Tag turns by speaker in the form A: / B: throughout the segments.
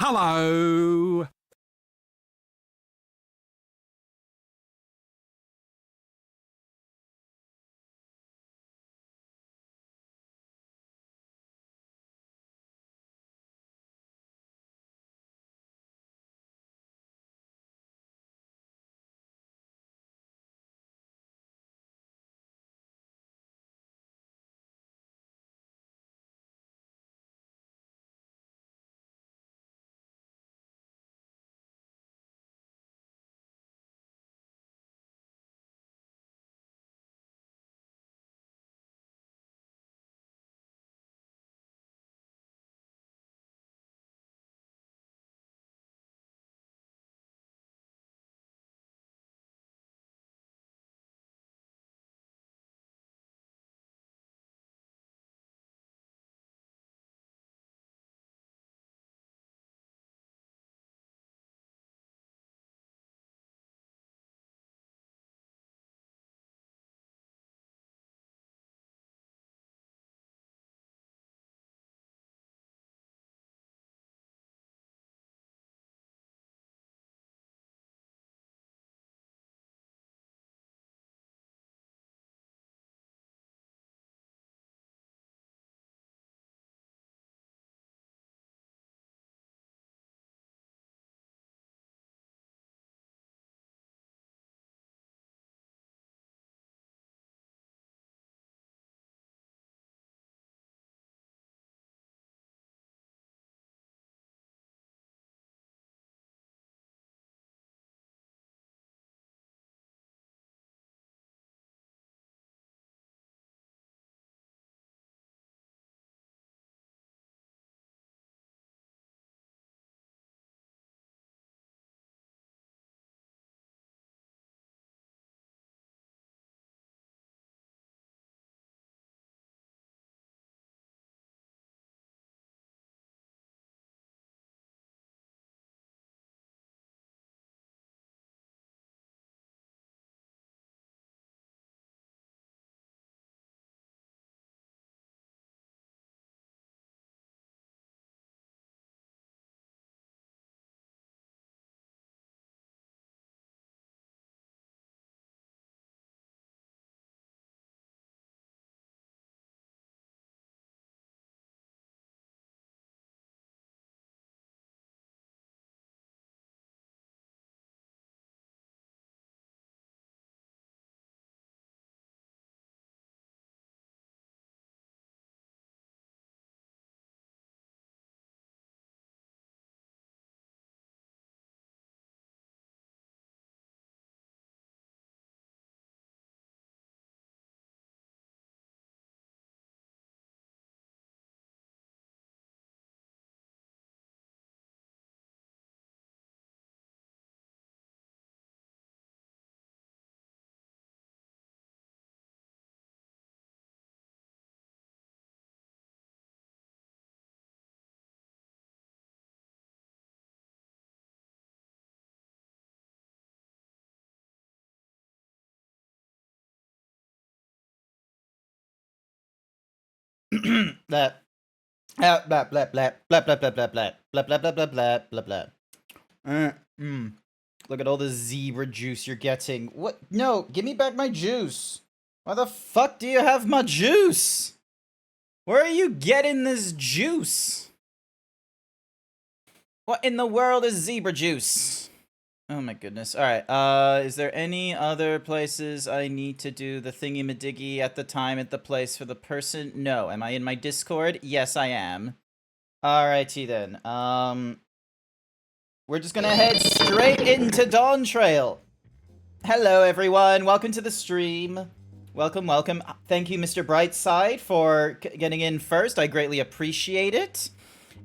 A: Hello.
B: That blah blah blah blah blah blah blah blah blah blah blah blah blah blah blah blah. Look at all the zebra juice you're getting. What? No, give me back my juice. Why the fuck do you have my juice? Where are you getting this juice? What in the world is zebra juice? Oh my goodness. Alright, is there any other places I need to do the thingy-madiggy at the time, at the place for the person? No. Am I in my Discord? Yes, I am. Alrighty then. We're just gonna head straight into Dawntrail. Hello everyone, welcome to the stream. Welcome, welcome. Thank you, Mr. Brightside, for getting in first. I greatly appreciate it.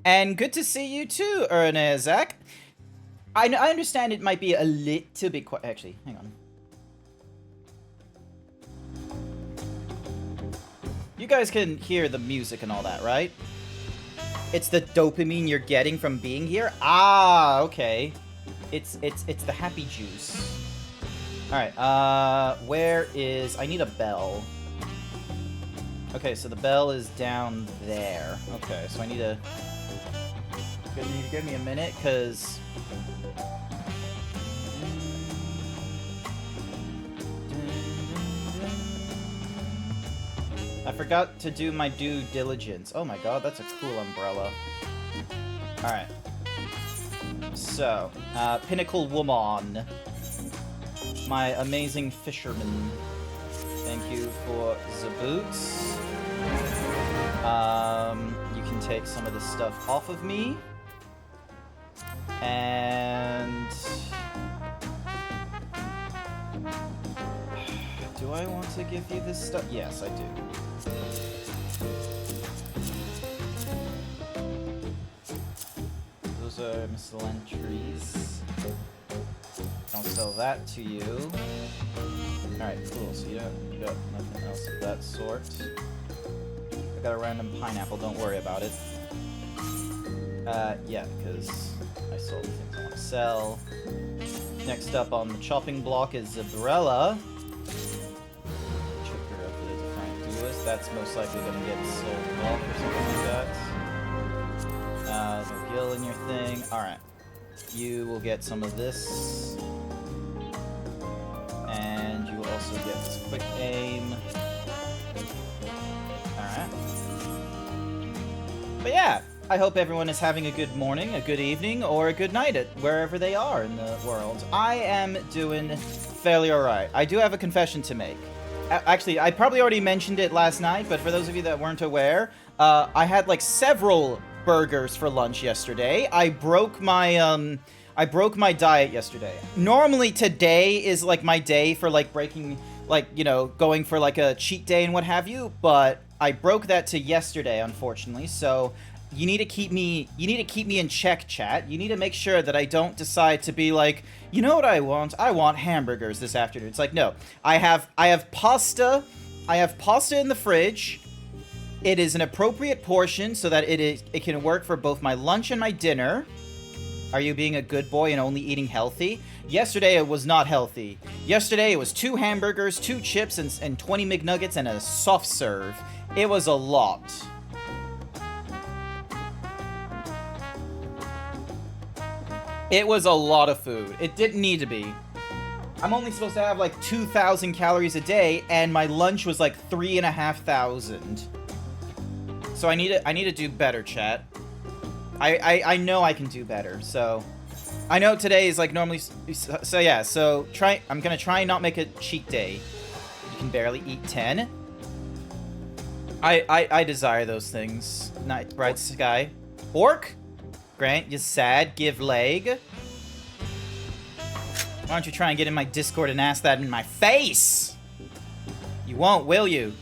B: And good to see you too, Ernezak. I understand it might be a little bit quiet. Actually, hang on. You guys can hear the music and all that, right? It's the dopamine you're getting from being here? Ah, okay. It's the happy juice. Alright, where is... I need a bell. Okay, so the bell is down there. Okay, so I need to... give me a minute, because... I forgot to do my due diligence. Oh my god, that's a cool umbrella. Alright. So, Pinnacle Woman. My amazing fisherman. Thank you for the boots. You can take some of this stuff off of me. And... do I want to give you this stuff? Yes, I do. Those are miscellaneous. I'll sell that to you. Alright, cool. So you got nothing else of that sort. I got a random pineapple, don't worry about it. Yeah, because I sold the things I want to sell. Next up on the chopping block is Zabrella. That's most likely going to get sold off or something like that. No gill in your thing. Alright. You will get some of this. And you will also get this quick aim. Alright. But yeah, I hope everyone is having a good morning, a good evening, or a good night at wherever they are in the world. I am doing fairly alright. I do have a confession to make. Actually, I probably already mentioned it last night, but for those of you that weren't aware, I had like several burgers for lunch yesterday. I broke my diet yesterday. Normally today is like my day for like breaking, like, you know, going for like a cheat day and what have you, but I broke that to yesterday, unfortunately. So you need to keep me in check, chat. You need to make sure that I don't decide to be like, you know what I want? I want hamburgers this afternoon. It's like, no. I have pasta. I have pasta in the fridge. It is an appropriate portion so that it can work for both my lunch and my dinner. Are you being a good boy and only eating healthy? Yesterday it was not healthy. Yesterday it was 2 hamburgers, 2 chips, and 20 McNuggets and a soft serve. It was a lot. It was a lot of food. It didn't need to be. I'm only supposed to have like 2,000 calories a day, and my lunch was like 3,500. So I need to do better, chat. I know I can do better. So I know today is like normally. So yeah. So I'm gonna try and not make a cheat day. You can barely eat 10. I desire those things. Night, bright sky. Orc? Grant, you sad? Give leg? Why don't you try and get in my Discord and ask that in my face? You won't, will you?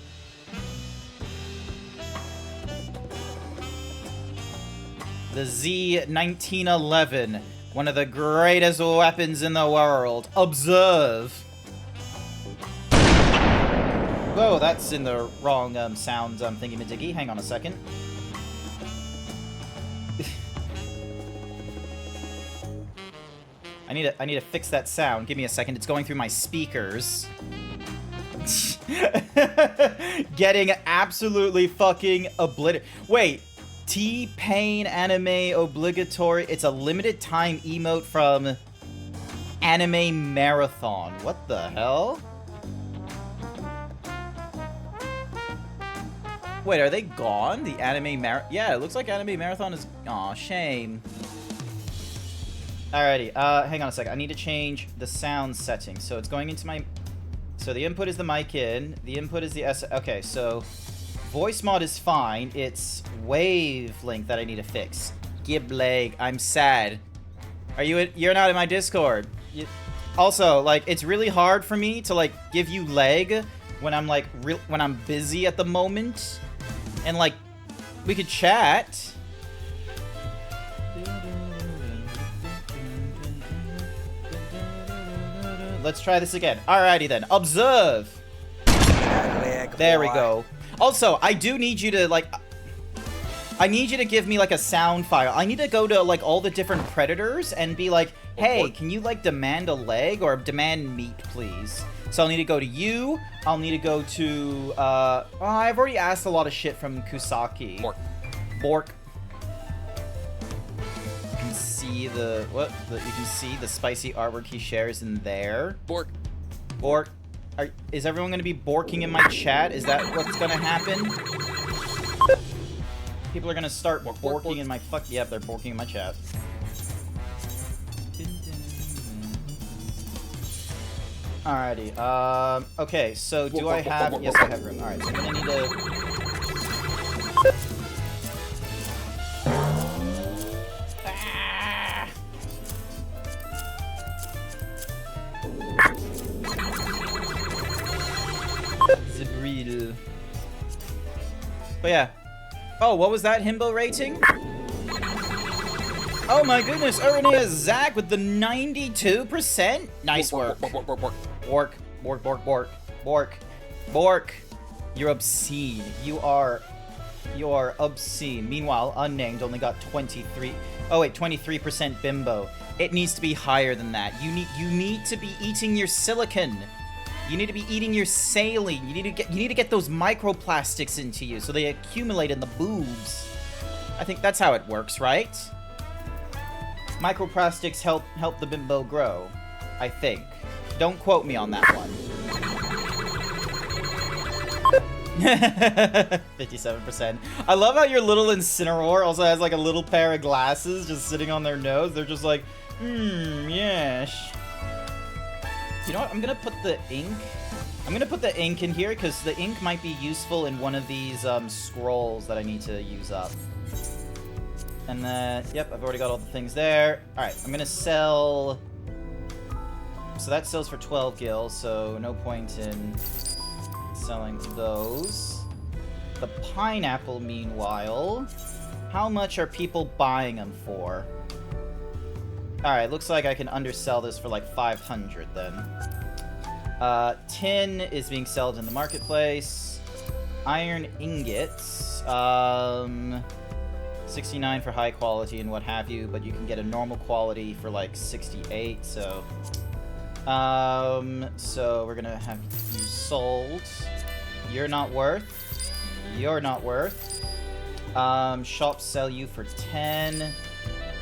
B: The Z1911. One of the greatest weapons in the world. Observe. Whoa, that's in the wrong sound thingy-majiggy. Hang on a second. I need to fix that sound. Give me a second. It's going through my speakers. Getting absolutely fucking obliterated. Wait. T-Pain anime obligatory. It's a limited time emote from Anime Marathon. What the hell? Wait, are they gone? The Anime Yeah, it looks like Anime Marathon is... Aw, shame. Alrighty, hang on a second. I need to change the sound setting. So it's going into my... So the input is the mic in. The input is the S... Okay, so... Voice mod is fine. It's wavelength that I need to fix. Give leg. I'm sad. You're not in my Discord. Also, like, it's really hard for me to, like, give you leg when I'm, like, when I'm busy at the moment. And, like, we could chat. Let's try this again. Alrighty then. Observe. There we go. Also, I do need you to, like... I need you to give me, like, a sound file. I need to go to, like, all the different predators and be like, hey, can you, like, demand a leg or demand meat, please? So I'll need to go to you. I'll need to go to, oh, I've already asked a lot of shit from Kusaki. Bork. see the you can see the spicy artwork he shares in there.
A: Bork.
B: Bork. Is everyone gonna be borking in my chat? Is that what's gonna happen? People are gonna start borking in my fuck. Yep, they're borking in my chat. Alrighty. Okay. So do I have? Yes, I have room. All right. So I'm gonna need to. Zibril. But yeah. Oh, what was that himbo rating? Oh my goodness, Irenaea Zach with the 92%? Nice work. Bork. Bork. You're obscene. You are obscene. Meanwhile, Unnamed only got 23% bimbo. It needs to be higher than that. You need to be eating your silicon. You need to be eating your saline. You need to get those microplastics into you so they accumulate in the boobs. I think that's how it works, right? Microplastics help the bimbo grow, I think. Don't quote me on that one. 57%. I love how your little Incineroar also has like a little pair of glasses just sitting on their nose. They're just like, yes. You know what? I'm gonna put the ink. I'm gonna put the ink in here because the ink might be useful in one of these scrolls that I need to use up. And then, yep, I've already got all the things there. All right, I'm gonna sell. So that sells for 12 gil, so no point in selling those. The pineapple, meanwhile, how much are people buying them for? Alright, looks like I can undersell this for like 500 then. Tin is being sold in the marketplace. Iron ingots, 69 for high quality and what have you, but you can get a normal quality for like 68, so... so we're gonna have you sold. You're not worth. You're not worth. Shops sell you for 10.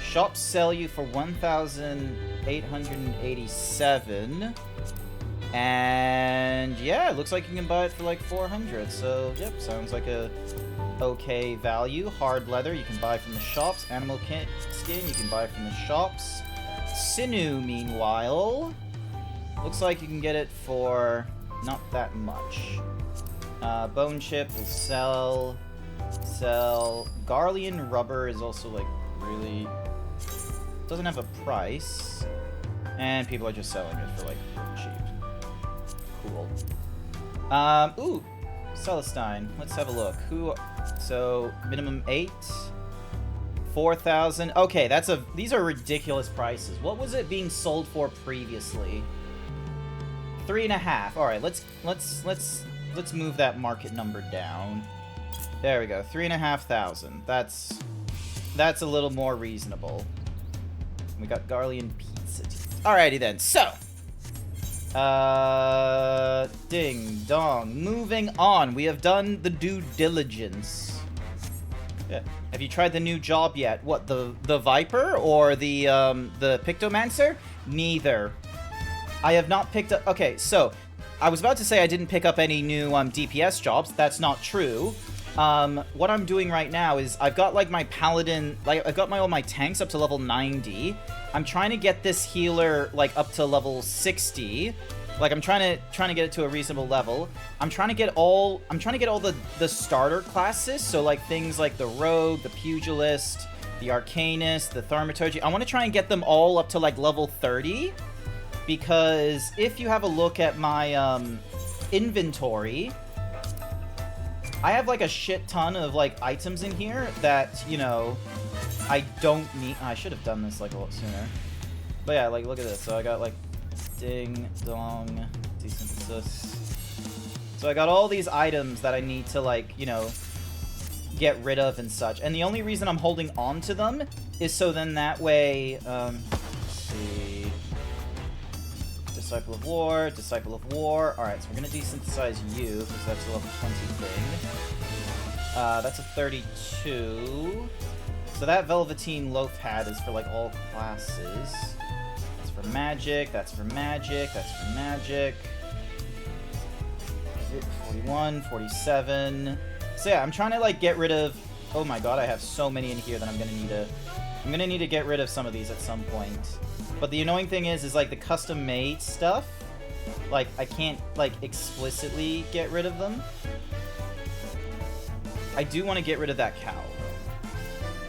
B: Shops sell you for 1,887. And yeah, it looks like you can buy it for like 400. So yep, sounds like a okay value. Hard leather you can buy from the shops. Animal skin you can buy from the shops. Sinew, meanwhile, looks like you can get it for not that much. Bone chip will sell. Garlean rubber is also like really doesn't have a price, and people are just selling it for like cheap. Cool. Ooh, Celestine. Let's have a look. So minimum 8, 4,000. Okay, these are ridiculous prices. What was it being sold for previously? 3.5. All right, let's move that market number down. There we go. 3,500. That's a little more reasonable. We got Garlean pizza. Alrighty then. So, ding dong. Moving on. We have done the due diligence. Yeah. Have you tried the new job yet? What, the Viper or the Pictomancer? Neither. I have not picked up... Okay, so, I was about to say I didn't pick up any new DPS jobs. That's not true. What I'm doing right now is I've got like my paladin, like I've got all my tanks up to level 90. I'm trying to get this healer like up to level 60. Like I'm trying to get it to a reasonable level. I'm trying to get all the starter classes, so like things like the rogue, the pugilist, the arcanist, the thaumaturgy. I want to try and get them all up to like level 30, because if you have a look at my inventory, I have like a shit ton of like items in here that, you know, I don't need. I should have done this like a lot sooner. But yeah, like look at this. So I got like ding dong desynthesis. So I got all these items that I need to like, you know, get rid of and such. And the only reason I'm holding on to them is so then that way, let's see. Disciple of War, Disciple of War. Alright, so we're gonna desynthesize you, because that's a level 20 thing. That's a 32. So that velveteen loaf hat is for, like, all classes. That's for magic, that's for magic, that's for magic. 41, 47. So yeah, I'm trying to, like, get rid of... Oh my god, I have so many in here that I'm gonna need to get rid of some of these at some point. But the annoying thing is like, the custom-made stuff, like, I can't, like, explicitly get rid of them. I do want to get rid of that cow,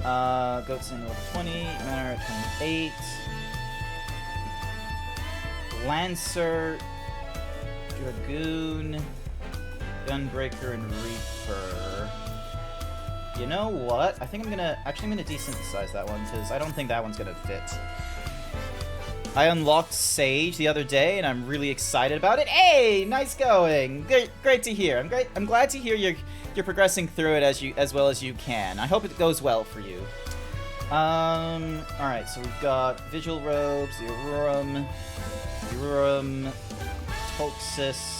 B: though. Goat's in level 20, Manor at 28. Lancer, Dragoon, Gunbreaker, and Reaper. You know what? I think I'm gonna desynthesize that one, because I don't think that one's gonna fit. I unlocked Sage the other day, and I'm really excited about it. Hey, nice going. Great to hear. I'm glad to hear you're progressing through it as well as you can. I hope it goes well for you. All right. So we've got Vigil Robes, the Aurorum, Toxis.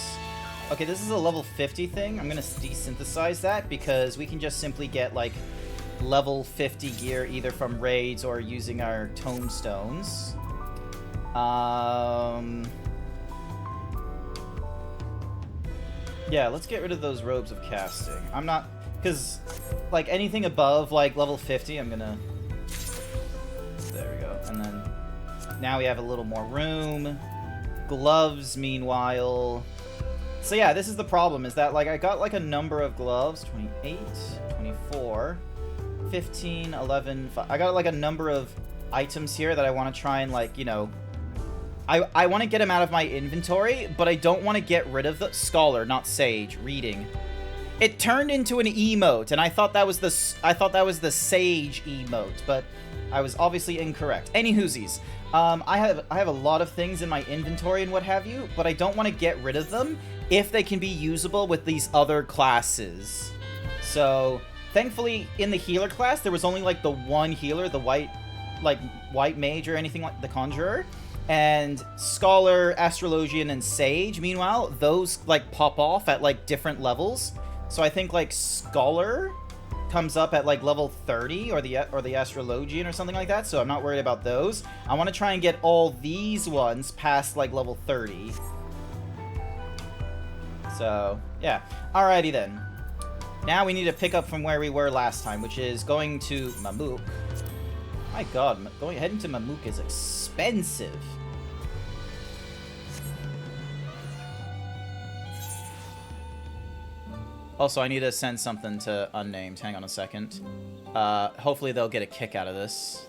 B: Okay, this is a level 50 thing. I'm gonna desynthesize that because we can just simply get, like, level 50 gear either from raids or using our tomestones. Yeah, let's get rid of those robes of casting. I'm not... Because, like, anything above, like, level 50, I'm gonna... There we go. And then... Now we have a little more room. Gloves, meanwhile... So yeah, this is the problem, is that, like, I got, like, a number of gloves. 28, 24, 15, 11... I got, like, a number of items here that I want to try and, like, you know... I want to get them out of my inventory, but I don't want to get rid of the... Scholar, not Sage. Reading. It turned into an emote, and I thought that was the Sage emote, but I was obviously incorrect. Anywhoosies. I have a lot of things in my inventory and what have you, but I don't want to get rid of them if they can be usable with these other classes. So, thankfully, in the healer class, there was only, like, the one healer, the white mage or anything like the conjurer. And Scholar, Astrologian, and Sage, meanwhile, those, like, pop off at, like, different levels. So I think, like, Scholar comes up at, like, level 30, or the Astrologian or something like that, so I'm not worried about those. I want to try and get all these ones past, like, level 30. So, yeah. Alrighty then. Now we need to pick up from where we were last time, which is going to Mamook. My god, heading to Mamook is expensive. Also, I need to send something to Unnamed. Hang on a second. Hopefully they'll get a kick out of this.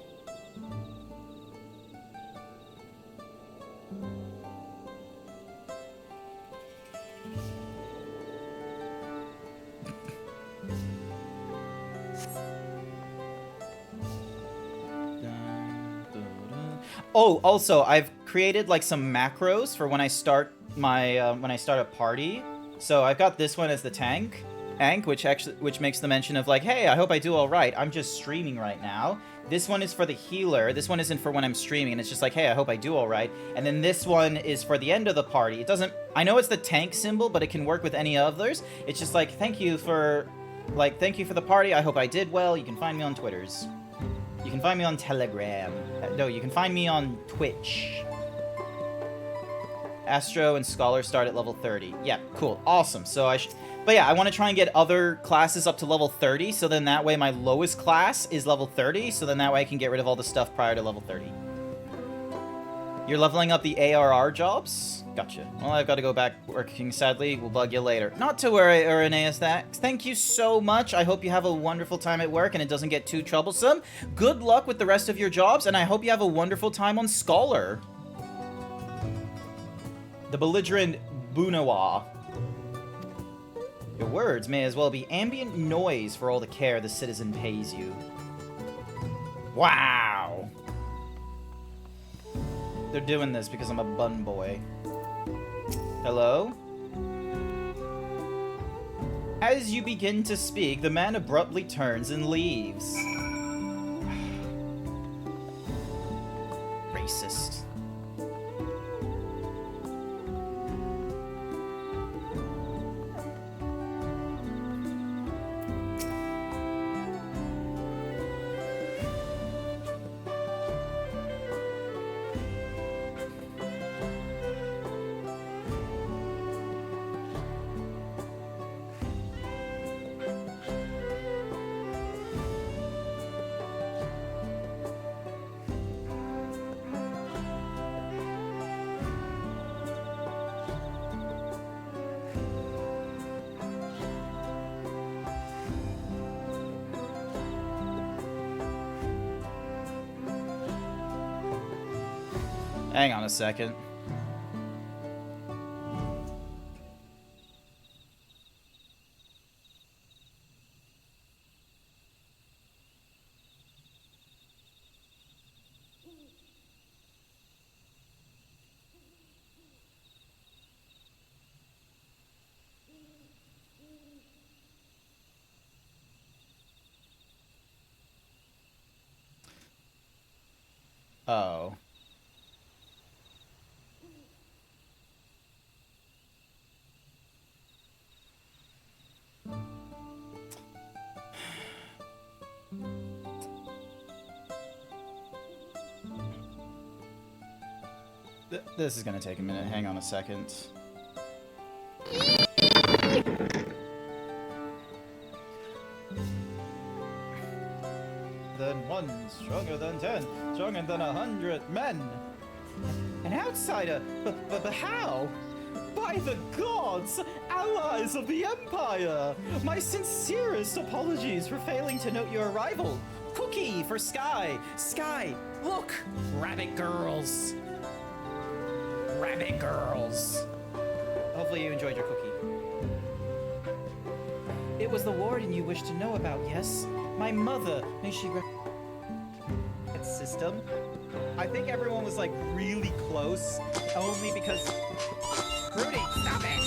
B: Oh, also, I've created, like, some macros for when I start my, when I start a party. So I've got this one as the tank, which makes the mention of, like, hey, I hope I do all right. I'm just streaming right now. This one is for the healer. This one isn't for when I'm streaming, and it's just like, hey, I hope I do all right. And then this one is for the end of the party. It doesn't... I know it's the tank symbol, but it can work with any others. It's just like, thank you for the party. I hope I did well. You can find me on Twitters. You can find me on Telegram. No, you can find me on Twitch. Astro and Scholar start at level 30. Yeah, cool. Awesome. So but yeah, I want to try and get other classes up to level 30, so then that way my lowest class is level 30, so then that way I can get rid of all the stuff prior to level 30. You're leveling up the ARR jobs? Gotcha. Well, I've got to go back working, sadly. We'll bug you later. Not to worry, Irenaeus. Thank you so much. I hope you have a wonderful time at work and it doesn't get too troublesome. Good luck with the rest of your jobs, and I hope you have a wonderful time on Scholar. The belligerent Bunawa. Your words may as well be ambient noise for all the care the citizen pays you. Wow. They're doing this because I'm a bun boy. Hello? As you begin to speak, the man abruptly turns and leaves. Racist. Hang on a second. Oh. This is gonna take a minute. Hang on a second. Then 1 stronger than 10, stronger than 100 men. An outsider? But how? By the gods! Allies of the Empire! My sincerest apologies for failing to note your arrival. Cookie for Sky! Sky, look! Rabbit girls! Rabbit girls! Hopefully you enjoyed your cookie. It was the warden you wished to know about, yes? My mother, may she system. I think everyone was like really close, only because Rudy, stop it!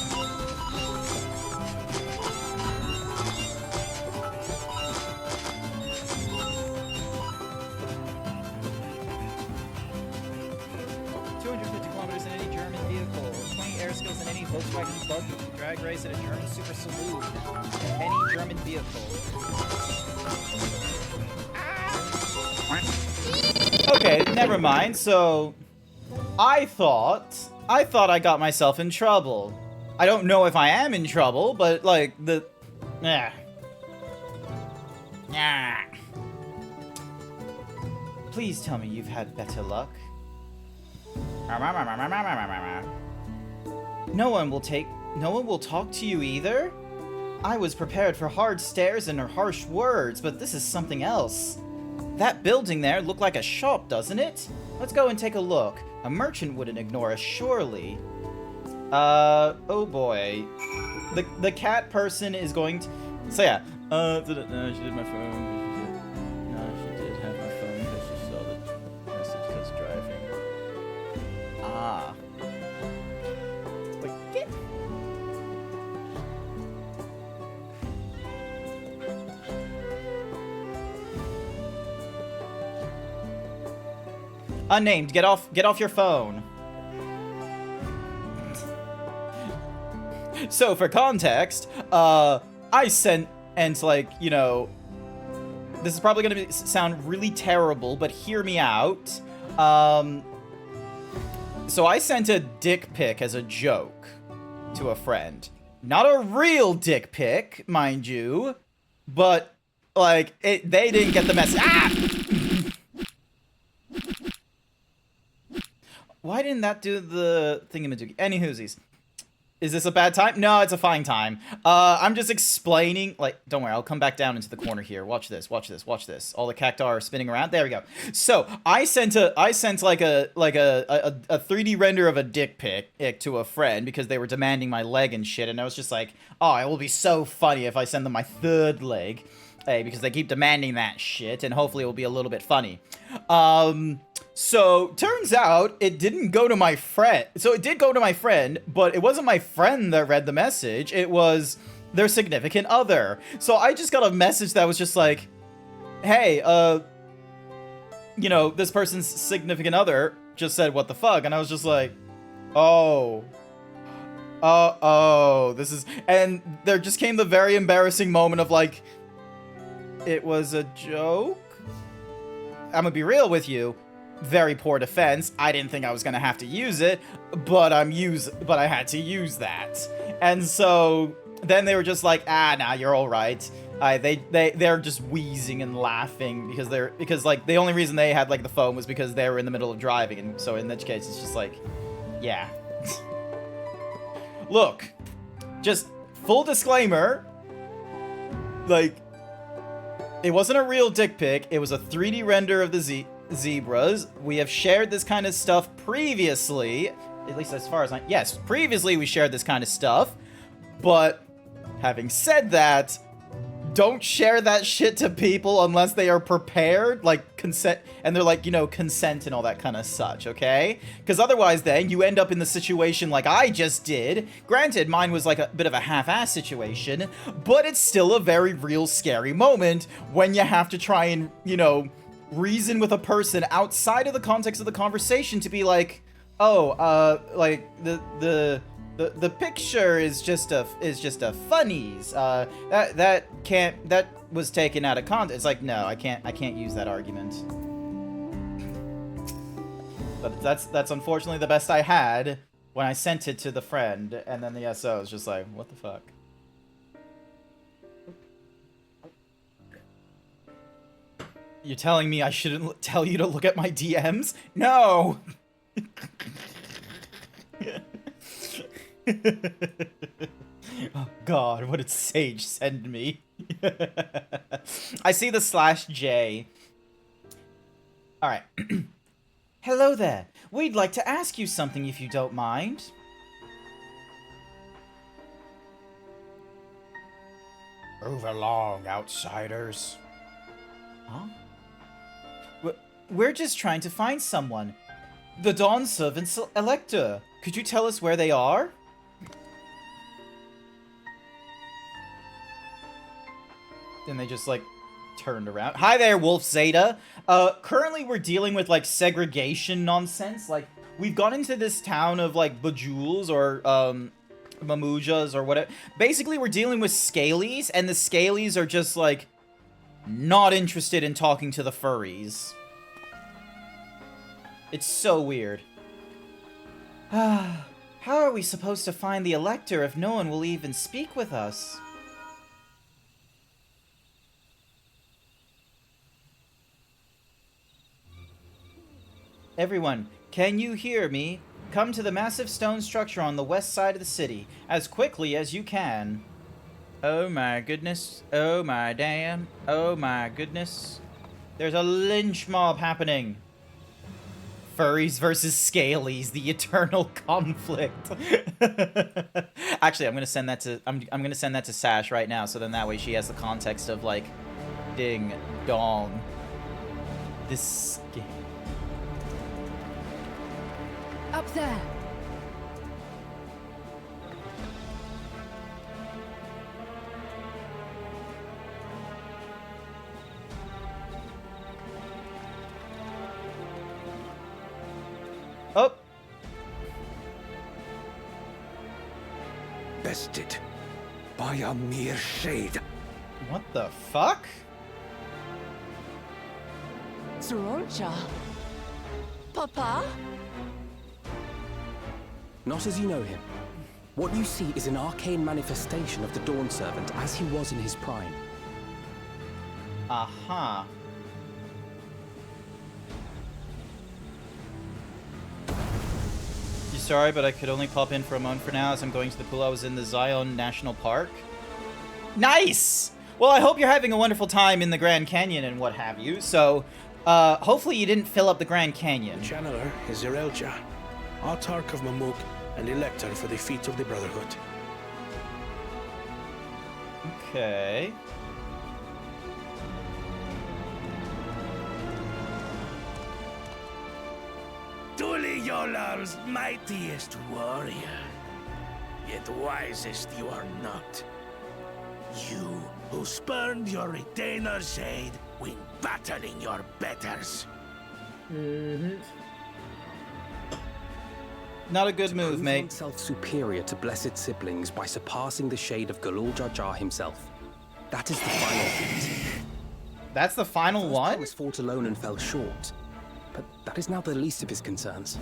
B: Kilometers in any German vehicle, 20 air skills in any Volkswagen buggy, drag race in a German super saloon, in any German vehicle. Okay, never mind. So, I thought I got myself in trouble. I don't know if I am in trouble, but like Please tell me you've had better luck. No one will talk to you either? I was prepared for hard stares and harsh words, but this is something else. That building there looked like a shop, doesn't it? Let's go and take a look. A merchant wouldn't ignore us, surely. Oh boy. The cat person is going to... So yeah. No, she did my phone. No, she did have my phone because she saw the message because driving. Ah. Wait, get... Unnamed, get off your phone. So for context, I sent, and like, you know, this is probably gonna sound really terrible, but hear me out. So I sent a dick pic as a joke to a friend. Not a real dick pic, mind you, but like they didn't get the message. Ah! Why didn't that do the thingamajiggy? Any whoosies. Is this a bad time? No, it's a fine time. I'm just explaining, like, don't worry, I'll come back down into the corner here. Watch this, watch this, watch this. All the cacti are spinning around. There we go. So, I sent like a 3D render of a dick pic to a friend because they were demanding my leg and shit, and I was just like, oh, it will be so funny if I send them my third leg. Hey, because they keep demanding that shit, and hopefully it will be a little bit funny. So, turns out, it didn't go to my friend. So, it did go to my friend, but it wasn't my friend that read the message. It was their significant other. So, I just got a message that was just like, hey, you know, this person's significant other just said, what the fuck? And I was just like, oh, this is... And there just came the very embarrassing moment of like, it was a joke? I'm gonna be real with you. Very poor defense. I didn't think I was gonna have to use it, but I had to use that. And so then they were just like, ah, nah, you're all right. They're just wheezing and laughing because like the only reason they had like the phone was because they were in the middle of driving, and so in that case it's just like, yeah. Look, just full disclaimer, like, it wasn't a real dick pic. It was a 3D render of the Z. zebras. We have shared this kind of stuff previously, at least as far as yes, previously we shared this kind of stuff, but having said that, don't share that shit to people unless they are prepared, like consent, and they're like, you know, consent and all that kind of such, okay? Because otherwise then you end up in the situation like I just did. Granted, mine was like a bit of a half-ass situation, but it's still a very real scary moment when you have to try and, you know, reason with a person outside of the context of the conversation to be like, oh, like the picture is just a funnies. That was taken out of context. It's like, no, I can't use that argument. But that's unfortunately the best I had when I sent it to the friend, and then the SO was just like, what the fuck? You're telling me I shouldn't tell you to look at my DMs? No! Oh god, what did Sage send me? I see the /J. Alright. Hello there. We'd like to ask you something if you don't mind. Move along, outsiders. Huh? We're just trying to find someone. The Dawn Servant's Elector. Could you tell us where they are? And they just, like, turned around. Hi there, Wolf Zeta. Currently we're dealing with, like, segregation nonsense. Like, we've gone into this town of, like, Bejewels or, Mamujas or whatever. Basically, we're dealing with Scalies, and the Scalies are just, like, not interested in talking to the furries. It's so weird. How are we supposed to find the Elector if no one will even speak with us? Everyone, can you hear me? Come to the massive stone structure on the west side of the city, as quickly as you can. Oh my goodness. Oh my damn. Oh my goodness. There's a lynch mob happening. Furries versus Scalies, the eternal conflict. Actually, I'm gonna send that to I'm gonna send that to Sash right now, so then that way she has the context of like, ding dong. This game.
A: Up there.
B: Oh.
C: Bested by a mere shade.
B: What the fuck?
A: Sororcha. Papa?
D: Not as you know him. What you see is an arcane manifestation of the Dawn Servant as he was in his prime.
B: Aha. Sorry, but I could only pop in for a moment for now as I'm going to the pool. I was in the Zion National Park. Nice! Well, I hope you're having a wonderful time in the Grand Canyon and what have you. So, hopefully you didn't fill up the Grand Canyon.
E: The channeler is Zerelja, Autarch of Mamuk and Elector for the feet of the Brotherhood.
B: Okay.
E: Tuli Yolal's mightiest warrior, yet wisest you are not. You who spurned your retainer's aid when battling your betters.
B: Not a good
D: To
B: move,
D: prove
B: mate.
D: oneself superior to blessed siblings by surpassing the shade of Galul Jar Jar himself. That is the final feat.
B: That's the final
D: First
B: one?
D: was fought alone and fell short, but that is now the least of his concerns.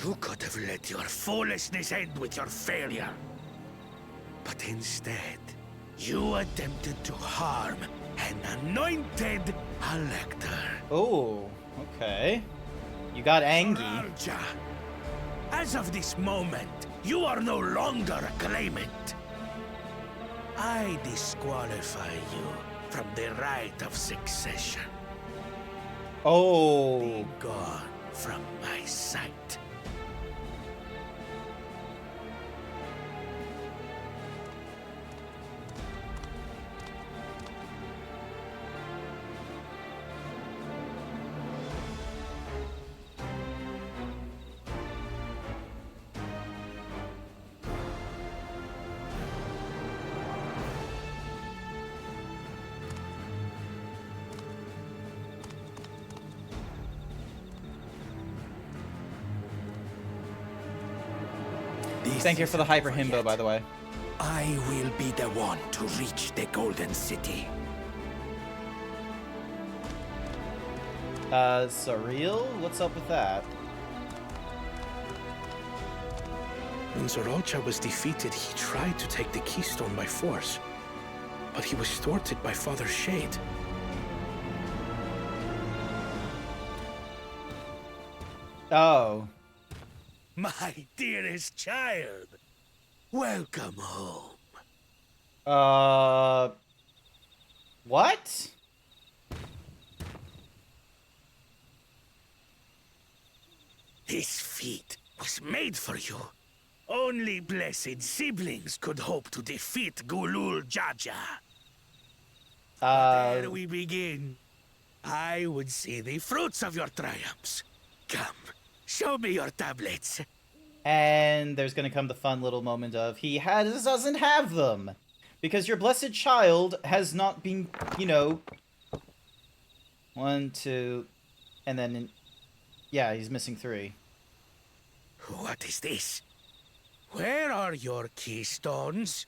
E: You could have let your foolishness end with your failure. But instead, you attempted to harm an anointed Elector.
B: Oh, okay. You got angry.
E: Sororcha, as of this moment, you are no longer a claimant. I disqualify you from the right of succession.
B: Oh.
E: Gone from my sight.
B: Thank you for the hyper himbo, by the way.
C: I will be the one to reach the Golden City.
B: Surreal? What's up with that?
F: When Zorocha was defeated, he tried to take the keystone by force. But he was thwarted by Father Shade.
B: Oh.
E: My dearest child, welcome home.
B: What?
E: This feat was made for you. Only blessed siblings could hope to defeat Gulul Jaja. There we begin. I would see the fruits of your triumphs. Come, show me your tablets.
B: And there's gonna come the fun little moment of doesn't have them. Because your blessed child has not been, you know... 1, 2... And then... Yeah, he's missing 3.
E: What is this? Where are your keystones?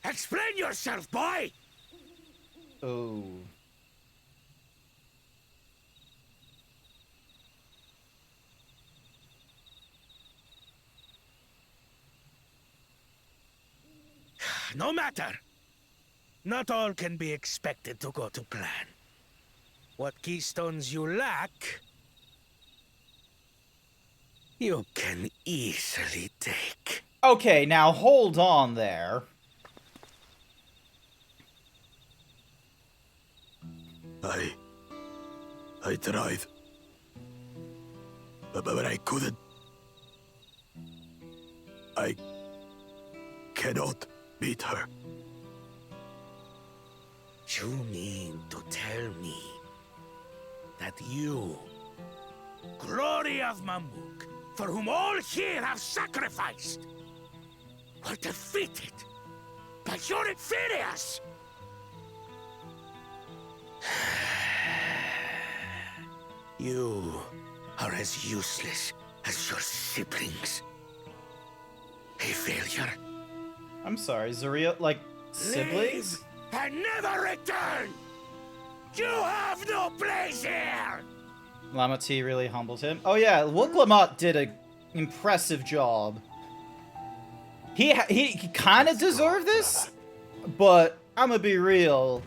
E: Explain yourself, boy!
B: Oh.
E: No matter. Not all can be expected to go to plan. What keystones you lack, you can easily take.
B: Okay, now hold on there.
C: I tried. But I couldn't. I cannot beat her.
E: You mean to tell me that you, glory of Mamuk, for whom all here have sacrificed, were defeated by your inferiors? You are as useless as your siblings. A failure.
B: I'm sorry, Zuriel, like, siblings?
E: Leave and never return! You have no place here!
B: Lama T really humbled him. Oh yeah, Wooklamot did an impressive job. He kind of deserved this, but I'm gonna be real.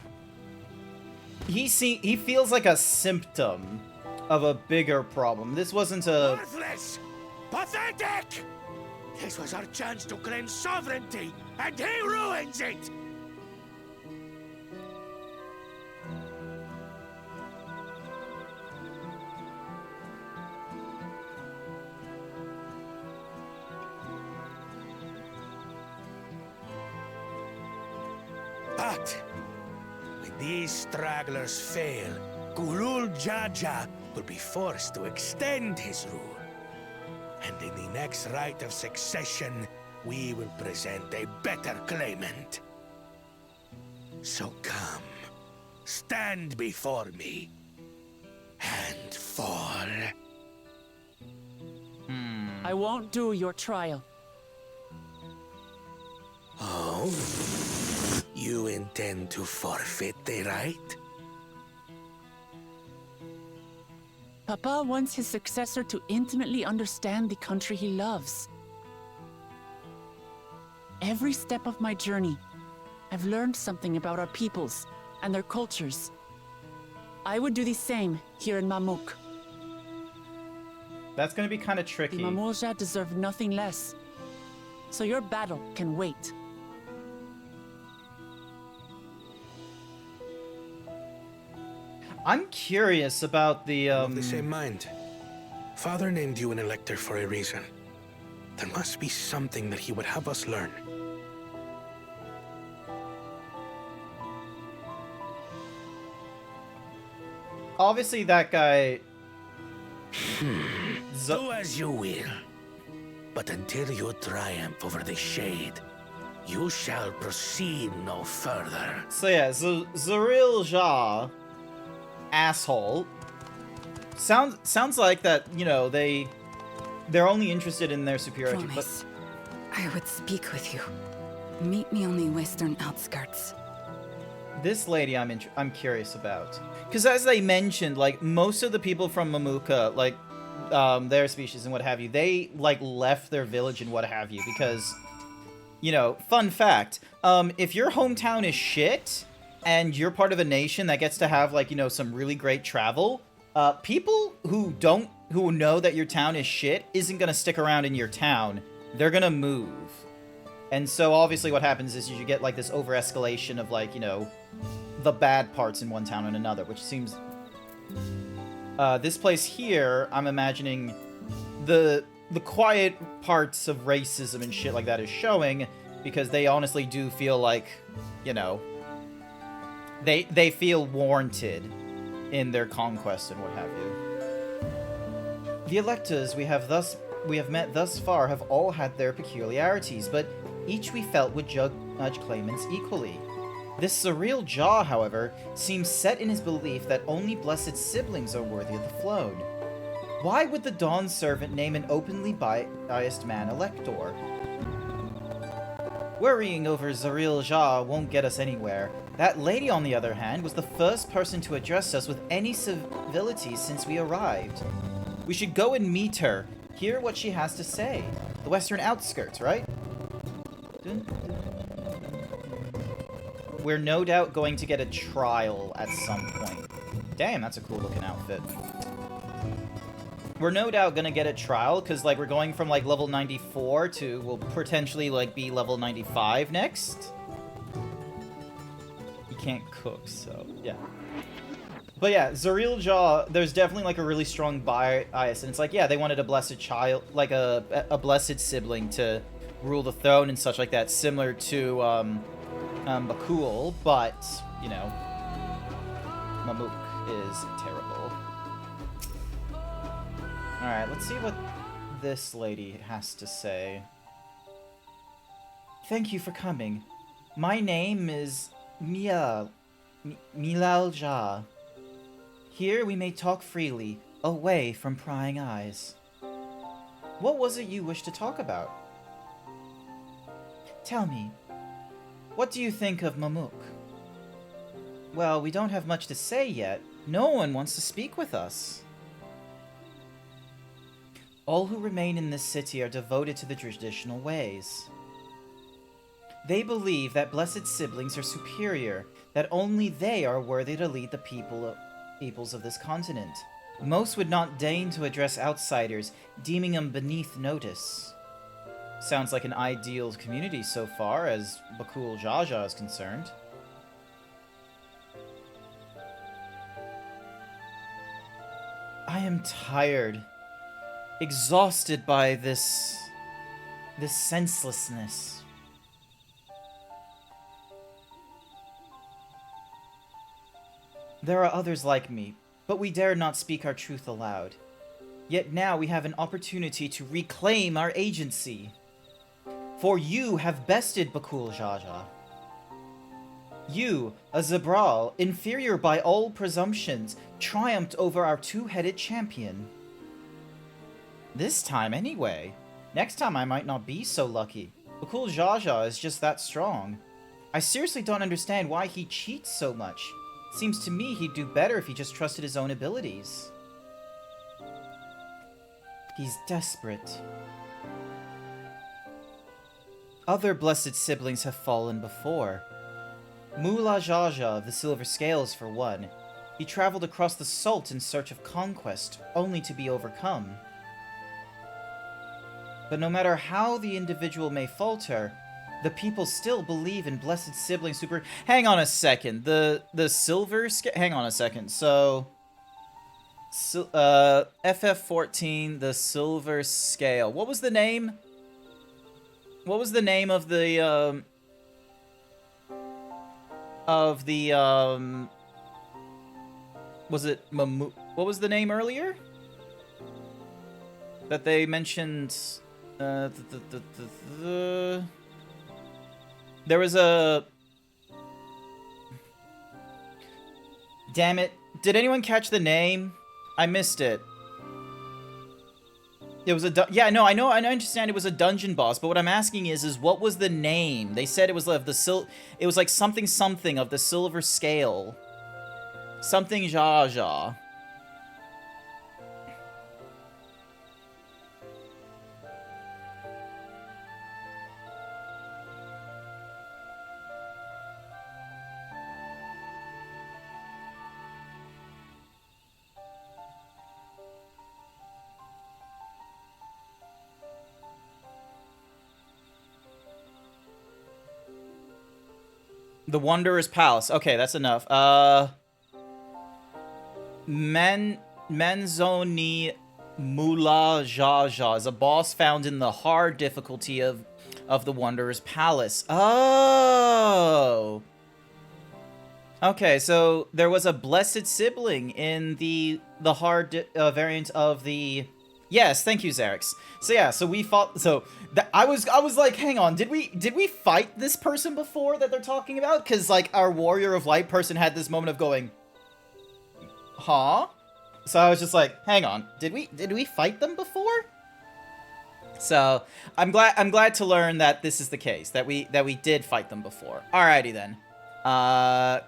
B: He feels like a symptom of a bigger problem. This wasn't a...
E: Worthless! Pathetic! This was our chance to claim sovereignty, and he ruins it! But when these stragglers fail, Gulul Jaja will be forced to extend his rule. And in the next rite of succession, we will present a better claimant. So come, stand before me, and fall.
G: I won't do your trial.
E: Oh? You intend to forfeit the right?
G: Papa wants his successor to intimately understand the country he loves. Every step of my journey, I've learned something about our peoples and their cultures. I would do the same here in Mamuk.
B: That's gonna be kind of
G: The
B: tricky.
G: Mamulja deserve nothing less. So your battle can wait.
B: I'm curious about the,
F: Of the same mind. Father named you an elector for a reason. There must be something that he would have us learn.
B: Obviously, that guy...
E: Do as you will. But until you triumph over the Shade, you shall proceed no further.
B: So yeah, Zaril Jah, asshole. Sounds like that, you know, they're only interested in their superiority.
H: Promise. I would speak with you. Meet me on the western outskirts.
B: This lady I'm curious about. Because as they mentioned, like, most of the people from Mamuka, like, their species and what have you, they, like, left their village and what have you, because, you know, fun fact, if your hometown is shit, and you're part of a nation that gets to have, like, you know, some really great travel, people who know that your town is shit isn't gonna stick around in your town. They're gonna move. And so obviously what happens is you get like this over-escalation of like, you know, the bad parts in one town and another, which seems... this place here, I'm imagining the quiet parts of racism and shit like that is showing, because they honestly do feel like, you know, they feel warranted in their conquest and what have you. The electors we have met thus far have all had their peculiarities, but each we felt would judge claimants equally. This surreal Jah, however, seems set in his belief that only blessed siblings are worthy of the throne. Why would the Dawn Servant name an openly biased man elector? Worrying over Zaril Jah won't get us anywhere. That lady, on the other hand, was the first person to address us with any civility since we arrived. We should go and meet her, hear what she has to say. The western outskirts, right? We're no doubt going to get a trial at some point. Damn, that's a cool looking outfit. We're no doubt gonna get a trial, because, like, we're going from, like, level 94 to, we'll potentially, like, be level 95 next. You can't cook, so, yeah. But yeah, Zaril Jah, there's definitely, like, a really strong bias, and it's like, yeah, they wanted a blessed child, like, a blessed sibling to rule the throne and such like that, similar to, Bakul, but, you know, Mamuk is terrible. Alright, let's see what this lady has to say. Thank you for coming. My name is Milal Jah. Here we may talk freely, away from prying eyes. What was it you wished to talk about? Tell me, what do you think of Mamuk? Well, we don't have much to say yet. No one wants to speak with us. All who remain in this city are devoted to the traditional ways. They believe that blessed siblings are superior, that only they are worthy to lead the peoples of this continent. Most would not deign to address outsiders, deeming them beneath notice. Sounds like an ideal community so far, as Bakul Jaja is concerned. I am tired. Exhausted by this senselessness. There are others like me, but we dare not speak our truth aloud. Yet now we have an opportunity to reclaim our agency. For you have bested Bakul Jaja. You, a Zabral, inferior by all presumptions, triumphed over our two-headed champion. This time, anyway. Next time I might not be so lucky. Bakul Jaja is just that strong. I seriously don't understand why he cheats so much. Seems to me he'd do better if he just trusted his own abilities. He's desperate. Other blessed siblings have fallen before. Mullah Jaja of the Silver Scales, for one. He traveled across the Salt in search of conquest, only to be overcome. But no matter how the individual may falter, The people still believe in blessed sibling super... Hang on a second. The silver... Hang on a second. So... FF14, the silver scale. What was the name? What was the name of the... Was it Mamu... What was the name earlier? That they mentioned... There was a... Damn it. Did anyone catch the name? I missed it. It was a... Yeah, no, I know, I understand it was a dungeon boss, but what I'm asking is what was the name? They said it was of the It was like something of the silver scale. Something Jaja. The Wanderer's Palace. Okay, that's enough. Menzoni Mula Jaja is a boss found in the hard difficulty of the Wanderer's Palace. Oh! Okay, so there was a blessed sibling in the hard variant of the... Yes, thank you, Xerix. So yeah, so we fought. So I was like, hang on, did we fight this person before that they're talking about? Because like our Warrior of Light person had this moment of going, huh? So I was just like, hang on, did we fight them before? So I'm glad to learn that this is the case, that we did fight them before. Alrighty then.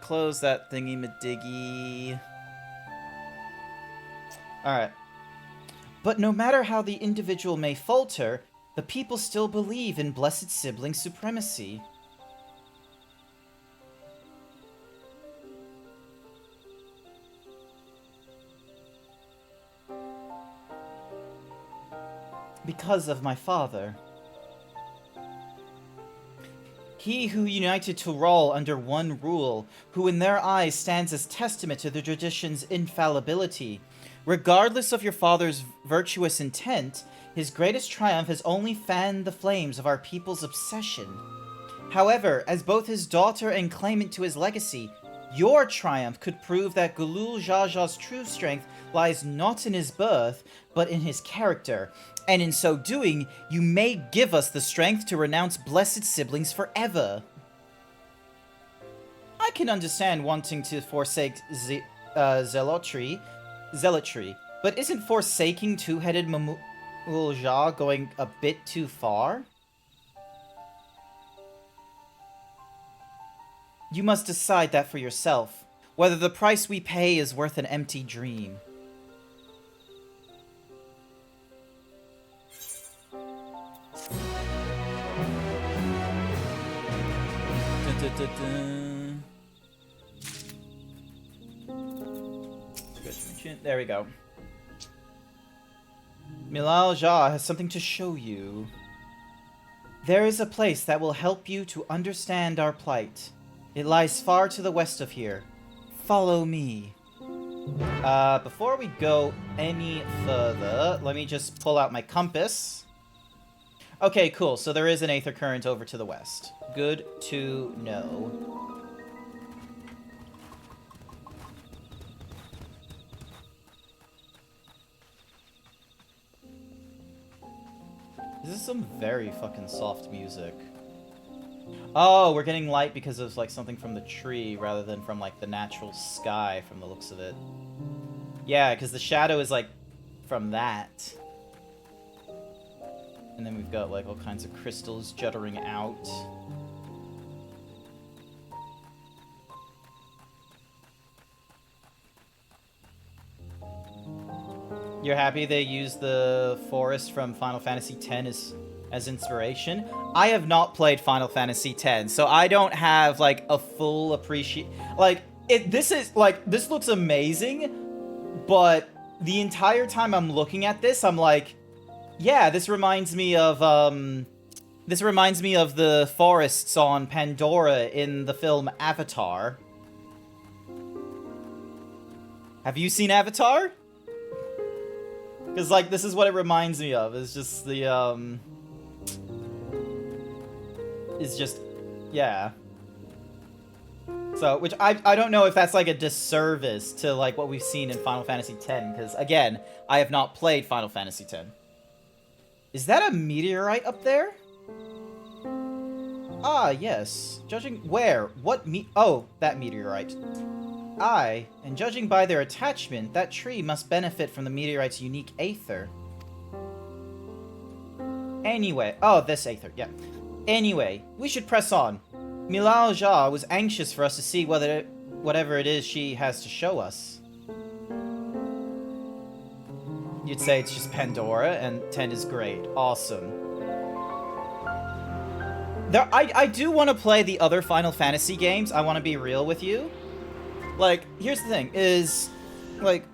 B: Close that thingy madiggy. Alright. But no matter how the individual may falter, the people still believe in blessed sibling supremacy. Because of my father. He who united Tural under one rule, who in their eyes stands as testament to the tradition's infallibility. Regardless of your father's virtuous intent, his greatest triumph has only fanned the flames of our people's obsession. However, as both his daughter and claimant to his legacy, your triumph could prove that Gulul Jaja's true strength lies not in his birth, but in his character, and in so doing, you may give us the strength to renounce blessed siblings forever. I can understand wanting to forsake zealotry, but isn't forsaking two-headed Mamulja going a bit too far? You must decide that for yourself, whether the price we pay is worth an empty dream. There we go. Milal Jah has something to show you. There is a place that will help you to understand our plight. It lies far to the west of here. Follow me. Before we go any further, let me just pull out my compass. Okay, cool. So there is an aether current over to the west. Good to know. This is some very fucking soft music. Oh, we're getting light because of like something from the tree rather than from like the natural sky from the looks of it. Yeah, because the shadow is like from that. And then we've got like all kinds of crystals juttering out. You're happy they used the forest from Final Fantasy X as inspiration? I have not played Final Fantasy X, so I don't have like a full appreciation. Like this looks amazing, but the entire time I'm looking at this, I'm like, yeah, this reminds me of This reminds me of the forests on Pandora in the film Avatar. Have you seen Avatar? Because, like, this is what it reminds me of. It's just the, It's just... Yeah. So, which I don't know if that's, like, a disservice to, like, what we've seen in Final Fantasy X. Because, again, I have not played Final Fantasy X. Is that a meteorite up there? Ah, yes. Judging... Where? What Oh, that meteorite. Aye, and judging by their attachment, that tree must benefit from the meteorite's unique aether. Anyway... Oh, this aether, yeah. Anyway, we should press on. Milao Jia was anxious for us to see whatever it is she has to show us. You'd say it's just Pandora, and 10 is great. Awesome. I do want to play the other Final Fantasy games, I want to be real with you. Like, here's the thing, is, like,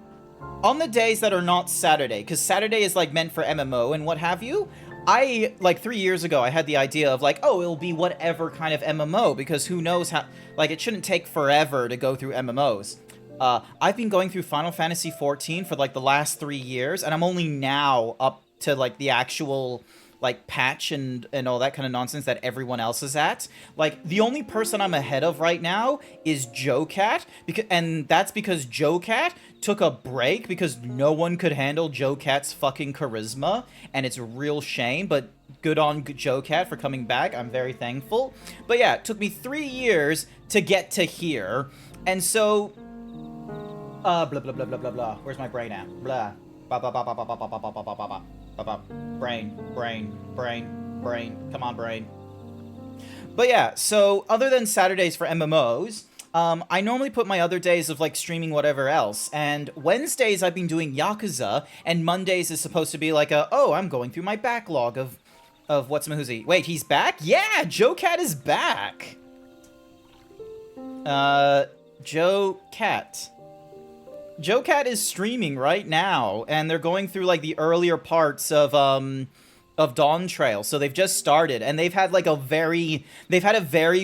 B: on the days that are not Saturday, because Saturday is, like, meant for MMO and what have you, like, 3 years ago, I had the idea of, like, oh, it'll be whatever kind of MMO, because who knows how, like, it shouldn't take forever to go through MMOs. I've been going through Final Fantasy XIV for, like, the last 3 years, and I'm only now up to, like, the actual... like, patch and all that kind of nonsense that everyone else is at. Like, the only person I'm ahead of right now is JoeCat, and that's because JoeCat took a break because no one could handle JoeCat's fucking charisma, and it's a real shame, but good on JoeCat for coming back. I'm very thankful. But yeah, it took me 3 years to get to here, and so... blah, blah, blah, blah, blah, blah. Where's my brain at? Blah. Ba ba ba ba ba ba ba ba ba ba ba ba. Brain. Come on, brain. But yeah, so other than Saturdays for MMOs, I normally put my other days of, like, streaming whatever else. And Wednesdays I've been doing Yakuza, and Mondays is supposed to be like oh, I'm going through my backlog of what's Mahuzi. Wait, he's back? Yeah, JoeCat is back. JoeCat. JoeCat is streaming right now, and they're going through, like, the earlier parts of Dawntrail. So they've just started, and they've had, like, a very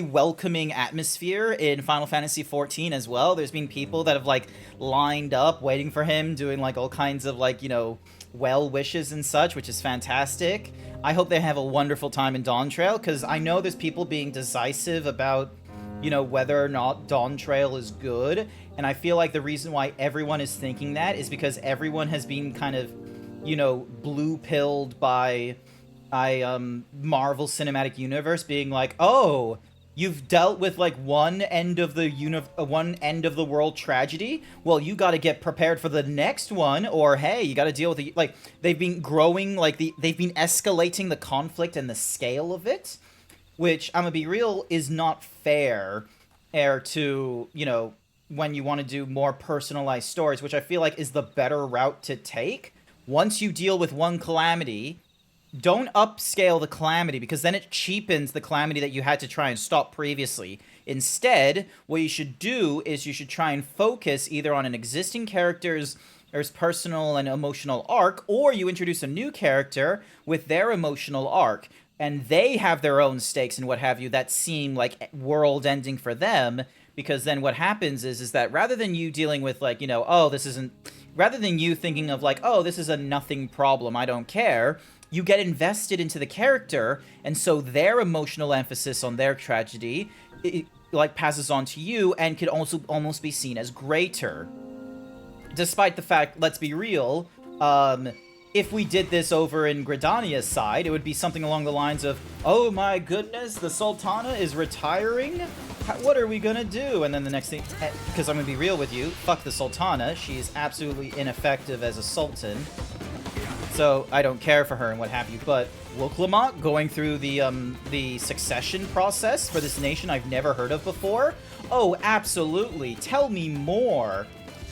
B: welcoming atmosphere in Final Fantasy XIV as well. There's been people that have, like, lined up, waiting for him, doing, like, all kinds of, like, you know, well wishes and such, which is fantastic. I hope they have a wonderful time in Dawntrail, because I know there's people being decisive about, you know, whether or not Dawntrail is good. And I feel like the reason why everyone is thinking that is because everyone has been kind of, you know, blue-pilled by Marvel Cinematic Universe being like, oh, you've dealt with, like, one end of the world tragedy? Well, you got to get prepared for the next one, or hey, you got to deal with the, like, they've been growing, like, they've been escalating the conflict and the scale of it, which, I'm gonna be real, is not fair to, you know, when you want to do more personalized stories, which I feel like is the better route to take. Once you deal with one calamity, don't upscale the calamity, because then it cheapens the calamity that you had to try and stop previously. Instead, what you should do is you should try and focus either on an existing character's personal and emotional arc, or you introduce a new character with their emotional arc, and they have their own stakes and what have you that seem like world-ending for them. Because then what happens is that rather than you dealing with, like, you know, oh, this isn't... Rather than you thinking of, like, oh, this is a nothing problem, I don't care, you get invested into the character, and so their emotional emphasis on their tragedy, like, passes on to you, and could also almost be seen as greater. Despite the fact, let's be real, if we did this over in Gridania's side, it would be something along the lines of, oh my goodness, the Sultana is retiring? What are we gonna do? And then the next thing, because I'm gonna be real with you, fuck the Sultana, she's absolutely ineffective as a sultan, so I don't care for her and what have you. But Wuklamont going through the succession process for this nation I've never heard of before? Oh, absolutely. Tell me more.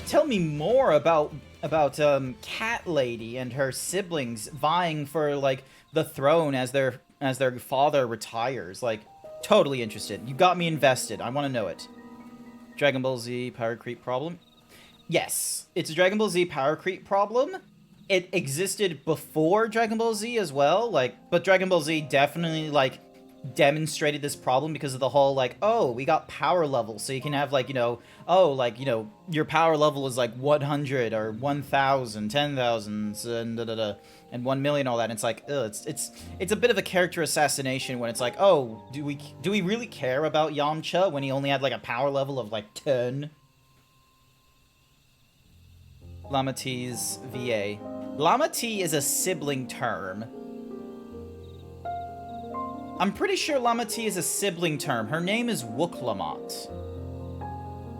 B: Tell me more about Cat Lady and her siblings vying for, like, the throne as their father retires. Like, totally interested. You got me invested. I want to know it. Dragon Ball Z power creep problem? Yes, it's a Dragon Ball Z power creep problem. it existed before Dragon Ball Z as well, like, but Dragon Ball Z definitely, like, demonstrated this problem because of the whole, like, oh, we got power levels, so you can have, like, you know, oh, like, you know, your power level is, like, 100 or 1,000, 10,000, and 1 million, all that, and it's like, ugh, it's a bit of a character assassination when it's like, oh, do we really care about Yamcha when he only had, like, a power level of, like, 10? Lama T's VA. Lama T is a sibling term. I'm pretty sure Lama T is a sibling term. Her name is Wooklamat.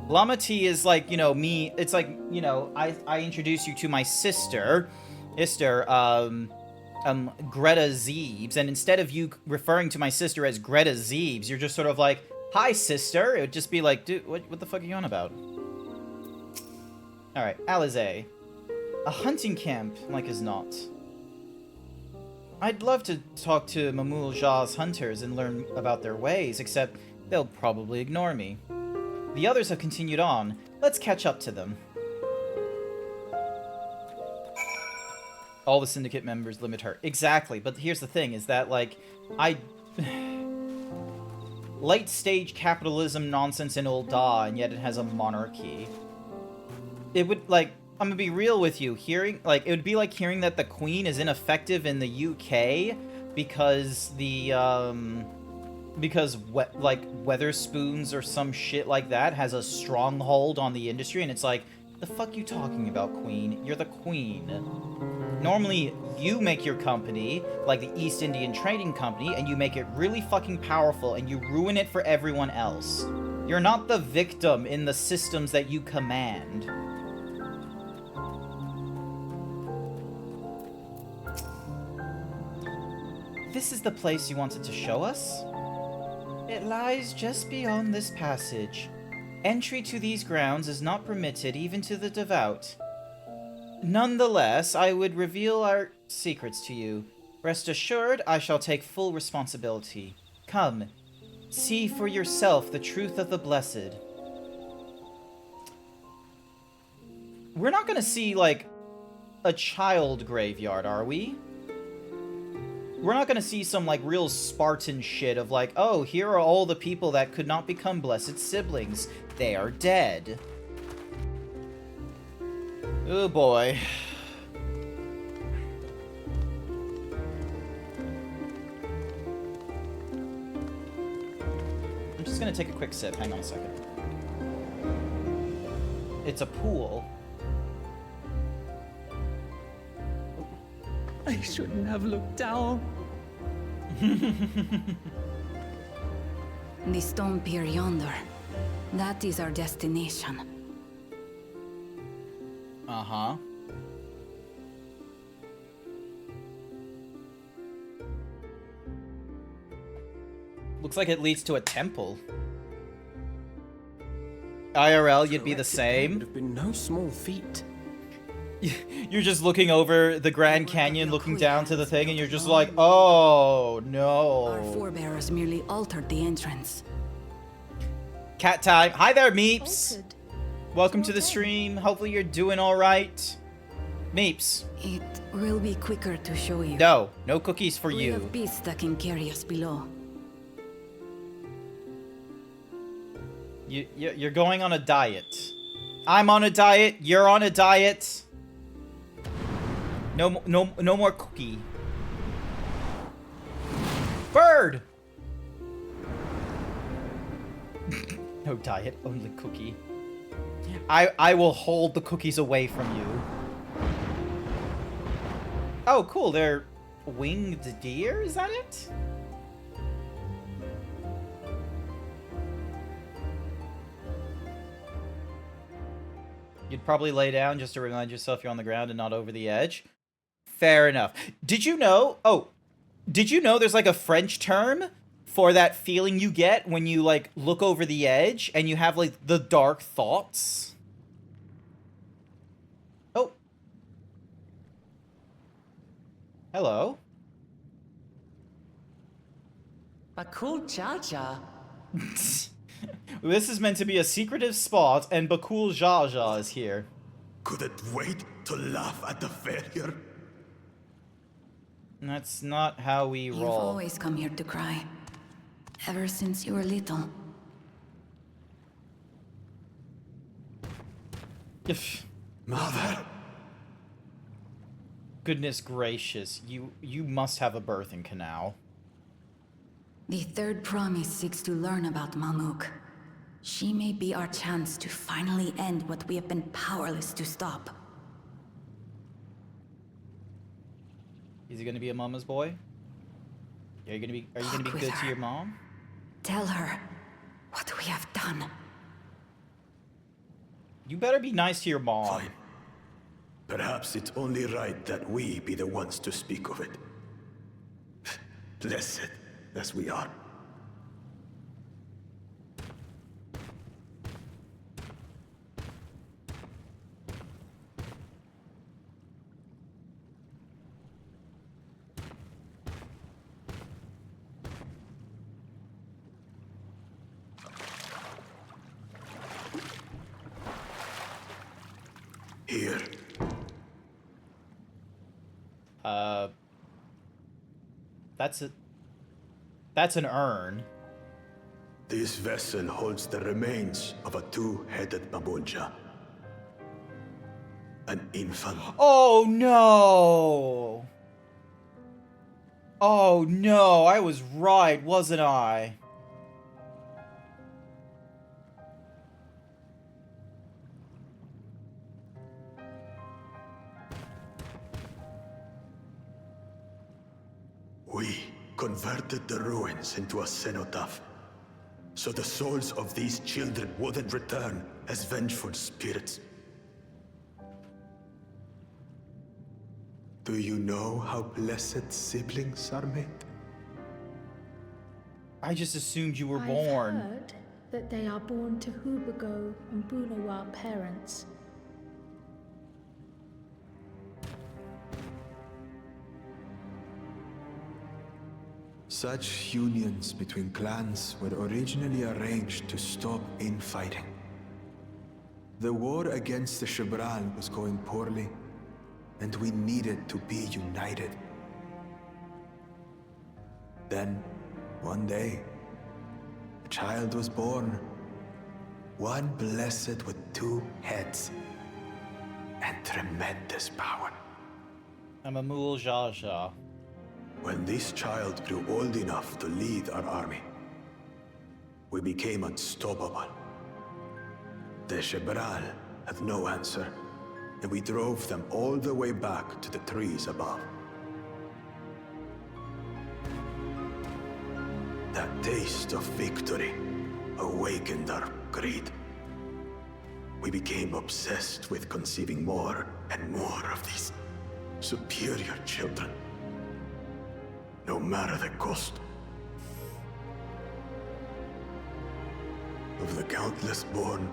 B: Lama T is like, you know, me. It's like, you know, I introduce you to my sister, GrantZeebs, and instead of you referring to my sister as GrantZeebs, you're just sort of like, hi, sister. It would just be like, dude, what the fuck are you on about? All right, Alizé. A hunting camp, like as not. I'd love to talk to Mamul Jah's hunters and learn about their ways, except they'll probably ignore me. The others have continued on. Let's catch up to them. All the syndicate members limit her. Exactly, but here's the thing, is that, like, late-stage capitalism nonsense in Ul'dah, and yet it has a monarchy. It would, like, I'm gonna be real with you, hearing, like, it would be like hearing that the Queen is ineffective in the UK because the, like, Weatherspoons or some shit like that has a stronghold on the industry, and it's like, the fuck you talking about, Queen? You're the Queen. Normally, you make your company, like the East Indian Trading Company, and you make it really fucking powerful, and you ruin it for everyone else. You're not the victim in the systems that you command. This is the place you wanted to show us? It lies just beyond this passage. Entry to these grounds is not permitted even to the devout. Nonetheless, I would reveal our secrets to you. Rest assured, I shall take full responsibility. Come, see for yourself the truth of the blessed. We're not gonna see, like, a child graveyard, are we? We're not gonna see some, like, real Spartan shit of, like, oh, here are all the people that could not become blessed siblings. They are dead. Oh boy. I'm just gonna take a quick sip. Hang on a second. It's a pool.
G: I shouldn't have looked down.
H: The stone pier yonder. That is our destination.
B: Uh-huh. Looks like it leads to a temple. IRL, you'd be the same.
D: Would have been no small feat.
B: You're just looking over the Grand Canyon, looking down to the thing, and you're just like, oh, no.
H: Our forebears merely altered the entrance.
B: Cat time. Hi there, Meeps. Welcome to the stream. Hopefully you're doing all right. Meeps.
H: It will be quicker to show you.
B: No cookies for
H: We
B: you.
H: have beasts that can carry us below.
B: You're going on a diet. I'm on a diet. You're on a diet. No more cookie. Bird. No diet, only cookie. I will hold the cookies away from you. Oh, cool. They're winged deer. Is that it? You'd probably lay down just to remind yourself you're on the ground and not over the edge. Fair enough. Did you know? Oh, did you know there's like a French term for that feeling you get when you like look over the edge and you have like the dark thoughts? Oh. Hello.
G: Bakul Jaja.
B: This is meant to be a secretive spot, and Bakul Jaja is here.
E: Couldn't wait
C: To laugh at the failure?
B: That's not how we
H: You've
B: roll.
H: always come here to cry. Ever since you were little.
C: Mother!
B: Goodness gracious, you must have a birthing canal.
H: The third promise seeks to learn about Malmuk. She may be our chance to finally end what we have been powerless to stop.
B: Is he gonna be a mama's boy? Are you gonna be
H: Talk with
B: good to
H: her.
B: your mom?
H: Tell her what we have done.
B: You better be nice to your mom.
C: Fine. Perhaps it's only right that we be the ones to speak of it. Blessed as we are. Here.
B: That's an urn.
C: This vessel holds the remains of a two-headed babunja. An infant.
B: Oh no! Oh no, I was right, wasn't I?
C: We converted the ruins into a cenotaph, so the souls of these children wouldn't return as vengeful spirits. Do you know how blessed siblings are made?
B: I just assumed you were
I: I've
B: born.
I: heard that they are born to Hubago and Bunawa parents.
C: Such unions between clans were originally arranged to stop infighting. The war against the Shibran was going poorly, and we needed to be united. Then, one day, a child was born. One blessed with two heads and tremendous power.
B: I'm a Mool Jaja.
C: When this child grew old enough to lead our army, we became unstoppable. The Shebral had no answer, and we drove them all the way back to the trees above. That taste of victory awakened our greed. We became obsessed with conceiving more and more of these superior children. No matter the cost. Of the countless born,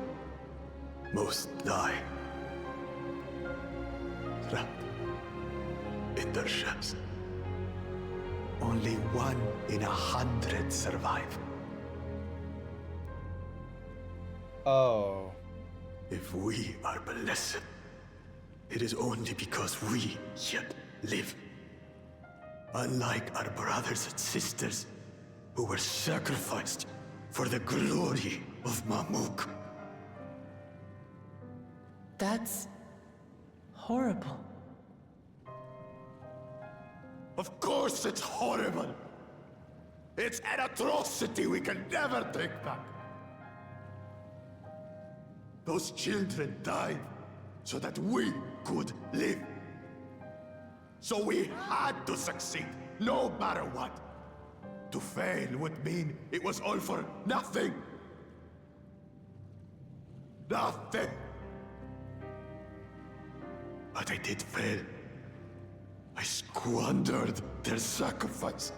C: most die. Trapped in their ships. Only 1 in 100 survive.
B: Oh.
C: If we are blessed, it is only because we yet live. Unlike our brothers and sisters, who were sacrificed for the glory of Mamuk.
G: That's horrible.
C: Of course it's horrible! It's an atrocity we can never take back. Those children died so that we could live. So we had to succeed, no matter what. To fail would mean it was all for nothing. Nothing. But I did fail. I squandered their sacrifice.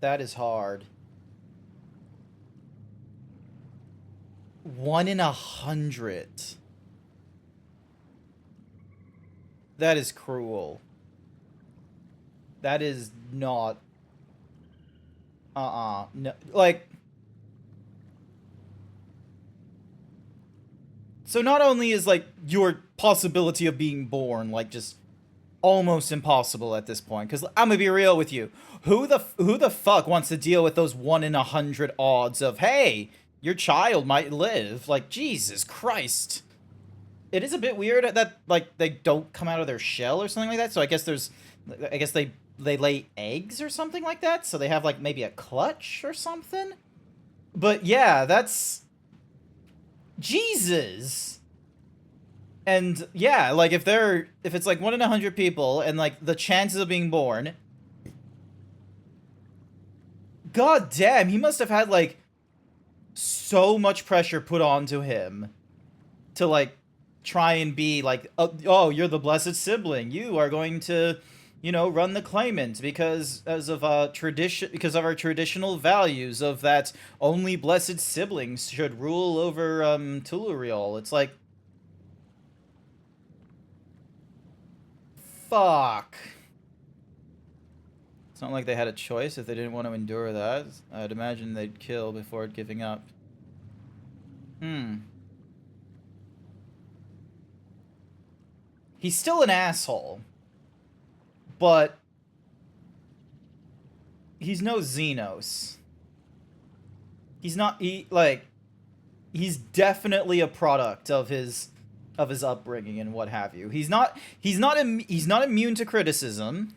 B: That is hard. 1 in 100. That is cruel. That is not No, like... So not only is, like, your possibility of being born, like, just almost impossible at this point, because I'm gonna be real with you. Who the fuck wants to deal with those 1 in 100 odds of, hey, your child might live? Like, Jesus Christ. It is a bit weird that, like, they don't come out of their shell or something like that, so I guess they lay eggs or something like that, so they have, like, maybe a clutch or something? But yeah, that's... Jesus! And yeah, like, if it's like 1 in 100 people, and, like, the chances of being born... God damn, he must have had, like, so much pressure put onto him to, like, try and be like, oh, you're the blessed sibling. You are going to, you know, run the claimant because of our traditional values of that only blessed siblings should rule over Telluriol. It's like, fuck. It's not like they had a choice if they didn't want to endure that. I'd imagine they'd kill before giving up. He's still an asshole. But he's no Xenos. He's not, he's definitely a product of his upbringing and what have you. He's not immune to criticism,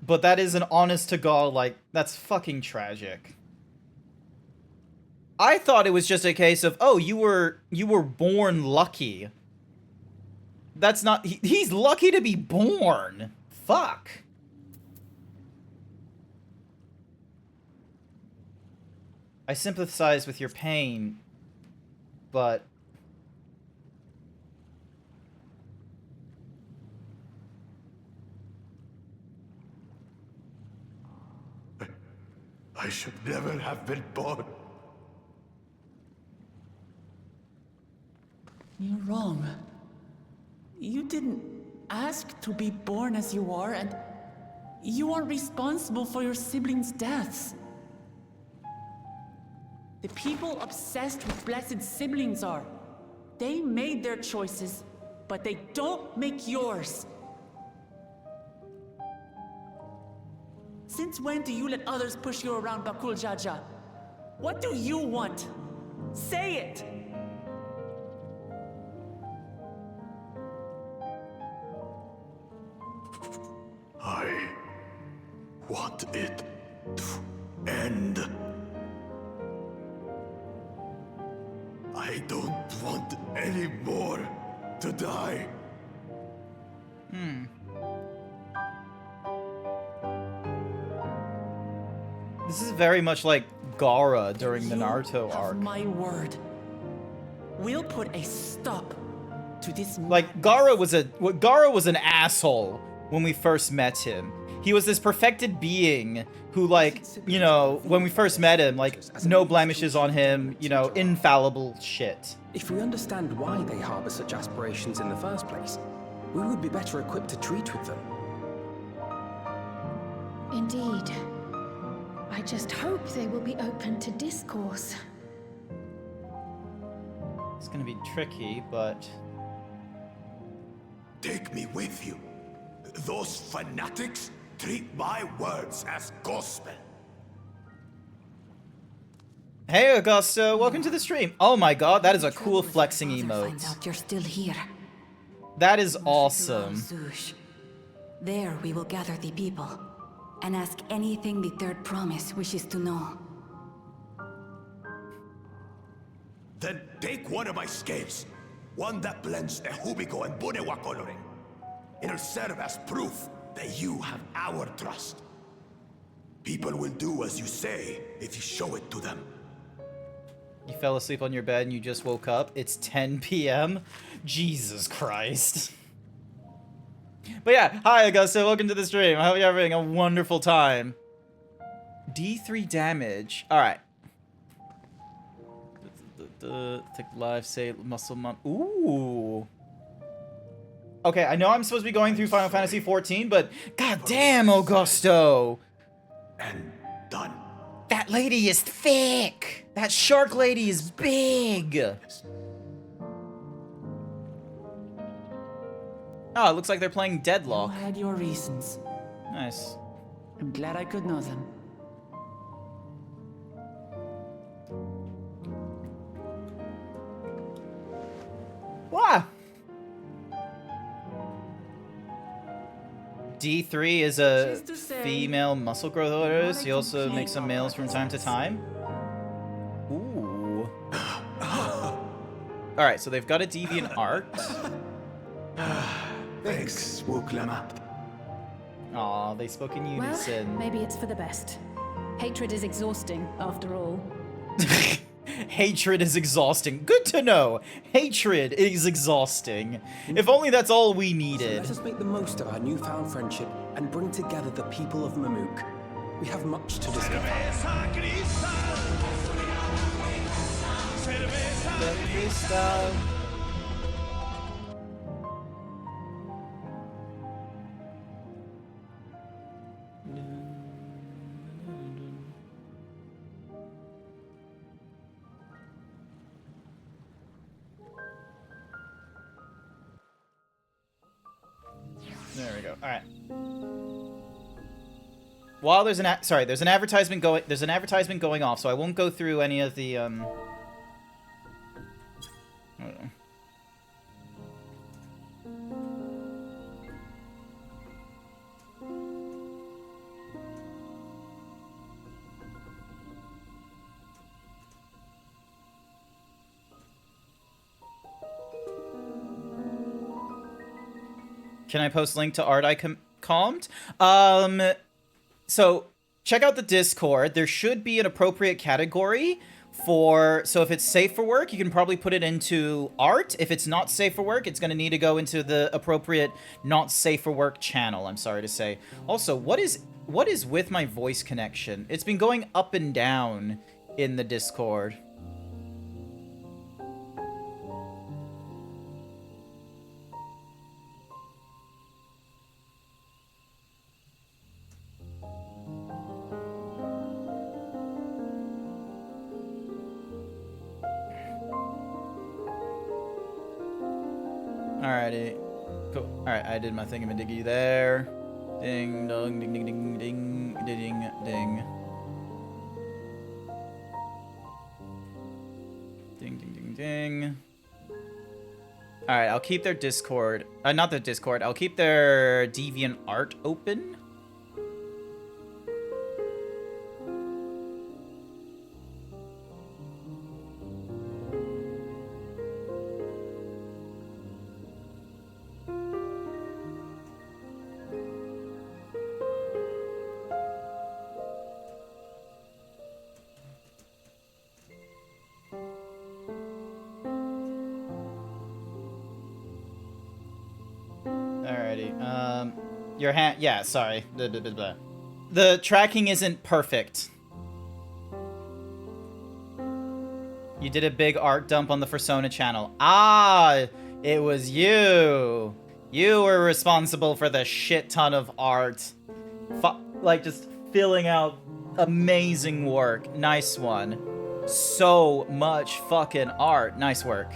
B: but that is an honest to God, like, that's fucking tragic. I thought it was just a case of, oh, you were born lucky. That's not... He's lucky to be born. Fuck. I sympathize with your pain, but...
C: I should never have been born.
G: You're wrong. You didn't ask to be born as you are, and you aren't responsible for your siblings' deaths. The people obsessed with blessed siblings are. They made their choices, but they don't make yours. Since when do you let others push you around, Bakul Jaja? What do you want? Say it!
C: I want it to end. I don't want any more to die.
B: This is very much like Gaara during the Naruto
G: Have
B: arc.
G: my word. We'll put a stop to this.
B: Like, Gaara was an asshole when we first met him. He was this perfected being who, like, you know, when we first met him, like, no blemishes on him, you know, infallible shit.
D: If we understand why they harbor such aspirations in the first place, we would be better equipped to treat with them.
I: Indeed. I just hope they will be open to discourse.
B: It's gonna be tricky, but...
C: Take me with you. Those fanatics treat my words as gospel.
B: Hey, Augusto, welcome to the stream. Oh my god, that is a cool flexing
H: Finds
B: emote.
H: out you're still here.
B: That is awesome.
H: Zush. There we will gather the people and ask anything the Third Promise wishes to know.
C: Then take one of my scales. One that blends Ehubico and Bunewa coloring. It'll serve as proof that you have our trust. People will do as you say if you show it to them.
B: You fell asleep on your bed and you just woke up. It's 10 p.m. Jesus Christ. But yeah, hi Augusto, welcome to the stream. I hope you're having a wonderful time. D3 damage. Alright. Take life, say muscle mom. Ooh. Okay, I know I'm supposed to be going through Final Fantasy XIV, but god damn, Augusto!
C: And done.
B: That lady is thick! That shark lady is big! Oh, it looks like they're playing Deadlock.
G: You had your reasons.
B: Nice.
G: I'm glad I could know them.
B: Wow. D3 is a
G: Just to say,
B: female muscle growth artist.
G: not
B: He
G: a
B: also
G: complete
B: makes some males from time to time. Ooh. Alright, so they've got a deviant art.
C: Thanks, Wuklamat.
B: Aw, they spoke in
I: Well,
B: unison.
I: maybe it's for the best. Hatred is exhausting, after all.
B: Hatred is exhausting. Good to know. Hatred is exhausting. If only that's all we
D: So
B: needed.
D: let us make the most of our newfound friendship and bring together the people of Mamook. We have much to discover.
B: There we go. All right. While there's an there's an advertisement going off, so I won't go through any of the I don't know. Can I post link to art I calmed? So check out the Discord. There should be an appropriate category for, so if it's safe for work, you can probably put it into art. If it's not safe for work, it's going to need to go into the appropriate not safe for work channel, I'm sorry to say. Also, what is with my voice connection? It's been going up and down in the Discord. Alrighty. Cool. Alright, I did my thingamadiggy there. Ding dong ding ding ding ding ding ding. Ding ding ding ding. Alright, I'll keep their Discord. Not their Discord, I'll keep their DeviantArt open. Your hand, yeah, sorry. Blah, blah, blah, blah. The tracking isn't perfect. You did a big art dump on the Persona channel. Ah, it was you. You were responsible for the shit ton of art. Like, just filling out amazing work. Nice one. So much fucking art. Nice work.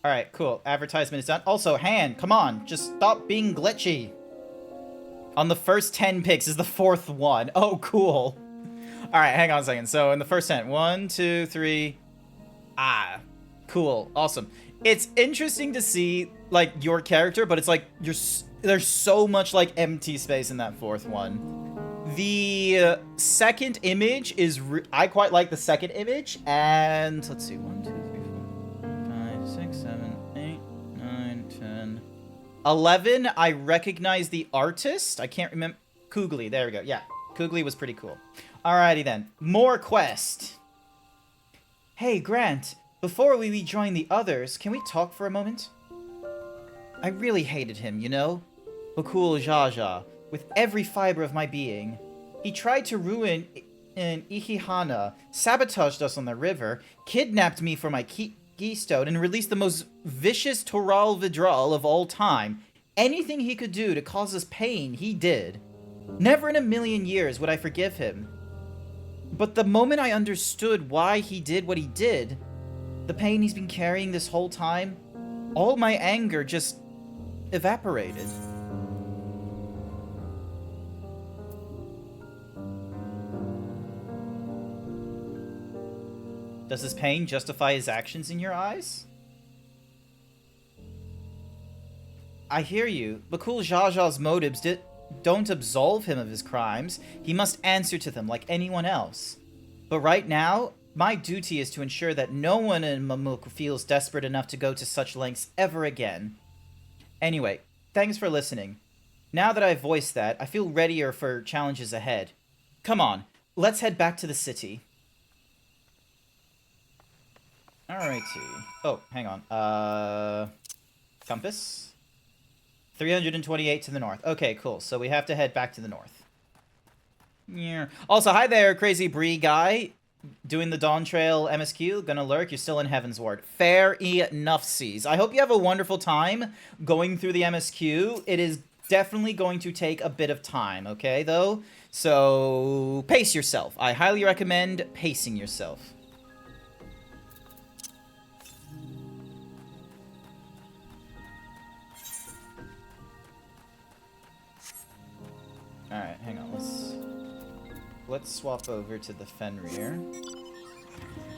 B: Alright, cool. Advertisement is done. Also, Han, come on. Just stop being glitchy. On the first 10 picks is the 4th one. Oh, cool. Alright, hang on a second. So, in the first 10. 1, 2, 3. Ah. Cool. Awesome. It's interesting to see, like, your character, but it's like, there's so much, like, empty space in that 4th one. The second image is... I quite like the second image, and... Let's see. 1, 2, 3, 4, 5, 6, 7, 8, 9, 10... 11, I recognize the artist. I can't remember... Koogly, there we go. Yeah, Koogly was pretty cool. Alrighty then. More quest. Hey, Grant, before we rejoin the others, can we talk for a moment? I really hated him, you know? Bakul Jaja, with every fiber of my being. He tried to ruin Ihihana, sabotaged us on the river, kidnapped me for my keystone, and released the most vicious Toral Vidral of all time. Anything he could do to cause us pain, he did. Never in a million years would I forgive him. But the moment I understood why he did what he did, the pain he's been carrying this whole time, all my anger just evaporated. Does his pain justify his actions in your eyes? I hear you. Bakul Jaja's motives don't absolve him of his crimes. He must answer to them like anyone else. But right now, my duty is to ensure that no one in Mamuk feels desperate enough to go to such lengths ever again. Anyway, thanks for listening. Now that I've voiced that, I feel readier for challenges ahead. Come on, let's head back to the city. Alrighty. Oh, hang on. Compass? 328 to the north. Okay, cool. So we have to head back to the north. Yeah. Also, hi there, Crazy Bree guy. Doing the Dawntrail MSQ. Gonna lurk. You're still in Heaven's Ward. Fair enough, Seas. I hope you have a wonderful time going through the MSQ. It is definitely going to take a bit of time, okay, though? So, pace yourself. I highly recommend pacing yourself. Alright, hang on, let's swap over to the Fenrir.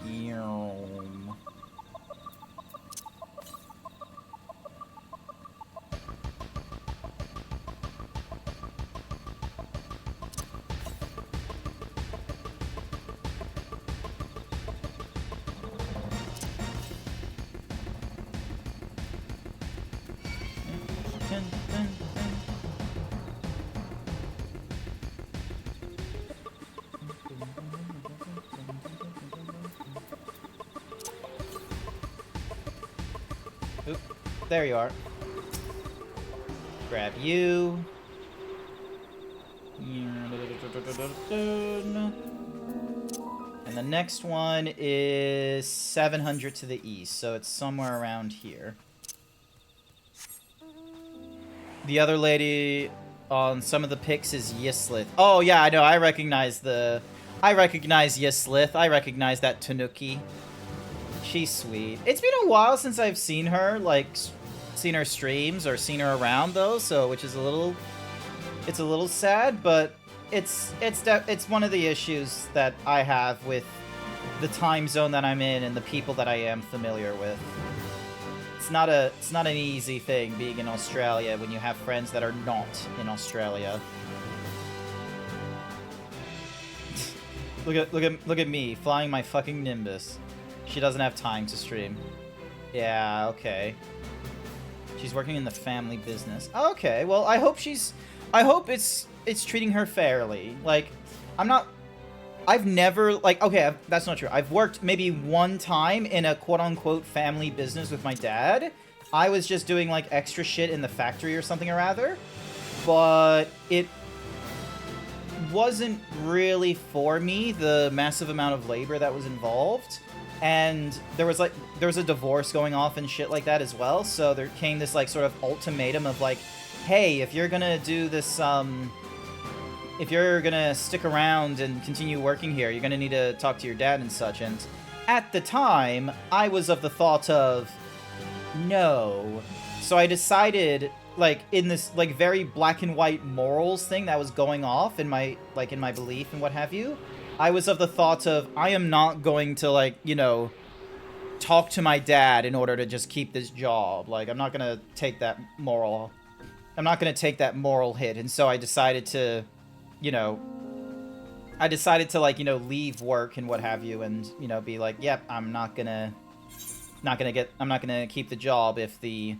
B: Yum. Oop, there you are. Grab you. And the next one is 700 to the east, so it's somewhere around here. The other lady on some of the pics is Yislith. Oh yeah, I know. I recognize Yislith. I recognize that Tanuki. She's sweet. It's been a while since I've seen her, like, seen her streams or seen her around though, so which is a little sad, but it's one of the issues that I have with the time zone that I'm in and the people that I am familiar with. It's not an easy thing being in Australia when you have friends that are not in Australia. Look at me flying my fucking Nimbus. She doesn't have time to stream. Yeah, okay. She's working in the family business. Okay, well, I hope it's treating her fairly. Like, I've never, like, okay, that's not true. I've worked maybe one time in a quote-unquote family business with my dad. I was just doing, like, extra shit in the factory or something or other. But it wasn't really for me, the massive amount of labor that was involved. And there was a divorce going off and shit like that as well. So there came this, like, sort of ultimatum of, like, hey, if you're gonna do this, if you're gonna stick around and continue working here, you're gonna need to talk to your dad and such. And at the time, I was of the thought of, no. So I decided, like, in this, like, very black and white morals thing that was going off in my, like, in my belief and what have you, I was of the thought of, I am not going to, like, you know, talk to my dad in order to just keep this job. Like, I'm not gonna take that moral hit. And so I decided to, you know, like, you know, leave work and what have you, and, you know, be like, yep, I'm not gonna keep the job if the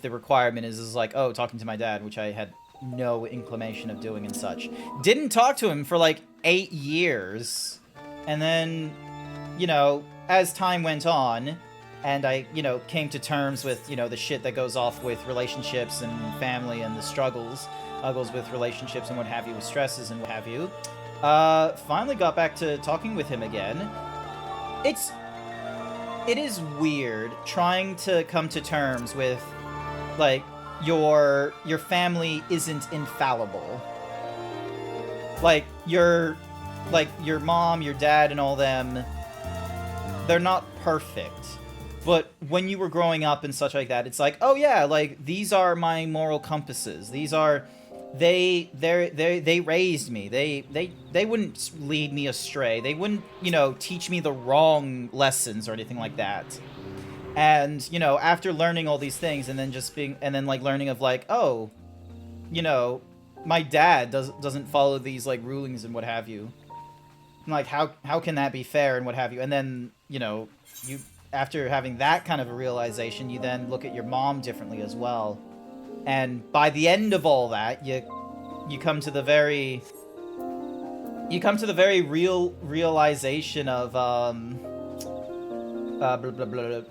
B: requirement is like, oh, talking to my dad, which I had no inclination of doing and such. Didn't talk to him for like 8 years, and then, you know, as time went on, and I, you know, came to terms with, you know, the shit that goes off with relationships and family and the struggles with relationships and what have you, with stresses and what have you, finally got back to talking with him again. It is weird trying to come to terms with, like, your family isn't infallible. Like, your mom, your dad, and all them, they're not perfect. But when you were growing up and such like that, it's like, oh yeah, like, these are my moral compasses. These are, they raised me. They wouldn't lead me astray. They wouldn't, you know, teach me the wrong lessons or anything like that. And, you know, after learning all these things and then like learning of like, oh, you know, my dad doesn't follow these like rulings and what have you. I'm like, how can that be fair and what have you? And then, you know, you, after having that kind of a realization, you then look at your mom differently as well. And by the end of all that, you come to the very real realization of blah, blah, blah, blah.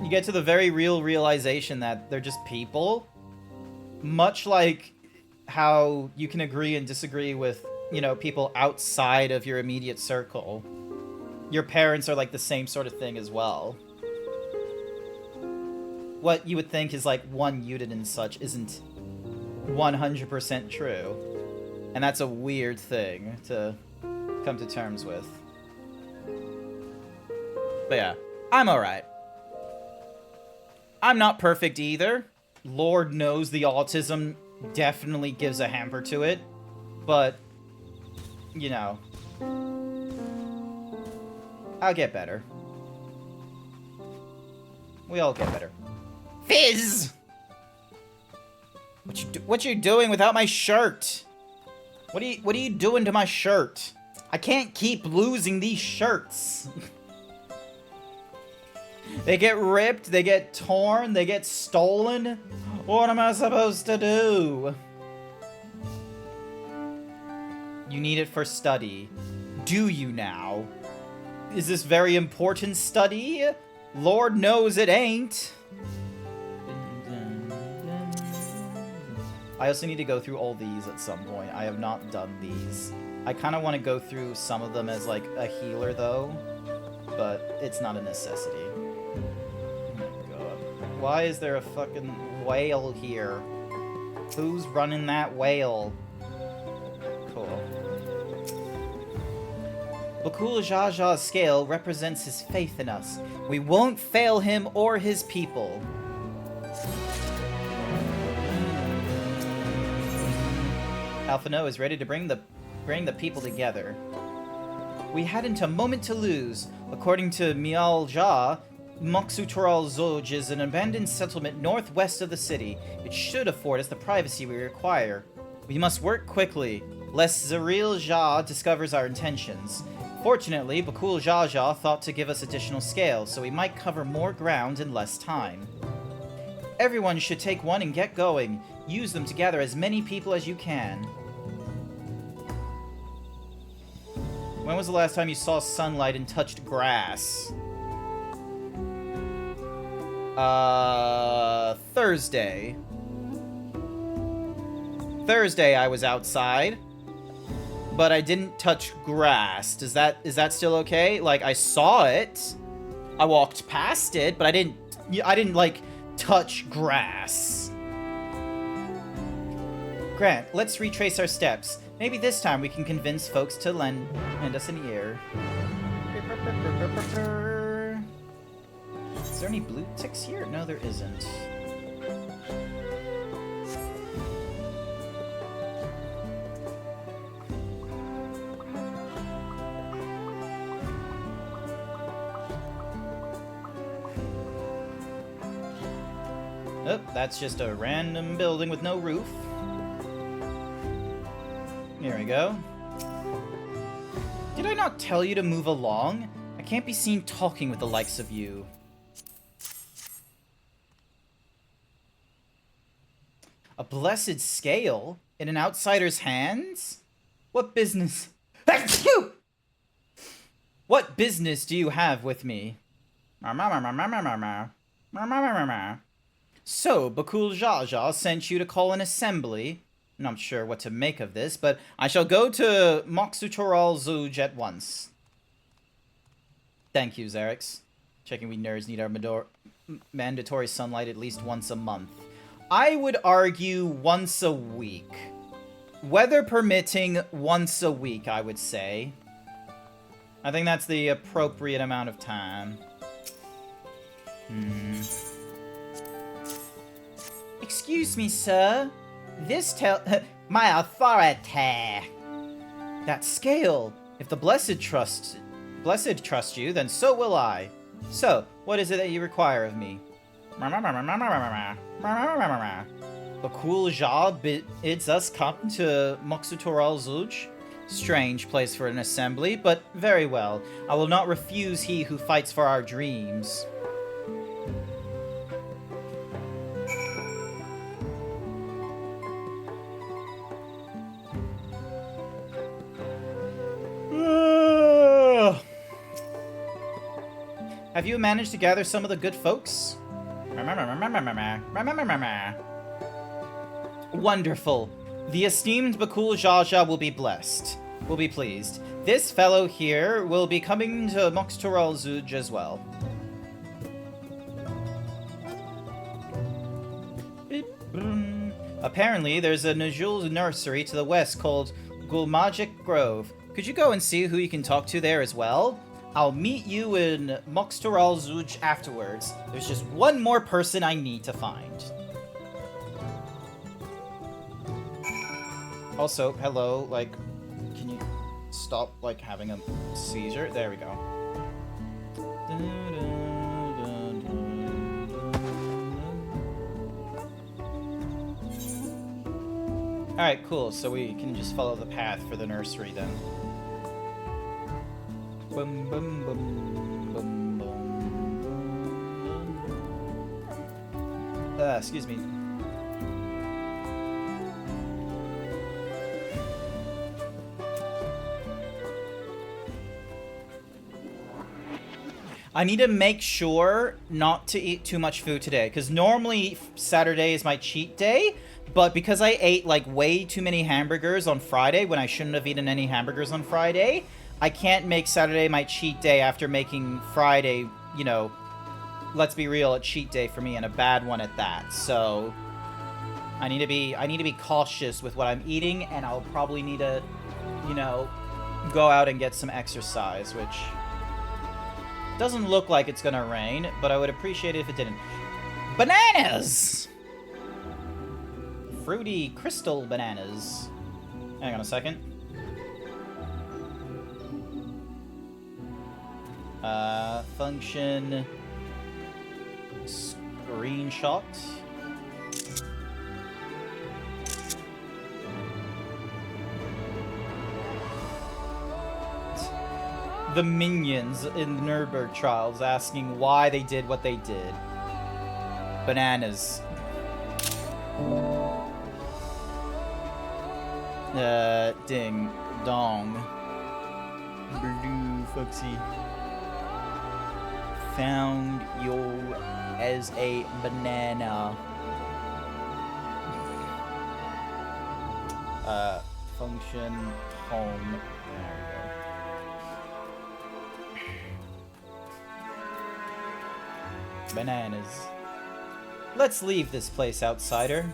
B: You get to the very real realization that they're just people, much like how you can agree and disagree with, you know, people outside of your immediate circle. Your parents are like the same sort of thing as well. What you would think is like one unit and such isn't 100% true. And that's a weird thing to come to terms with. But yeah, I'm alright. I'm not perfect either. Lord knows the autism definitely gives a hamper to it. But, you know, I'll get better. We all get better. Fizz! What you doing without my shirt? What are you doing to my shirt? I can't keep losing these shirts. They get ripped, they get torn, they get stolen. What am I supposed to do? You need it for study. Do you now? Is this very important study? Lord knows it ain't. I also need to go through all these at some point. I have not done these. I kind of want to go through some of them as like a healer though, but it's not a necessity. Oh my god. Why is there a fucking whale here? Who's running that whale? Cool. Bakul Jaja's scale represents his faith in us. We won't fail him or his people. Alpha No is ready to bring the people together. We hadn't a moment to lose. According to Mial Ja, Moksutoral Zoj is an abandoned settlement northwest of the city. It should afford us the privacy we require. We must work quickly, lest Zaril Ja discovers our intentions. Fortunately, Bakul Jaja thought to give us additional scale, so we might cover more ground in less time. Everyone should take one and get going. Use them to gather as many people as you can. When was the last time you saw sunlight and touched grass? Thursday. Thursday I was outside, but I didn't touch grass. Is that still okay? Like, I saw it. I walked past it, but I didn't like touch grass. Grant, let's retrace our steps. Maybe this time we can convince folks to lend us an ear. Is there any blue ticks here? No, there isn't. Oh, that's just a random building with no roof. Here we go. Did I not tell you to move along? I can't be seen talking with the likes of you. A blessed scale? In an outsider's hands? What business? What business do you have with me? So, Bakul Jaja sent you to call an assembly. Not sure what to make of this, but I shall go to Moksutoral Zuj at once. Thank you, Xerix. Checking we nerds need our mandatory sunlight at least once a month. I would argue once a week. Weather permitting, once a week, I would say. I think that's the appropriate amount of time. Excuse me, sir. This my authority. That scale. If the blessed trust you, then so will I. So, what is it that you require of me? Bakul Ja bids us come to Moksutoral Zuj. Strange place for an assembly, but very well. I will not refuse he who fights for our dreams. Have you managed to gather some of the good folks? Wonderful. The esteemed Bakul Jaja will be blessed. Will be pleased. This fellow here will be coming to Moksutoral Zuj as well. Apparently, there's a Najul nursery to the west called Gulmagic Grove. Could you go and see who you can talk to there as well? I'll meet you in Moksutoral Zuj afterwards. There's just one more person I need to find. Also, hello, like, can you stop, like, having a seizure? There we go. Alright, cool, so we can just follow the path for the nursery then. Bum, bum, bum, bum, bum. Excuse me. I need to make sure not to eat too much food today, because normally Saturday is my cheat day, but because I ate like way too many hamburgers on Friday when I shouldn't have eaten any hamburgers on Friday, I can't make Saturday my cheat day after making Friday, you know, let's be real, a cheat day for me and a bad one at that. So I need to be cautious with what I'm eating, and I'll probably need to, you know, go out and get some exercise, which doesn't look like it's gonna rain, but I would appreciate it if it didn't. Bananas! Fruity crystal bananas. Hang on a second. Function screenshot. The minions in the Nuremberg trials asking why they did what they did. Bananas. Ding dong. Blue Foxy. Found you as a banana. Function home. There we go. Bananas. Let's leave this place, outsider.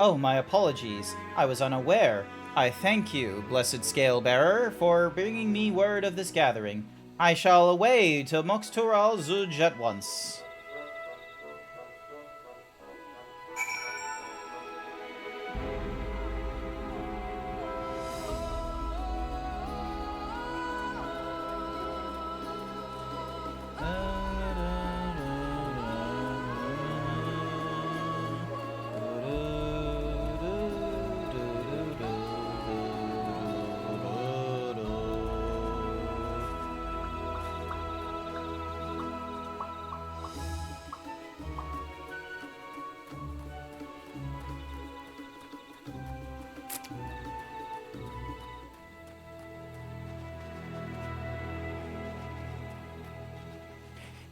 B: Oh, my apologies. I was unaware. I thank you, blessed scale-bearer, for bringing me word of this gathering. I shall away to Moksutoral Zuj at once.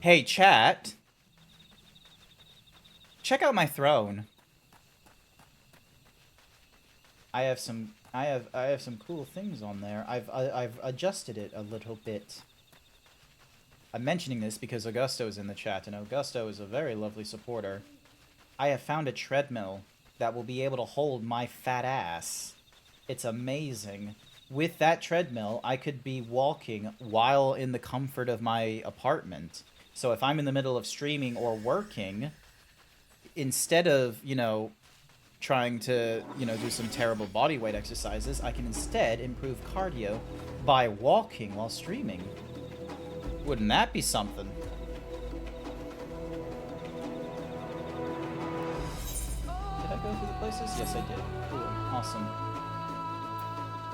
B: Hey, chat. Check out my throne. I have some cool things on there. I've adjusted it a little bit. I'm mentioning this because Augusto's in the chat, and Augusto is a very lovely supporter. I have found a treadmill that will be able to hold my fat ass. It's amazing. With that treadmill, I could be walking while in the comfort of my apartment. So if I'm in the middle of streaming or working, instead of, you know, trying to, you know, do some terrible body weight exercises, I can instead improve cardio by walking while streaming. Wouldn't that be something? Did I go through the places? Yes, I did. Cool. Awesome.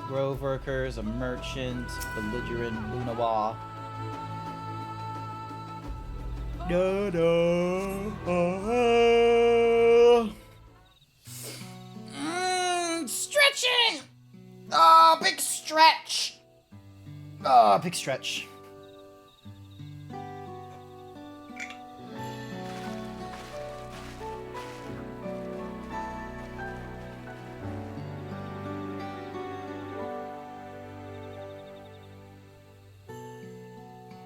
B: Grove workers, a merchant, belligerent, Lunawa. Stretching! Oh, big stretch! Oh, big stretch.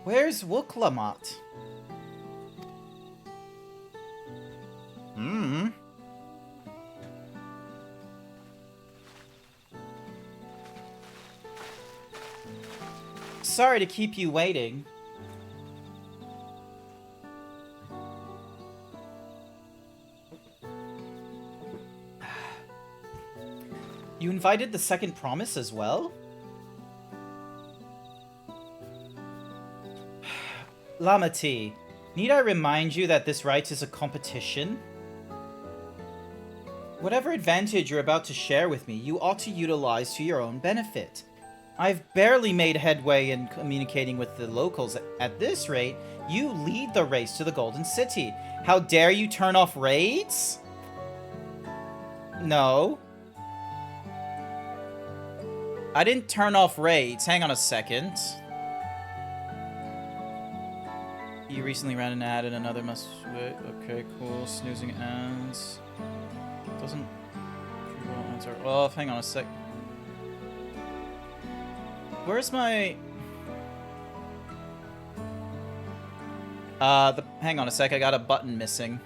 B: Where's Wooklamat? Sorry to keep you waiting. You invited the second promise as well? Lamati, need I remind you that this rite is a competition? Whatever advantage you're about to share with me, you ought to utilize to your own benefit. I've barely made headway in communicating with the locals. At this rate, you lead the race to the Golden City. How dare you turn off raids? No. I didn't turn off raids. Hang on a second. You recently ran an ad and another must wait. Okay, cool. Snoozing ads. Doesn't... Oh, hang on a sec. Where's my... hang on a sec, I got a button missing.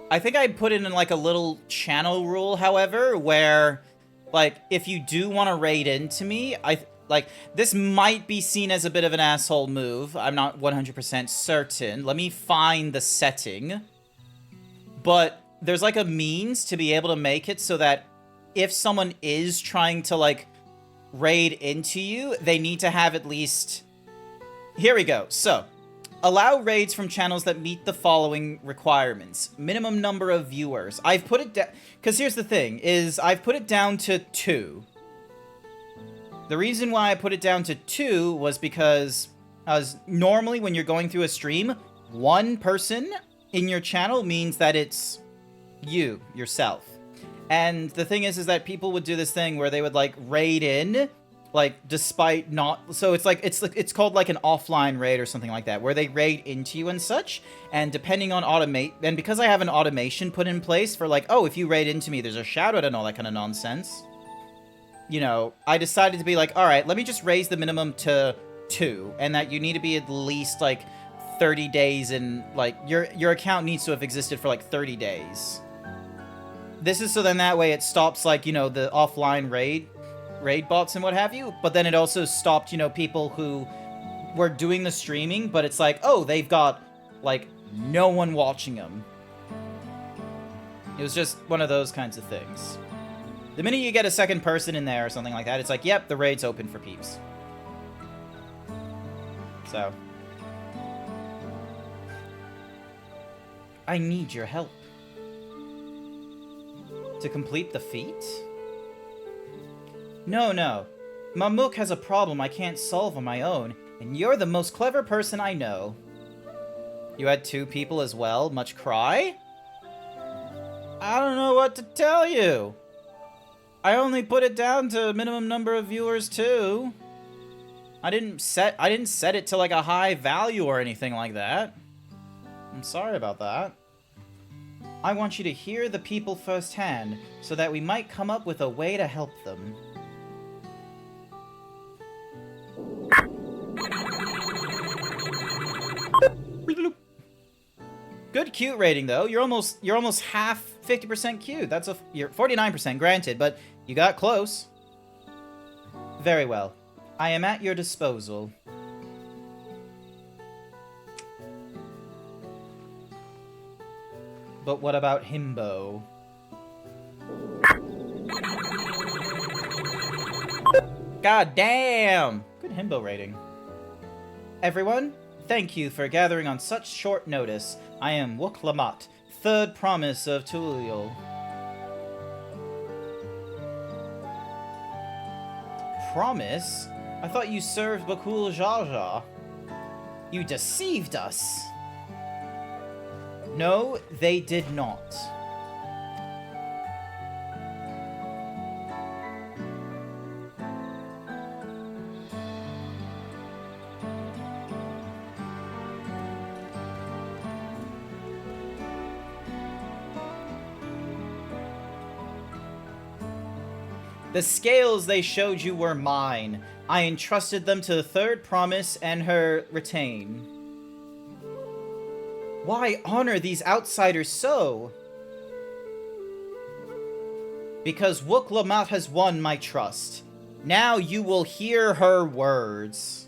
B: I think I put in like a little channel rule, however, where, like, if you do want to raid into me, like, this might be seen as a bit of an asshole move. I'm not 100% certain. Let me find the setting. But there's, like, a means to be able to make it so that if someone is trying to, like, raid into you, they need to have at least... Here we go. So, allow raids from channels that meet the following requirements. Minimum number of viewers. I've put it down... Because here's the thing, is I've put it down to 2. The reason why I put it down to 2 was because normally when you're going through a stream, one person in your channel means that it's you, yourself. And the thing is that people would do this thing where they would, like, raid in, like, despite not... So it's like, it's called, like, an offline raid or something like that, where they raid into you and such, and depending on and because I have an automation put in place for, like, oh, if you raid into me, there's a shout-out and all that kind of nonsense, you know, I decided to be like, alright, let me just raise the minimum to 2, and that you need to be at least, like, 30 days in, like, your account needs to have existed for, like, 30 days. This is so then that way it stops, like, you know, the offline raid bots and what have you, but then it also stopped, you know, people who were doing the streaming, but it's like, oh, they've got, like, no one watching them. It was just one of those kinds of things. The minute you get a second person in there or something like that, it's like, yep, the raid's open for peeps. So. I need your help. To complete the feat? No. Mamook has a problem I can't solve on my own, and you're the most clever person I know. You had 2 people as well? Much cry? I don't know what to tell you. I only put it down to minimum number of viewers too. I didn't set it to like a high value or anything like that. I'm sorry about that. I want you to hear the people firsthand so that we might come up with a way to help them. Good cute rating though. You're almost half 50% cute. You're 49% granted, but you got close. Very well. I am at your disposal. But what about Himbo? God damn! Good Himbo rating. Everyone, thank you for gathering on such short notice. I am Wook Lamat, third promise of Tulial. Promise? I thought you served Bakul Jaja. You deceived us. No, they did not. The scales they showed you were mine. I entrusted them to the third promise and her retain. Why honor these outsiders so? Because Wook Lamat has won my trust. Now you will hear her words.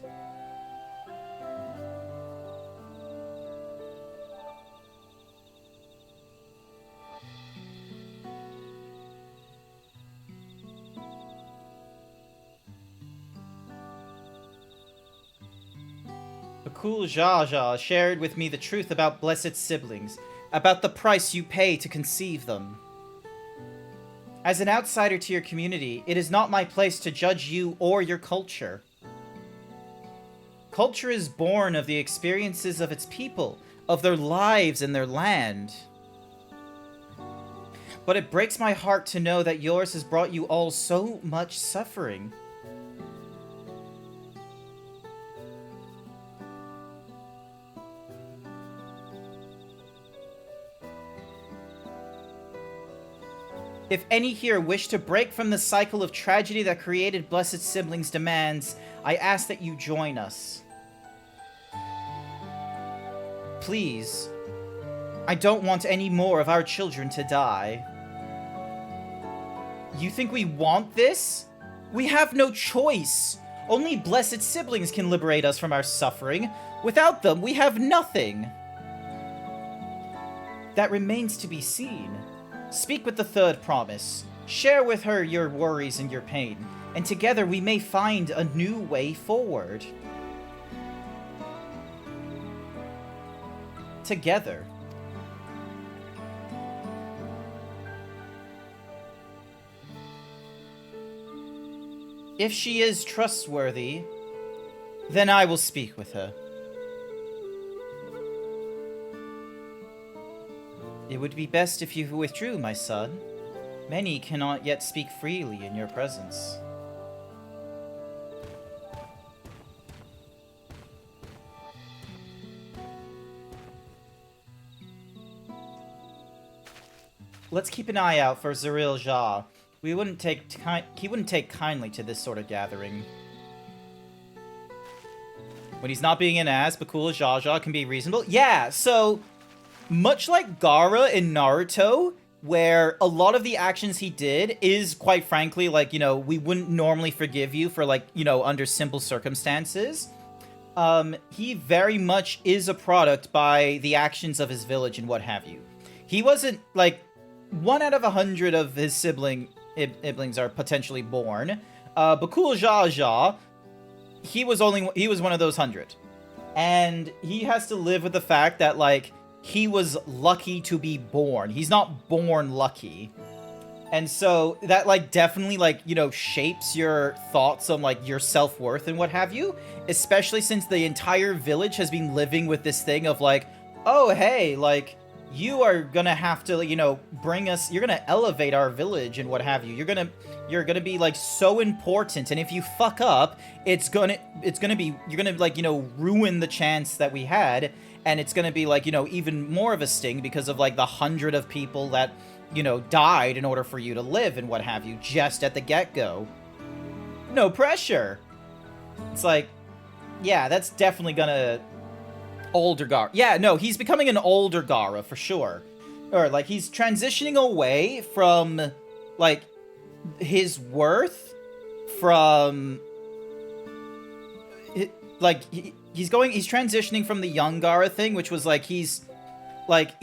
B: Bakul Jaja shared with me the truth about blessed siblings, about the price you pay to conceive them. As an outsider to your community, it is not my place to judge you or your culture. Culture is born of the experiences of its people, of their lives and their land. But it breaks my heart to know that yours has brought you all so much suffering. If any here wish to break from the cycle of tragedy that created Blessed Siblings' demands, I ask that you join us. Please. I don't want any more of our children to die. You think we want this? We have no choice. Only Blessed Siblings can liberate us from our suffering. Without them, we have nothing. That remains to be seen. Speak with the third promise. Share with her your worries and your pain, and together we may find a new way forward. Together. If she is trustworthy, then I will speak with her. It would be best if you withdrew, my son. Many cannot yet speak freely in your presence. Let's keep an eye out for Zaril Jah. He wouldn't take kindly to this sort of gathering. When he's not being an ass, Bakul Jaja can be reasonable. Yeah, so much like Gaara in Naruto, where a lot of the actions he did is, quite frankly, like, you know, we wouldn't normally forgive you for, like, you know, under simple circumstances. He very much is a product by the actions of his village and what have you. He wasn't, like, 1 out of 100 of his siblings are potentially born. Bakul Jaja, he was one of those 100. And he has to live with the fact that, like, he was lucky to be born. He's not born lucky. And so that, like, definitely, like, you know, shapes your thoughts on, like, your self-worth and what have you. Especially since the entire village has been living with this thing of, like, oh, hey, like, you are gonna have to, you know, bring us, you're gonna elevate our village and what have you. You're gonna be like so important, and if you fuck up, it's gonna be, you're gonna like, you know, ruin the chance that we had, and it's gonna be like, you know, even more of a sting because of like the 100 of people that, you know, died in order for you to live and what have you, just at the get-go. No pressure. It's like, yeah, that's definitely gonna... Older Gara. Yeah, no, he's becoming an older Gara, for sure. Or, like, he's transitioning away from, like, his worth from... Like, he's transitioning from the young Gara thing, which was, like, he's sort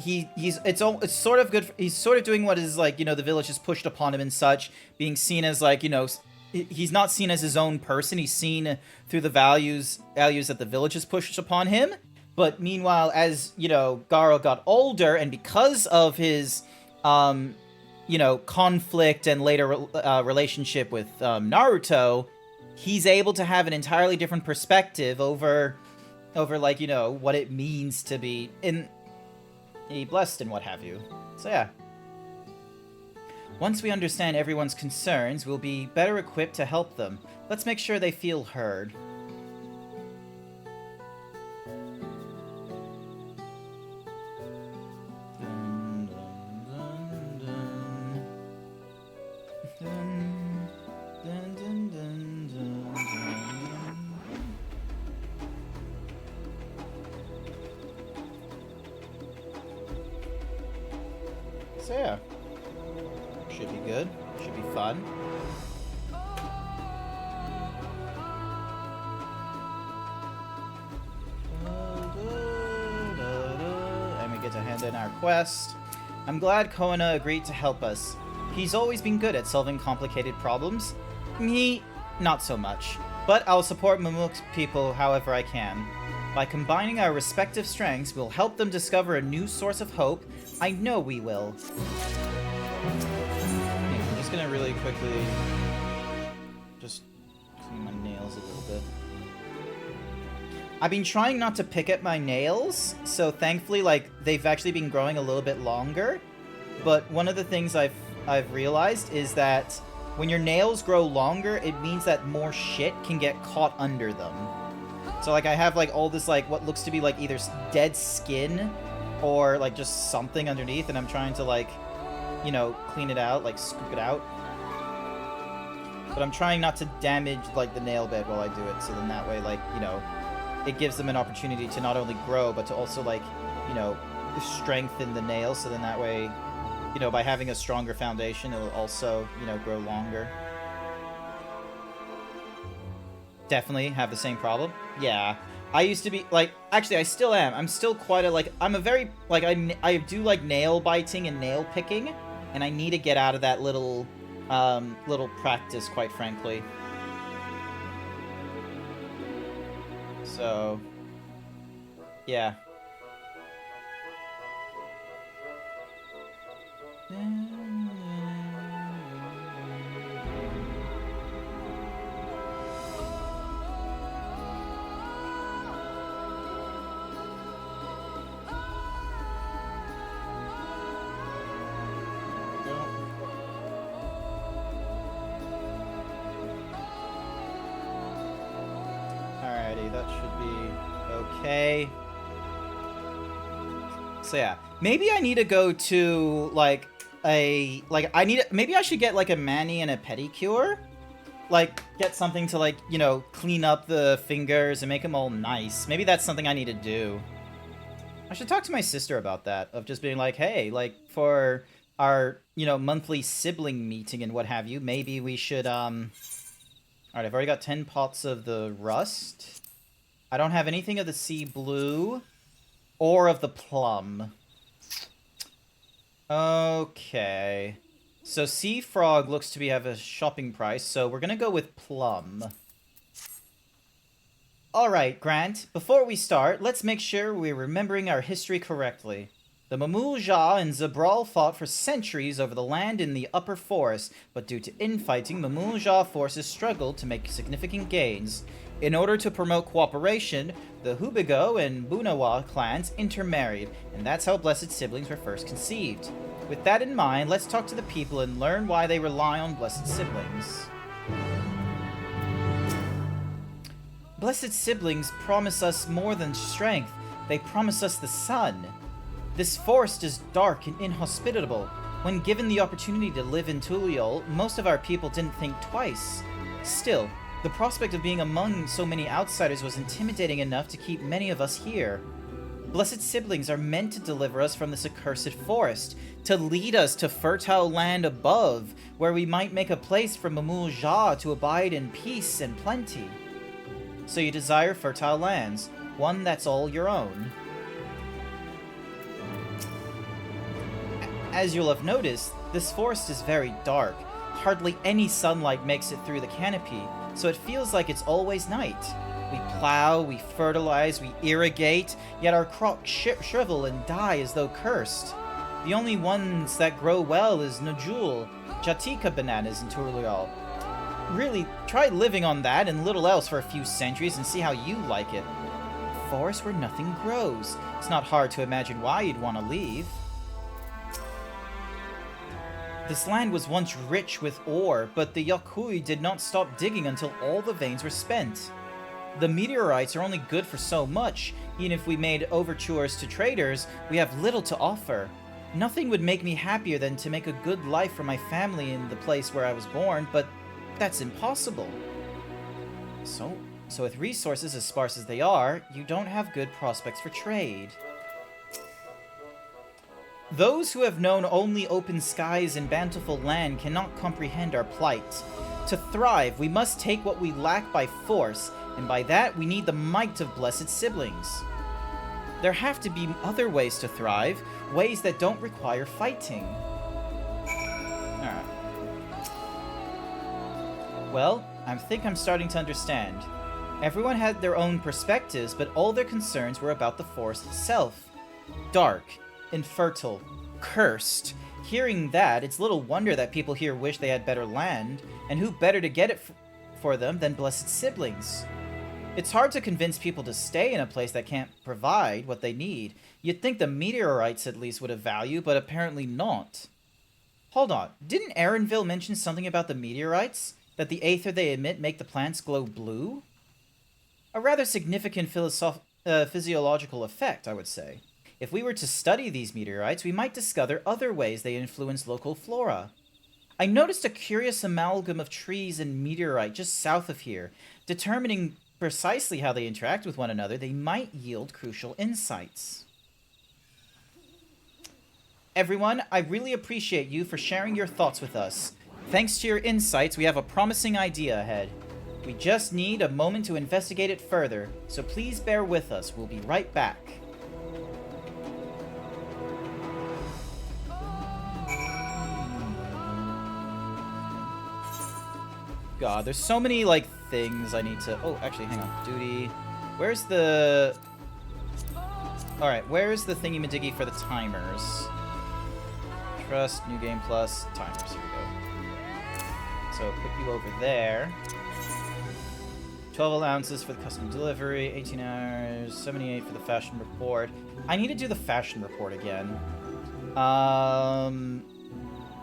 B: of good, he's sort of doing what is, like, you know, the village has pushed upon him and such, being seen as, like, you know... He's not seen as his own person, he's seen through the values that the village has pushed upon him. But meanwhile, as, you know, Garo got older, and because of his, you know, conflict and later relationship with Naruto, he's able to have an entirely different perspective over, like, you know, what it means to be blessed and what have you. So, yeah. Once we understand everyone's concerns, we'll be better equipped to help them. Let's make sure they feel heard. So yeah, should be good, should be fun. And we get to hand in our quest. I'm glad Koana agreed to help us. He's always been good at solving complicated problems. Me, not so much. But I'll support Mamuk's people however I can. By combining our respective strengths, we'll help them discover a new source of hope. I know we will. I'm just gonna really quickly just clean my nails a little bit. I've been trying not to pick at my nails, so thankfully, like, they've actually been growing a little bit longer. But one of the things I've realized is that when your nails grow longer, it means that more shit can get caught under them. So, like, I have, like, all this, like, what looks to be, like, either dead skin or, like, just something underneath, and I'm trying to, like, you know, clean it out, like, scoop it out. But I'm trying not to damage, like, the nail bed while I do it, so then that way, like, you know, it gives them an opportunity to not only grow, but to also, like, you know, strengthen the nails, so then that way, you know, by having a stronger foundation, it'll also, you know, grow longer. Definitely have the same problem. Yeah. I used to be, like, actually, I still am. I'm still quite a, like, I'm a very, like, I do, like, nail biting and nail picking, and I need to get out of that little practice, quite frankly. So, yeah. Alrighty, that should be okay. So yeah, maybe I need to go to, like, maybe I should get, like, a mani and a pedicure? Like, get something to, like, you know, clean up the fingers and make them all nice. Maybe that's something I need to do. I should talk to my sister about that, of just being like, hey, like, for our, you know, monthly sibling meeting and what have you, maybe we should, Alright, I've already got 10 pots of the rust. I don't have anything of the sea blue or of the plum. Okay. So sea frog looks to be have a shopping price, so we're gonna go with plum. Alright, Grant, before we start, let's make sure we're remembering our history correctly. The Mamul-Ja and Zabral fought for centuries over the land in the upper forest, but due to infighting, Mamul-Ja forces struggled to make significant gains. In order to promote cooperation, the Hubigo and Bunawa clans intermarried, and that's how Blessed Siblings were first conceived. With that in mind, let's talk to the people and learn why they rely on Blessed Siblings. Blessed Siblings promise us more than strength. They promise us the sun. This forest is dark and inhospitable. When given the opportunity to live in Tuliol, most of our people didn't think twice. Still, the prospect of being among so many outsiders was intimidating enough to keep many of us here. Blessed Siblings are meant to deliver us from this accursed forest, to lead us to fertile land above, where we might make a place for Mamul Jah to abide in peace and plenty. So you desire fertile lands, one that's all your own. As you'll have noticed, this forest is very dark. Hardly any sunlight makes it through the canopy, so it feels like it's always night. We plow, we fertilize, we irrigate, yet our crops shrivel and die as though cursed. The only ones that grow well is Najul, Jatika bananas in Turlial. Really, try living on that and little else for a few centuries and see how you like it. A forest where nothing grows. It's not hard to imagine why you'd want to leave. This land was once rich with ore, but the Yakui did not stop digging until all the veins were spent. The meteorites are only good for so much. Even if we made overtures to traders, we have little to offer. Nothing would make me happier than to make a good life for my family in the place where I was born, but that's impossible. So with resources as sparse as they are, you don't have good prospects for trade. Those who have known only open skies and bountiful land cannot comprehend our plight. To thrive, we must take what we lack by force, and by that we need the might of Blessed Siblings. There have to be other ways to thrive, ways that don't require fighting. Alright. Well, I think I'm starting to understand. Everyone had their own perspectives, but all their concerns were about the forest itself. Dark, infertile, cursed. Hearing that, it's little wonder that people here wish they had better land, and who better to get it for them than Blessed Siblings? It's hard to convince people to stay in a place that can't provide what they need. You'd think the meteorites at least would have value, but apparently not. Hold on, didn't Aaronville mention something about the meteorites? That the aether they emit make the plants glow blue? A rather significant physiological effect, I would say. If we were to study these meteorites, we might discover other ways they influence local flora. I noticed a curious amalgam of trees and meteorite just south of here. Determining precisely how they interact with one another, they might yield crucial insights. Everyone, I really appreciate you for sharing your thoughts with us. Thanks to your insights, we have a promising idea ahead. We just need a moment to investigate it further, so please bear with us. We'll be right back. God, there's so many, like, things I need to... Oh, actually, hang on. Duty. Where's the... Alright, where's the thingy-majiggy for the timers? Trust, New Game Plus, timers. Here we go. So, put you over there. 12 allowances for the custom delivery, 18 hours, 78 for the fashion report. I need to do the fashion report again.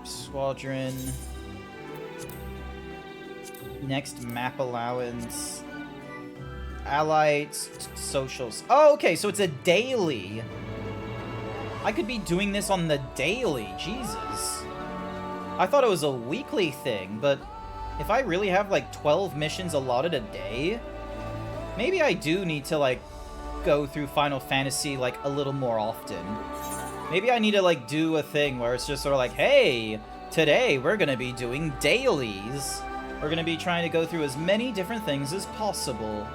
B: Squadron... Next map allowance. Allied socials. Oh, okay, so it's a daily. I could be doing this on the daily. Jesus. I thought it was a weekly thing, but if I really have like 12 missions allotted a day, maybe I do need to like go through Final Fantasy like a little more often. Maybe I need to like do a thing where it's just sort of like, hey, today we're gonna be doing dailies. We're going to be trying to go through as many different things as possible.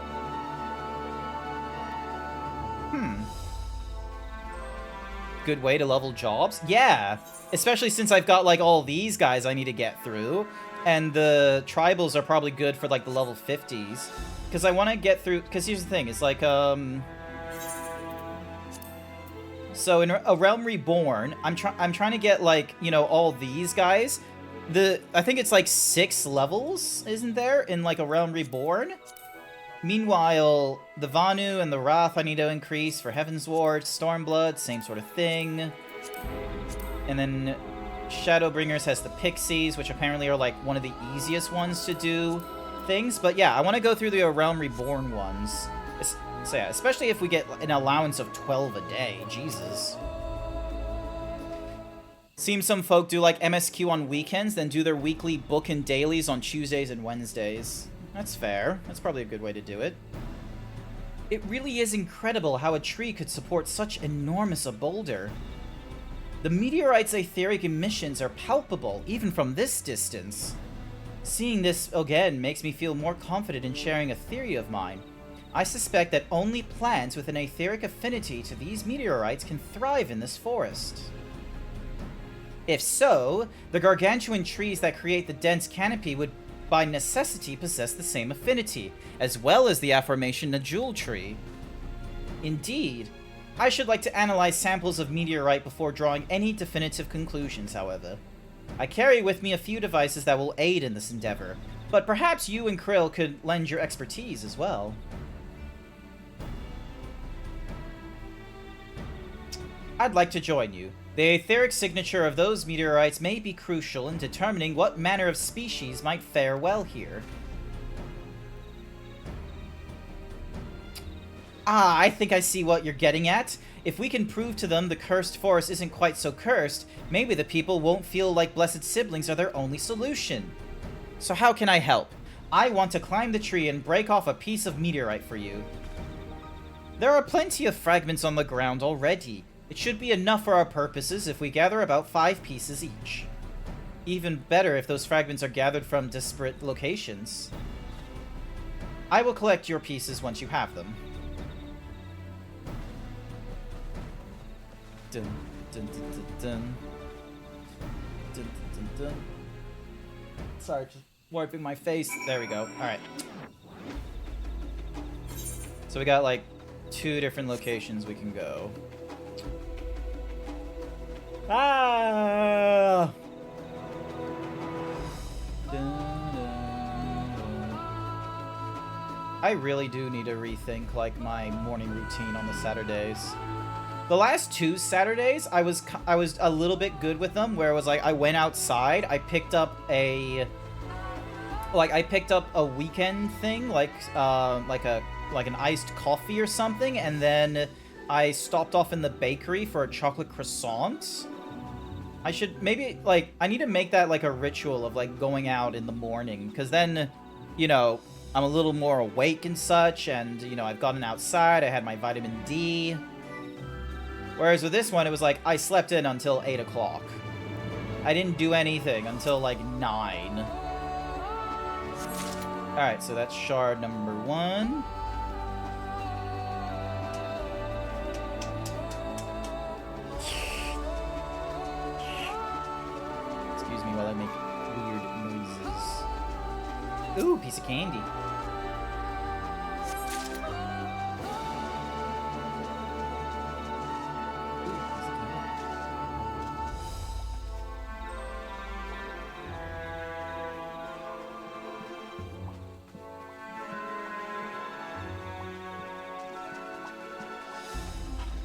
B: Good way to level jobs? Yeah! Especially since I've got, like, all these guys I need to get through. And the tribals are probably good for, like, the level 50s. Because I want to get through... Because here's the thing, it's like, So in A Realm Reborn, I'm trying to get, like, you know, all these guys... I think it's like 6 levels, isn't there, in like A Realm Reborn? Meanwhile, the Vanu and the Wrath I need to increase for Heavensward, Stormblood, same sort of thing. And then Shadowbringers has the Pixies, which apparently are like one of the easiest ones to do things. But yeah, I want to go through the Realm Reborn ones. So yeah, especially if we get an allowance of 12 a day. Jesus. Seems some folk do like MSQ on weekends, then do their weekly book and dailies on Tuesdays and Wednesdays. That's fair. That's probably a good way to do it. It really is incredible how a tree could support such enormous a boulder. The meteorite's etheric emissions are palpable, even from this distance. Seeing this again makes me feel more confident in sharing a theory of mine. I suspect that only plants with an etheric affinity to these meteorites can thrive in this forest. If so, the gargantuan trees that create the dense canopy would by necessity possess the same affinity, as well as the aforementioned Najul tree. Indeed, I should like to analyze samples of meteorite before drawing any definitive conclusions, however. I carry with me a few devices that will aid in this endeavor, but perhaps you and Krill could lend your expertise as well. I'd like to join you. The etheric signature of those meteorites may be crucial in determining what manner of species might fare well here. Ah, I think I see what you're getting at. If we can prove to them the cursed forest isn't quite so cursed, maybe the people won't feel like blessed siblings are their only solution. So how can I help? I want to climb the tree and break off a piece of meteorite for you. There are plenty of fragments on the ground already. It should be enough for our purposes if we gather about 5 pieces each. Even better if those fragments are gathered from disparate locations. I will collect your pieces once you have them. Dun, dun, dun, dun, dun. Dun, dun, dun, dun. Sorry, just wiping my face. There we go. Alright. So we got like 2 different locations we can go. Ah! I really do need to rethink like my morning routine on the Saturdays. The last 2 Saturdays, I was a little bit good with them, where it was like I went outside, I picked up a weekend thing, like an iced coffee or something, and then I stopped off in the bakery for a chocolate croissant. I should maybe, like, I need to make that, like, a ritual of, like, going out in the morning. Because then, you know, I'm a little more awake and such. And, you know, I've gotten outside. I had my vitamin D. Whereas with this one, it was like, I slept in until 8 o'clock. I didn't do anything until, like, 9. Alright, so that's shard number 1. While I make weird noises. Ooh, piece of candy.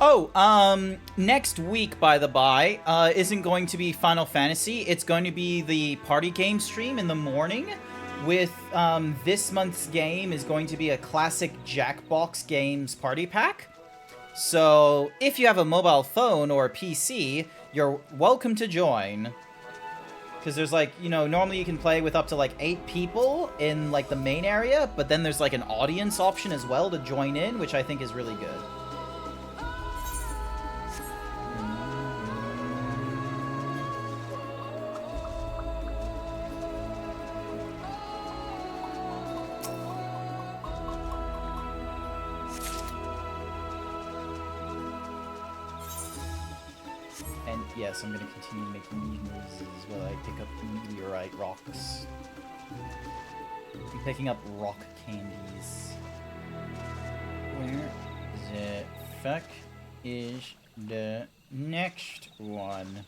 B: Oh, next week, by the by, isn't going to be Final Fantasy. It's going to be the party game stream in the morning. With, this month's game is going to be a classic Jackbox Games party pack. So, if you have a mobile phone or a PC, you're welcome to join. Because there's, like, you know, normally you can play with up to, like, 8 people in, like, the main area. But then there's, like, an audience option as well to join in, which I think is really good. Yes, I'm gonna continue making these noises while I pick up meteorite rocks. I'm picking up rock candies. Where the fuck is the next one?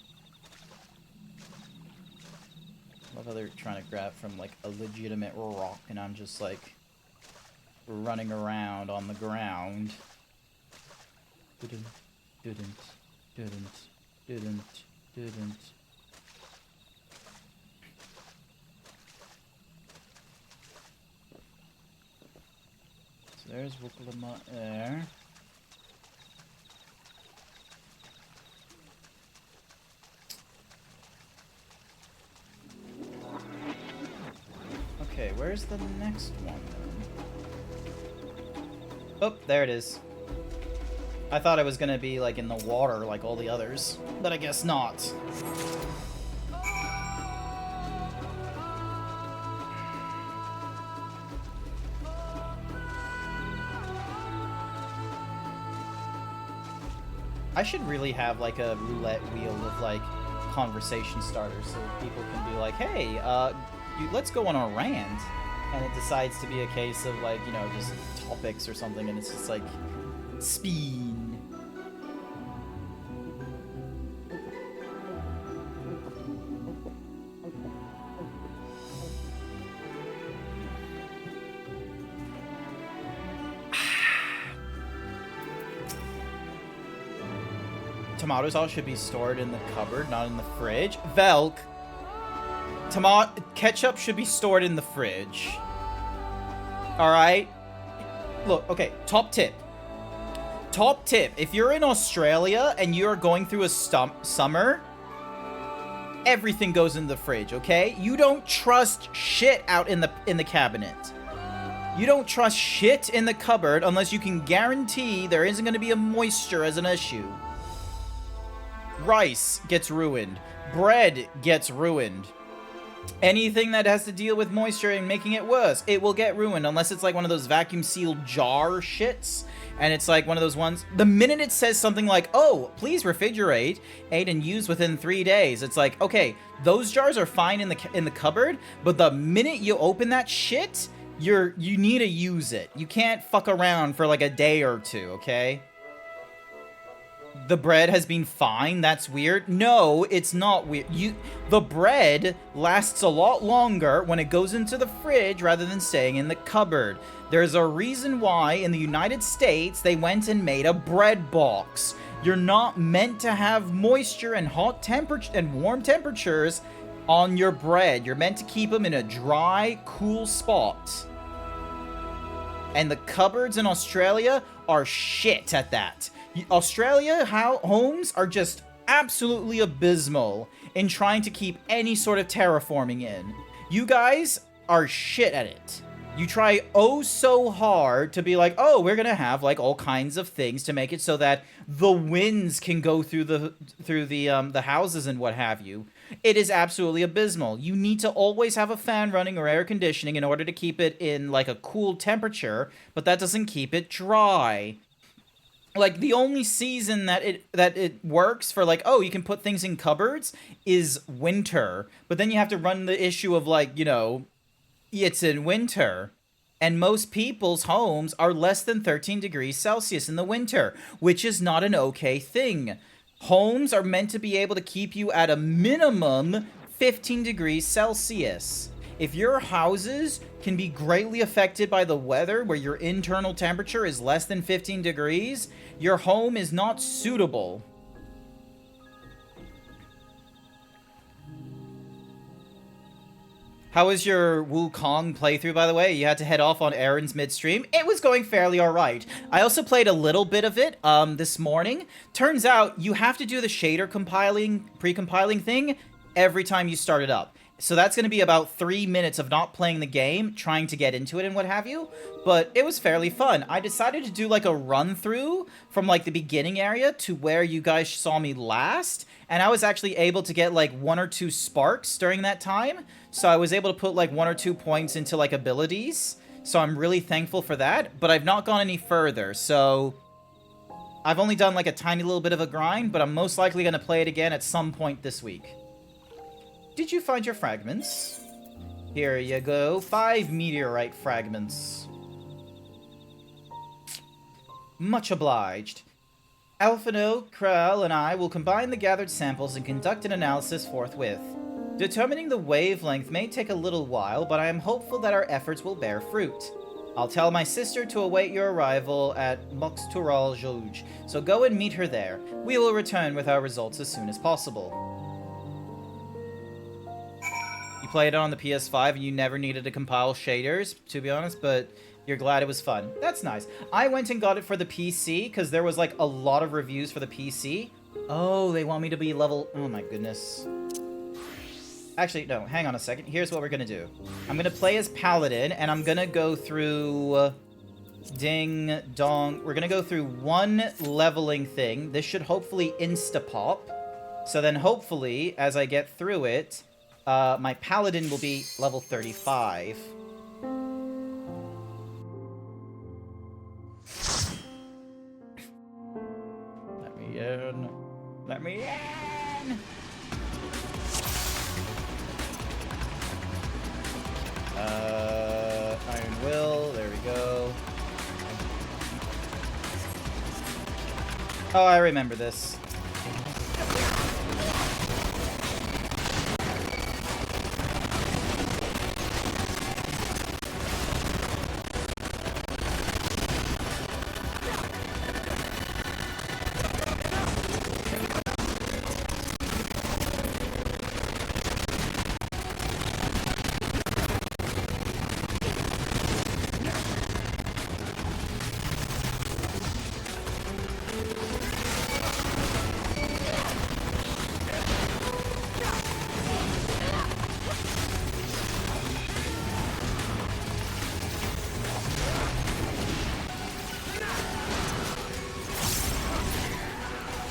B: I love how they're trying to grab from like a legitimate rock, and I'm just like, running around on the ground. Didn't. So there's Wukulama there. Okay, where's the next one then? Oh, there it is. I thought it was gonna be like in the water like all the others, but I guess not. I should really have like a roulette wheel of like conversation starters so people can be like, hey, let's go on a rant, and it decides to be a case of like, you know, just topics or something, and it's just like spin. Tomato sauce should be stored in the cupboard, not in the fridge. Velk, ketchup should be stored in the fridge. Alright? Look, okay, top tip. Top tip. If you're in Australia and you're going through a summer, everything goes in the fridge, okay? You don't trust shit out in the cabinet. You don't trust shit in the cupboard unless you can guarantee there isn't going to be a moisture as an issue. Rice gets ruined. Bread gets ruined. Anything that has to deal with moisture and making it worse, it will get ruined unless it's like one of those vacuum sealed jar shits. And it's like one of those ones. The minute it says something like, oh, please refrigerate, ate and use within 3 days. It's like, okay, those jars are fine in the cupboard, but the minute you open that shit, you need to use it. You can't fuck around for like a day or two, okay? The bread has been fine. That's weird. No, it's not weird. The bread lasts a lot longer when it goes into the fridge rather than staying in the cupboard. There's a reason why in the United States they went and made a bread box. You're not meant to have moisture and hot temperature and warm temperatures on your bread. You're meant to keep them in a dry, cool spot. And the cupboards in Australia are shit at that. Australia homes are just absolutely abysmal in trying to keep any sort of terraforming in. You guys are shit at it. You try oh so hard to be like, oh, we're gonna have like all kinds of things to make it so that the winds can go through the houses and what have you. It is absolutely abysmal. You need to always have a fan running or air conditioning in order to keep it in like a cool temperature, but that doesn't keep it dry. Like, the only season that it works for, like, oh, you can put things in cupboards is winter. But then you have to run the issue of, like, you know, it's in winter. And most people's homes are less than 13 degrees Celsius in the winter, which is not an okay thing. Homes are meant to be able to keep you at a minimum 15 degrees Celsius. If your houses can be greatly affected by the weather where your internal temperature is less than 15 degrees, your home is not suitable. How was your Wukong playthrough, by the way? You had to head off on errands midstream. It was going fairly alright. I also played a little bit of it this morning. Turns out you have to do the shader pre-compiling thing every time you start it up. So that's going to be about 3 minutes of not playing the game, trying to get into it and what have you. But it was fairly fun. I decided to do like a run-through from like the beginning area to where you guys saw me last. And I was actually able to get like 1 or 2 sparks during that time. So I was able to put like 1 or 2 points into like abilities. So I'm really thankful for that. But I've not gone any further. So I've only done like a tiny little bit of a grind. But I'm most likely going to play it again at some point this week. Did you find your fragments? Here you go. 5 meteorite fragments. Much obliged. Alphino, Kral, and I will combine the gathered samples and conduct an analysis forthwith. Determining the wavelength may take a little while, but I am hopeful that our efforts will bear fruit. I'll tell my sister to await your arrival at Moxtural Jouj, so go and meet her there. We will return with our results as soon as possible. You played it on the PS5 and you never needed to compile shaders, to be honest, but you're glad it was fun. That's nice. I went and got it for the PC because there was like a lot of reviews for the PC. Oh, they want me to be level... Oh my goodness. Actually, no, hang on a second. Here's what we're gonna do. I'm gonna play as Paladin, and I'm gonna go through... Ding dong. We're gonna go through one leveling thing. This should hopefully insta-pop. So then hopefully, as I get through it, my Paladin will be level 35. Let me in. Let me in! Iron Will, there we go. Oh, I remember this.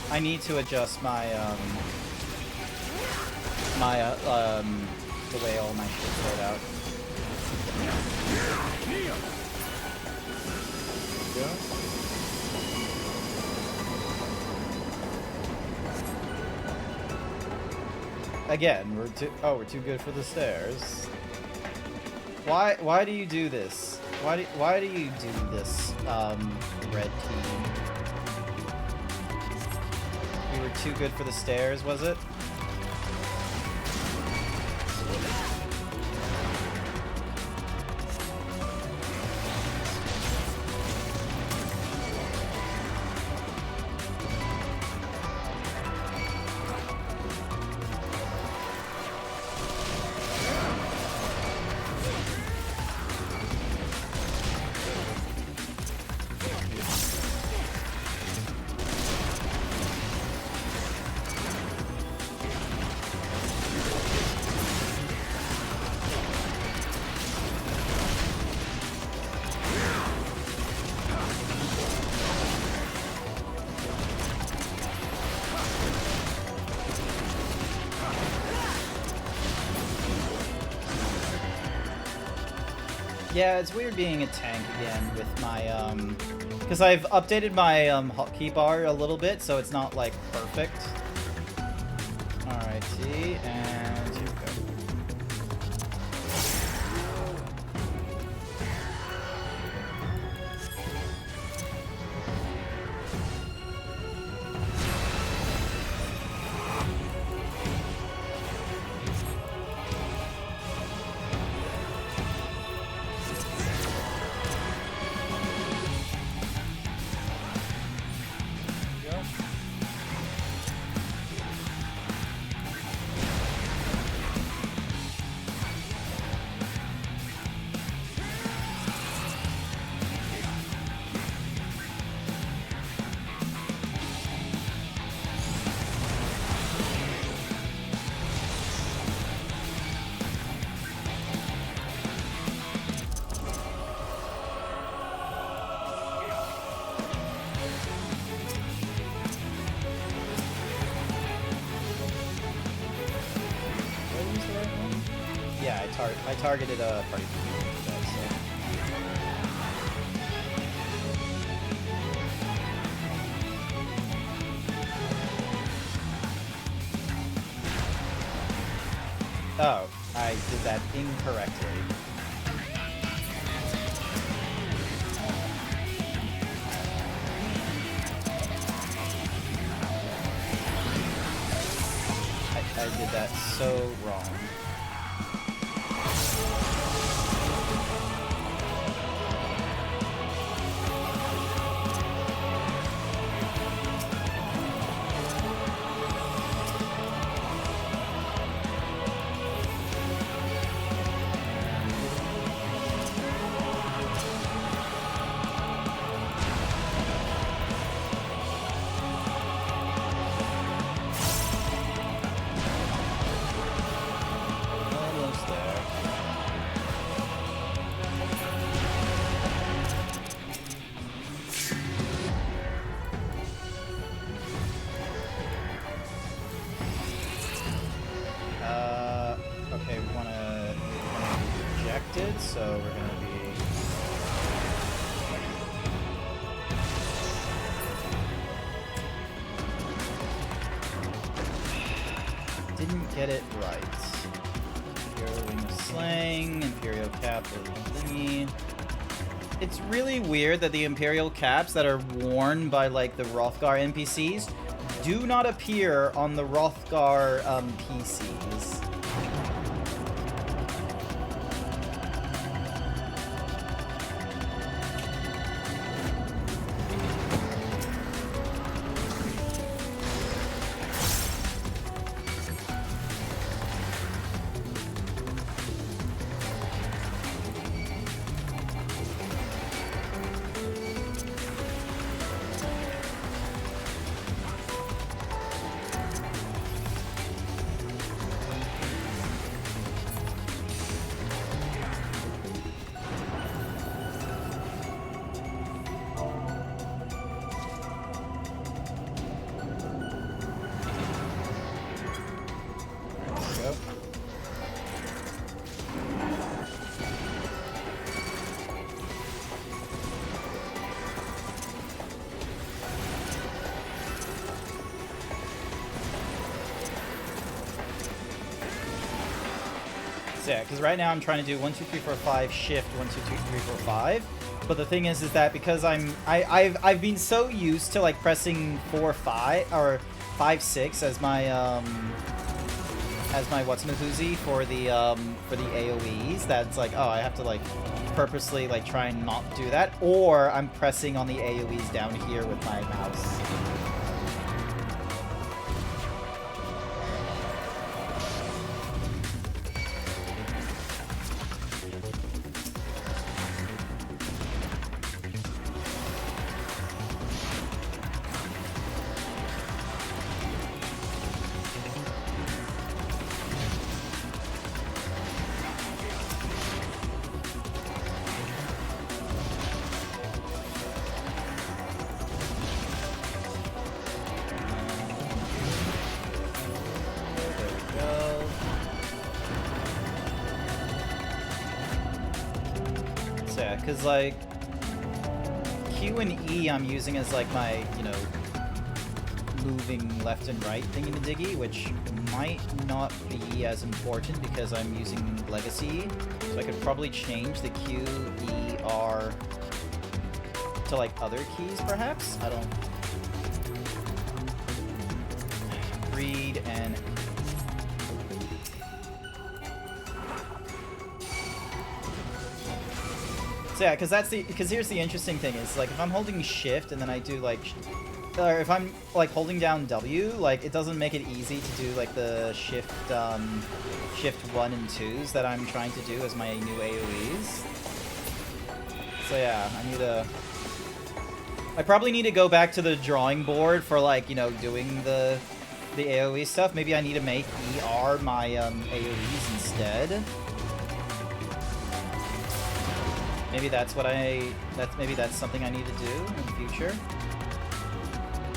B: I need to adjust my, the way all my shit's laid out. Again, we're too good for the stairs. Why do you do this? Why do you do this, red team? We were too good for the stairs, was it? Yeah, it's weird being a tank again with my, because I've updated my, hotkey bar a little bit, so it's not, like, perfect. Alrighty, and here we go. I targeted a party. Oh, I did that incorrectly. I did that so wrong. expected, so we're gonna be... Didn't get it right. Imperial Wing of Slaying, Imperial Cap of thingy. It's really weird that the Imperial Caps that are worn by, like, the Hrothgar NPCs do not appear on the Hrothgar PCs. Yeah, because right now I'm trying to do 1, 2, 3, 4, 5 shift 1, 2, 3, 4, 5. But the thing is that because I've been so used to like pressing 4, 5 or 5, 6 as my what's-my-whoozy for the AoEs, that's like, oh, I have to like purposely like try and not do that, or I'm pressing on the AoEs down here with my mouse. Because, like, Q and E I'm using as, like, my, you know, moving left and right thingy-majiggy, which might not be as important because I'm using Legacy. So I could probably change the Q, E, R to, like, other keys, perhaps? I don't... Read and... So yeah, because here's the interesting thing is, like, if I'm holding shift and then I do like, or if I'm like holding down W, like it doesn't make it easy to do like the shift 1 and 2s that I'm trying to do as my new AoEs. So yeah, I probably need to go back to the drawing board for like, you know, doing the AoE stuff. Maybe I need to make ER my AoEs instead. Maybe that's maybe that's something I need to do in the future.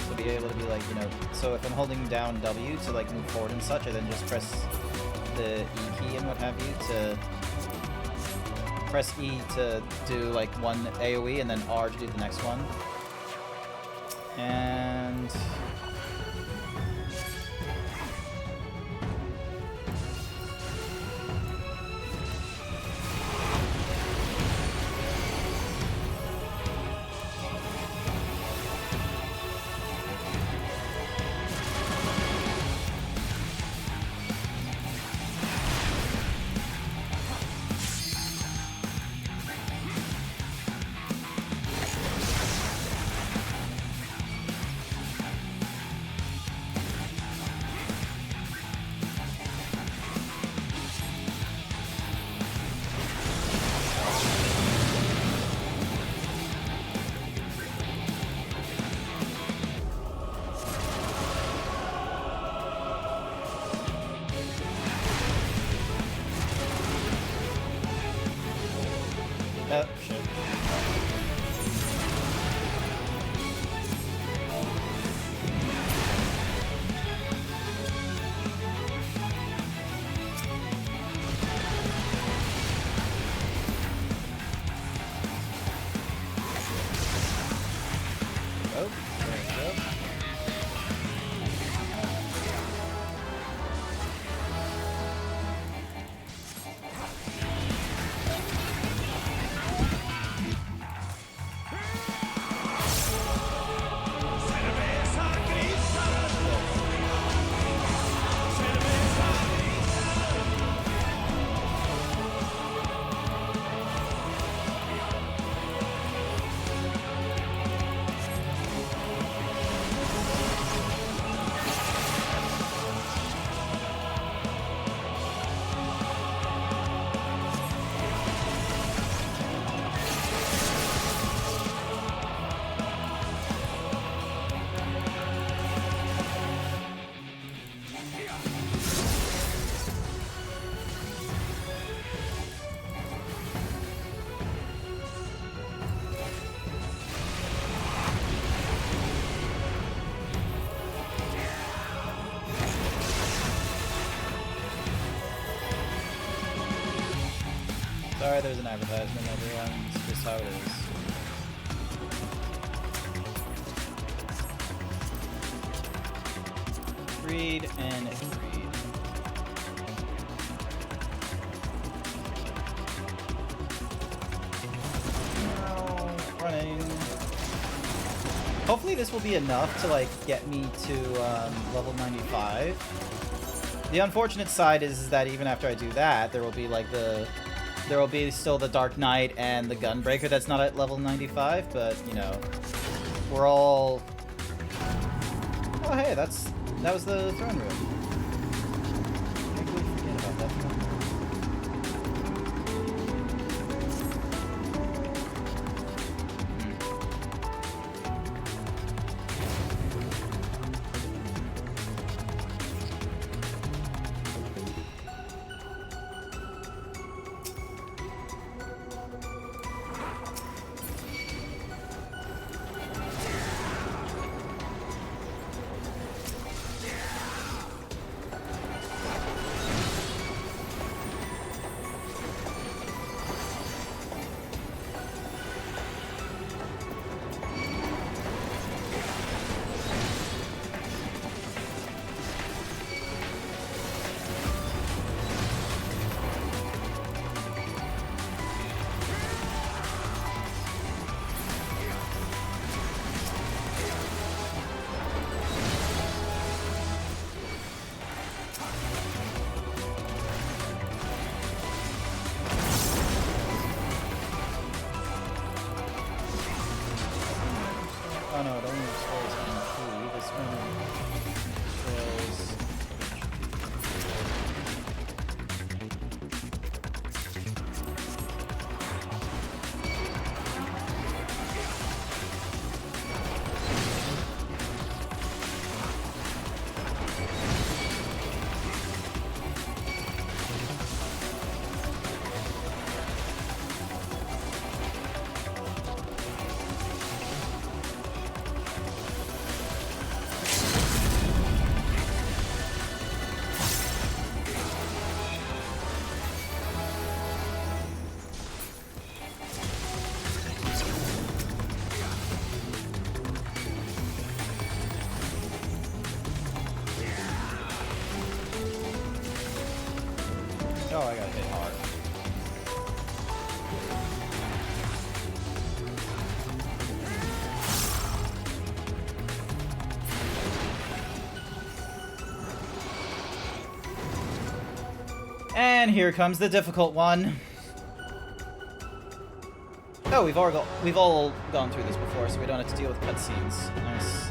B: So be able to be like, you know, so if I'm holding down W to like move forward and such, I then just press the E key and what have you to press E to do like one AoE and then R to do the next one. And oh, shit. Sorry, there's an advertisement, everyone. It's just how it is. Read and read. No, running. Hopefully this will be enough to like get me to level 95. The unfortunate side is that even after I do that, there will be like there will be still the Dark Knight and the Gunbreaker that's not at level 95, but you know, we're all. Oh hey, that was the throne room. I completely forget about that throne room. Oh no, it only destroys MP. This one destroys... Oh, I got hit hard. And here comes the difficult one. Oh, we've all gone through this before, so we don't have to deal with cutscenes. Nice.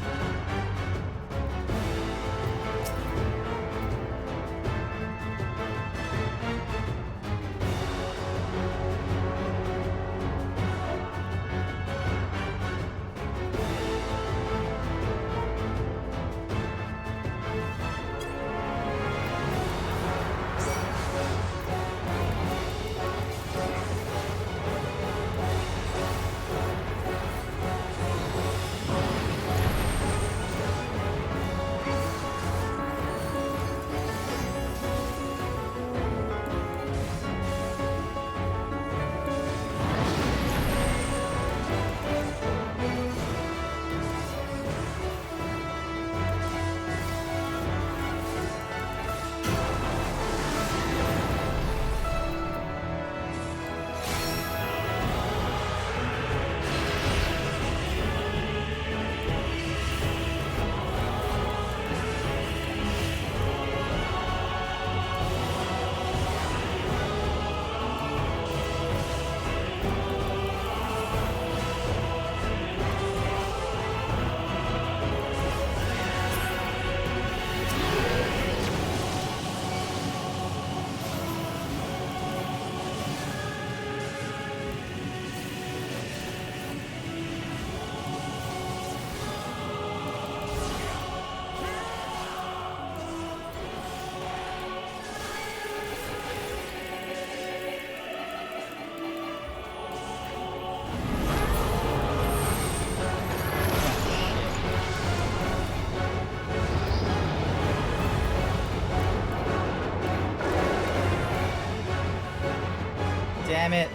B: Damn it.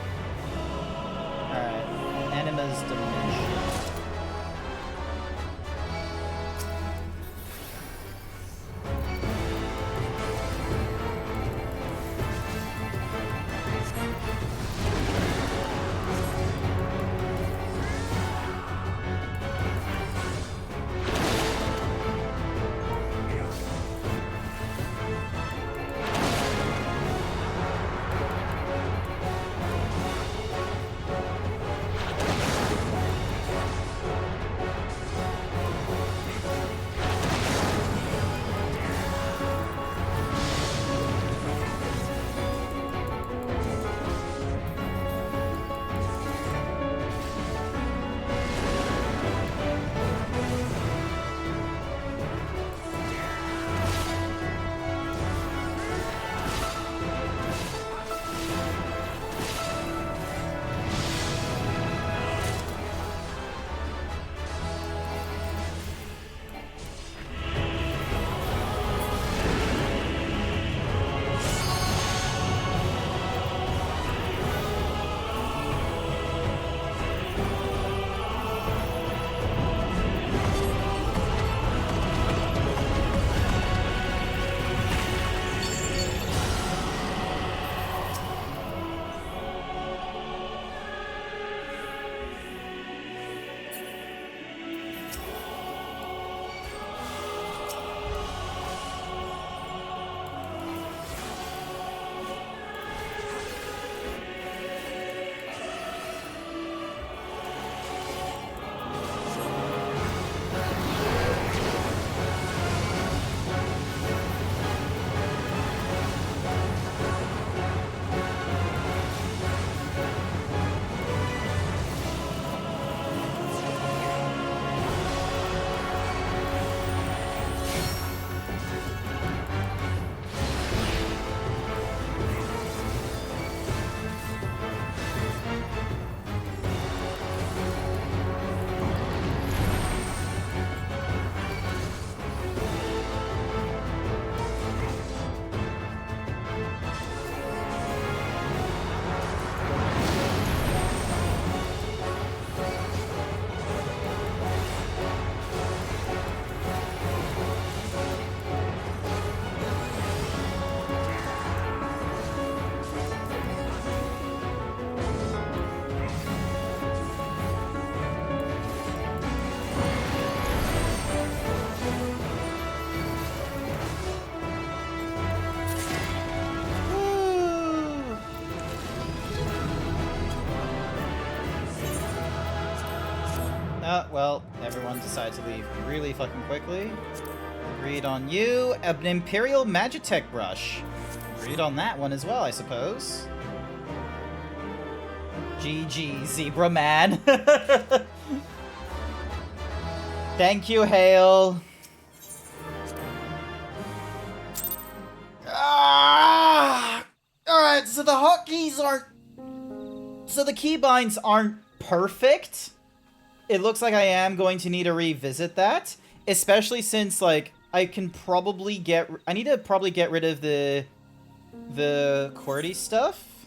B: Alright. Anima's Dimension. Well, everyone decided to leave really fucking quickly. Agreed on you. An Imperial Magitech brush. Agreed on that one as well, I suppose. GG, Zebra Man. Thank you, Hale. Alright, so the hotkeys aren't... So the keybinds aren't perfect. It looks like I am going to need to revisit that. Especially since, like, I can probably get... I need to probably get rid of the QWERTY stuff.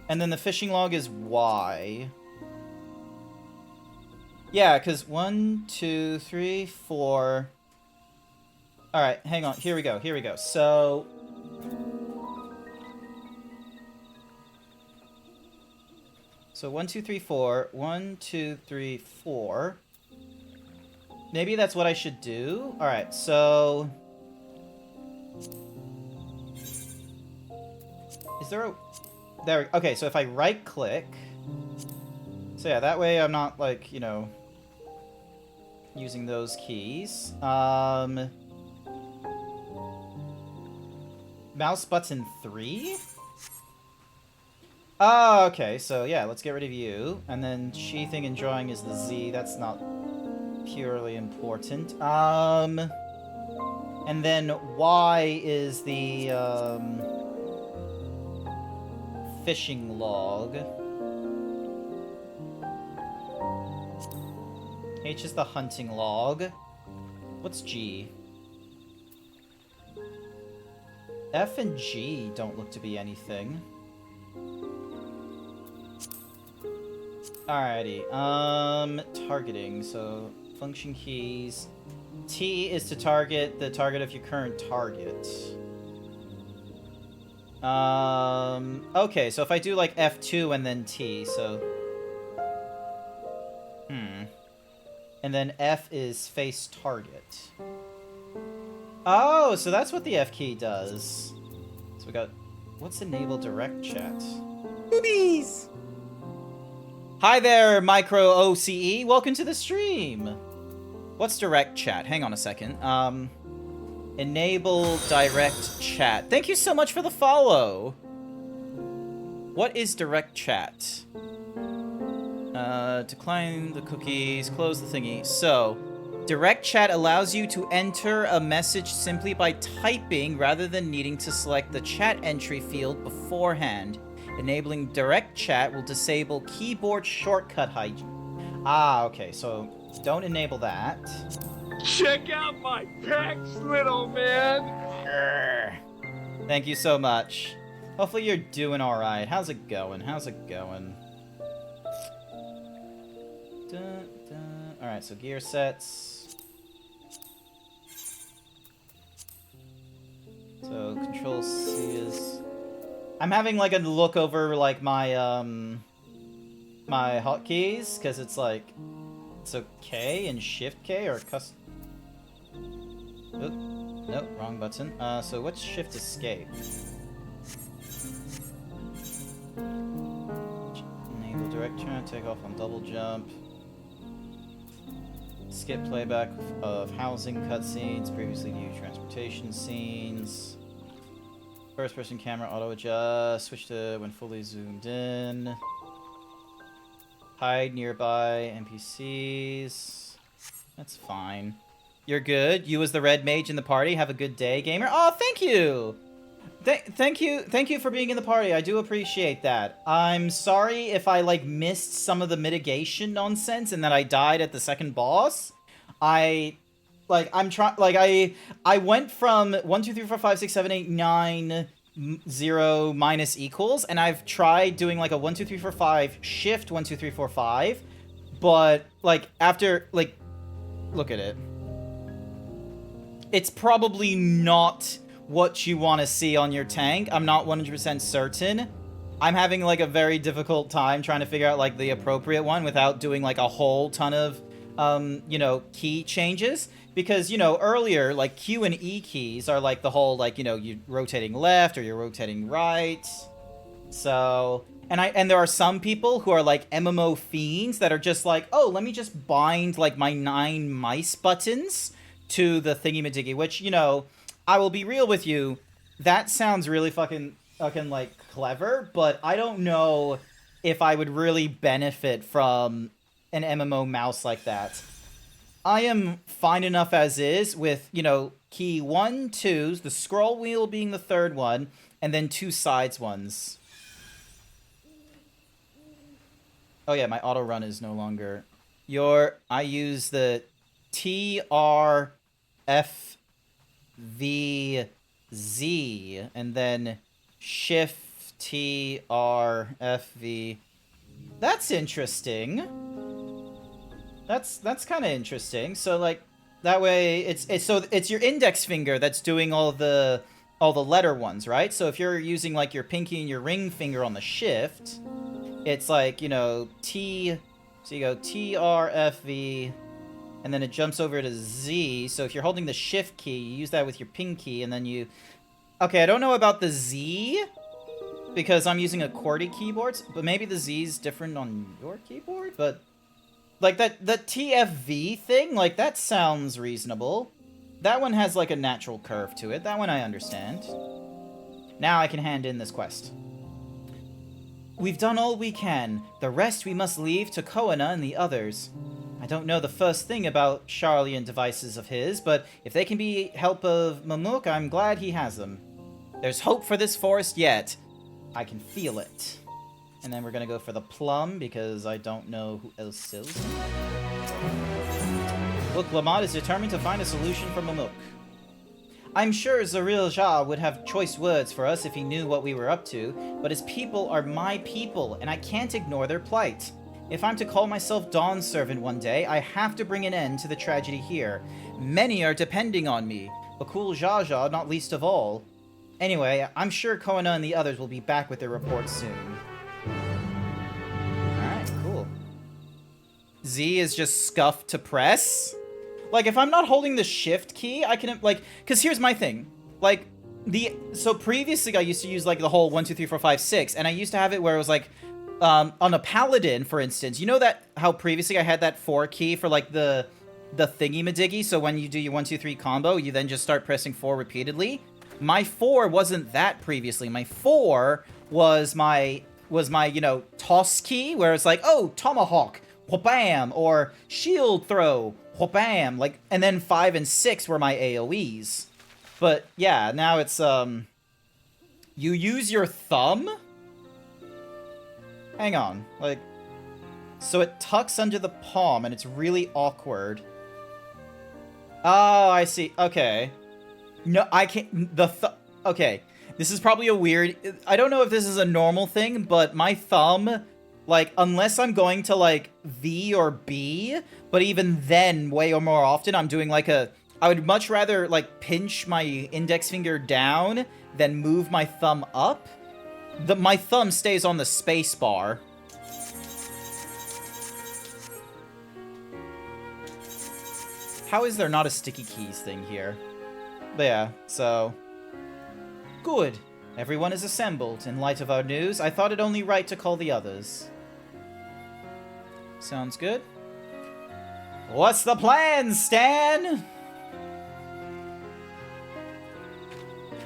B: And then the fishing log is Y. Yeah, because 1, 2, 3, 4... Alright, hang on. Here we go, here we go. So... So 1, 2, 3, 4. 1, 2, 3, 4. Maybe that's what I should do. Alright, so... Is there a... There, okay, so if I right-click... So yeah, that way I'm not, like, you know... using those keys. Mouse button 3? Oh, okay, so yeah, let's get rid of you. And then sheathing and drawing is the Z, that's not purely important. And then Y is the, fishing log. H is the hunting log. What's G? F and G don't look to be anything. Alrighty. Targeting. So, function keys. T is to target the target of your current target. Okay, so if I do like F2 and then T, so... And then F is face target. Oh, so that's what the F key does. So we got... What's enable direct chat? Boobies! Hi there, Micro OCE. Welcome to the stream. What's direct chat? Hang on a second. Enable direct chat. Thank you so much for the follow. What is direct chat? Decline the cookies, close the thingy. So, direct chat allows you to enter a message simply by typing rather than needing to select the chat entry field beforehand. Enabling direct chat will disable keyboard shortcut hygiene. Ah, okay, so don't enable that.
E: Check out my pecs, little man!
B: Grr. Thank you so much. Hopefully you're doing alright. How's it going? How's it going? Alright, so gear sets. So control C is... I'm having like a look over like my my hotkeys, because it's like... So K and Shift K are custom... Nope, wrong button. So what's Shift Escape? Enable direct chat, take off on double jump. Skip playback of housing cutscenes, previously viewed transportation scenes. First person camera auto adjust, switch to when fully zoomed in. Hide nearby NPCs. That's fine. You're good. You as the red mage in the party. Have a good day, gamer. Oh, thank you! Thank you for being in the party. I do appreciate that. I'm sorry if I, like, missed some of the mitigation nonsense and that I died at the second boss. I went from 1, 2, 3, 4, 5, 6, 7, 8, 9, 0, minus equals, and I've tried doing, like, a 1, 2, 3, 4, 5, shift 1, 2, 3, 4, 5, but, like, after, like, look at it. It's probably not what you want to see on your tank. I'm not 100% certain. I'm having like a very difficult time trying to figure out like the appropriate one without doing like a whole ton of you know, key changes, because, you know, earlier like Q and E keys are like the whole like, you know, you're rotating left or you're rotating right. So, and there are some people who are like MMO fiends that are just like, oh, let me just bind like my 9 mice buttons to the thingy-majiggy, which, you know, I will be real with you, that sounds really fucking like clever, but I don't know if I would really benefit from an MMO mouse like that. I am fine enough as is with, you know, key 1, 2s, the scroll wheel being the third one, and then 2 sides ones. Oh yeah, my auto run is no longer. I use the TRFVZ and then Shift TRFV. That's interesting. That's kind of interesting. So like that way it's your index finger that's doing all the letter ones, right? So if you're using like your pinky and your ring finger on the shift, it's like, you know, T, so you go TRFV, and then it jumps over to Z. So if you're holding the shift key, you use that with your pinky, and then you... Okay, I don't know about the Z, because I'm using a QWERTY keyboard, but maybe the Z is different on your keyboard, but... Like, the TFV thing, like, that sounds reasonable. That one has, like, a natural curve to it. That one I understand. Now I can hand in this quest. We've done all we can. The rest we must leave to Koana and the others. I don't know the first thing about Charlian devices of his, but if they can be help of Mamuk, I'm glad he has them. There's hope for this forest yet. I can feel it. And then we're gonna go for the plum, because I don't know who else sells them. Look, Lamont is determined to find a solution for Mamuk. I'm sure Zaril Jah would have choice words for us if he knew what we were up to, but his people are my people, and I can't ignore their plight. If I'm to call myself Dawn Servant one day, I have to bring an end to the tragedy here. Many are depending on me, Bakul Jaja not least of all. Anyway, I'm sure Koana and the others will be back with their report soon. Alright, cool. Z is just scuffed to press. Like, if I'm not holding the shift key, I can, like, because here's my thing. Like, so previously I used to use, like, the whole 1, 2, 3, 4, 5, 6, and I used to have it where it was, like, on a paladin, for instance, you know that, how previously I had that 4 key for, like, the thingy-majiggy, so when you do your 1, 2, 3 combo, you then just start pressing 4 repeatedly? My 4 wasn't that previously. My 4 was my, you know, toss key, where it's like, oh, tomahawk, wha-bam, or shield throw, wha-bam, like, and then 5 and 6 were my AoEs. But, yeah, now it's, you use your thumb? Hang on, like, so it tucks under the palm, and it's really awkward. Oh, I see, okay. No, I can't, okay, this is probably a weird, I don't know if this is a normal thing, but my thumb, like, unless I'm going to, like, V or B, but even then, way or more often, I'm doing, like, I would much rather, like, pinch my index finger down than move my thumb up. My thumb stays on the space bar. How is there not a sticky keys thing here? But yeah, so... Good. Everyone is assembled. In light of our news, I thought it only right to call the others. Sounds good. What's the plan, Stan?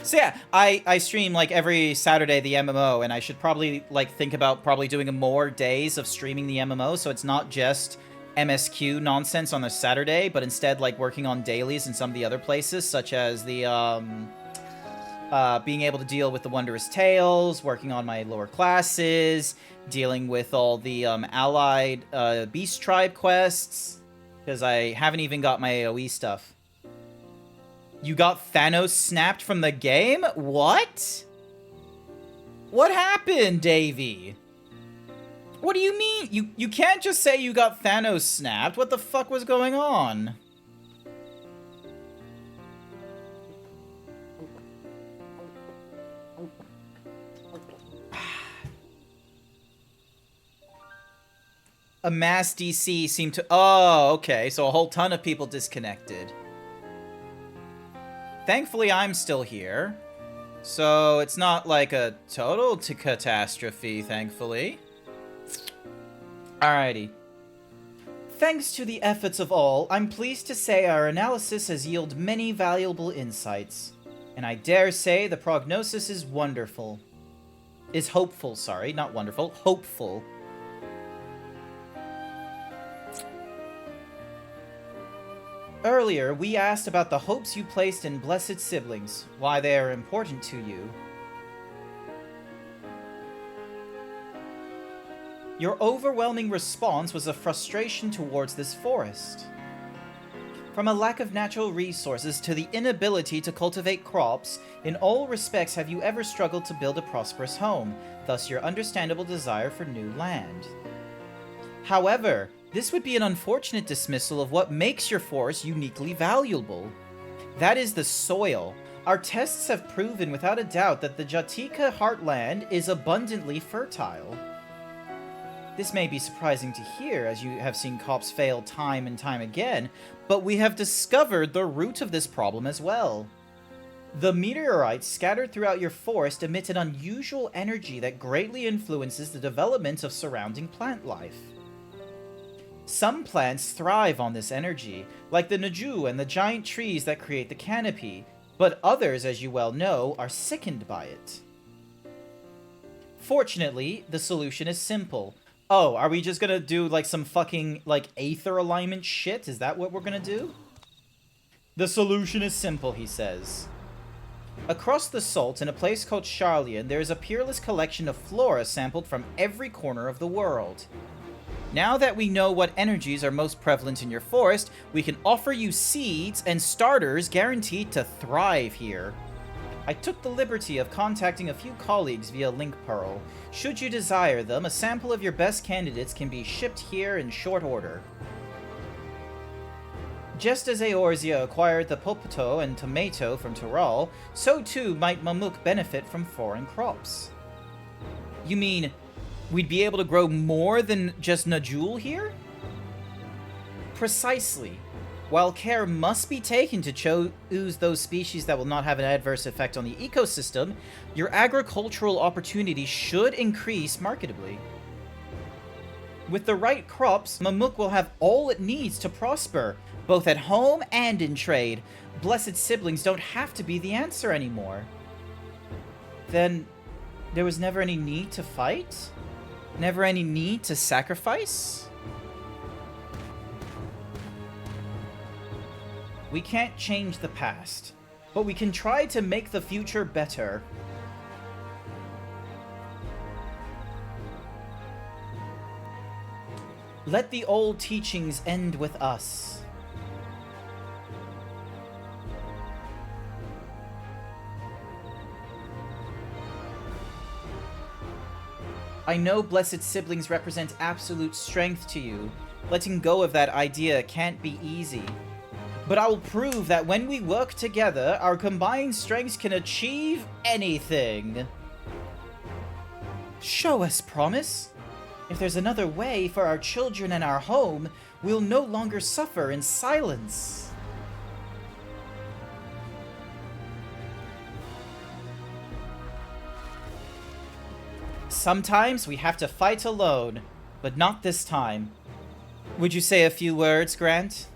B: So yeah, I stream, like, every Saturday the MMO, and I should probably, like, think about probably doing more days of streaming the MMO, so it's not just MSQ nonsense on a Saturday, but instead, like, working on dailies in some of the other places, such as the, being able to deal with the Wondrous Tales, working on my lower classes, dealing with all the, allied, Beast Tribe quests, because I haven't even got my AoE stuff. You got Thanos snapped from the game? What? What happened, Davey? What do you mean? You can't just say you got Thanos snapped. What the fuck was going on? A mass DC seemed to... Oh, okay. So a whole ton of people disconnected. Thankfully, I'm still here. So it's not like a total catastrophe, thankfully. Alrighty. Thanks to the efforts of all, I'm pleased to say our analysis has yielded many valuable insights. And I dare say the prognosis is wonderful. Is hopeful, sorry, not wonderful, hopeful. Earlier, we asked about the hopes you placed in blessed siblings, why they are important to you. Your overwhelming response was a frustration towards this forest. From a lack of natural resources to the inability to cultivate crops, in all respects have you ever struggled to build a prosperous home, thus your understandable desire for new land. However, this would be an unfortunate dismissal of what makes your forest uniquely valuable. That is the soil. Our tests have proven without a doubt that the Jatika heartland is abundantly fertile. This may be surprising to hear, as you have seen cops fail time and time again, but we have discovered the root of this problem as well. The meteorites scattered throughout your forest emit an unusual energy that greatly influences the development of surrounding plant life. Some plants thrive on this energy, like the Naju and the giant trees that create the canopy, but others, as you well know, are sickened by it. Fortunately, the solution is simple. Oh, are we just gonna do, like, some fucking, like, aether alignment shit? Is that what we're gonna do? The solution is simple, he says. Across the Salt, in a place called Charlian, there is a peerless collection of flora sampled from every corner of the world. Now that we know what energies are most prevalent in your forest, we can offer you seeds and starters guaranteed to thrive here. I took the liberty of contacting a few colleagues via Link Pearl. Should you desire them, a sample of your best candidates can be shipped here in short order. Just as Eorzea acquired the Popoto and tomato from Tyrol, so too might Mamuk benefit from foreign crops. You mean, we'd be able to grow more than just Najul here? Precisely. While care must be taken to choose those species that will not have an adverse effect on the ecosystem, your agricultural opportunities should increase marketably. With the right crops, Mamuk will have all it needs to prosper, both at home and in trade. Blessed siblings don't have to be the answer anymore. Then, there was never any need to fight? Never any need to sacrifice? We can't change the past, but we can try to make the future better. Let the old teachings end with us. I know blessed siblings represent absolute strength to you. Letting go of that idea can't be easy. But I will prove that when we work together, our combined strengths can achieve anything. Show us, promise. If there's another way for our children and our home, we'll no longer suffer in silence. Sometimes we have to fight alone, but not this time. Would you say a few words, Grant?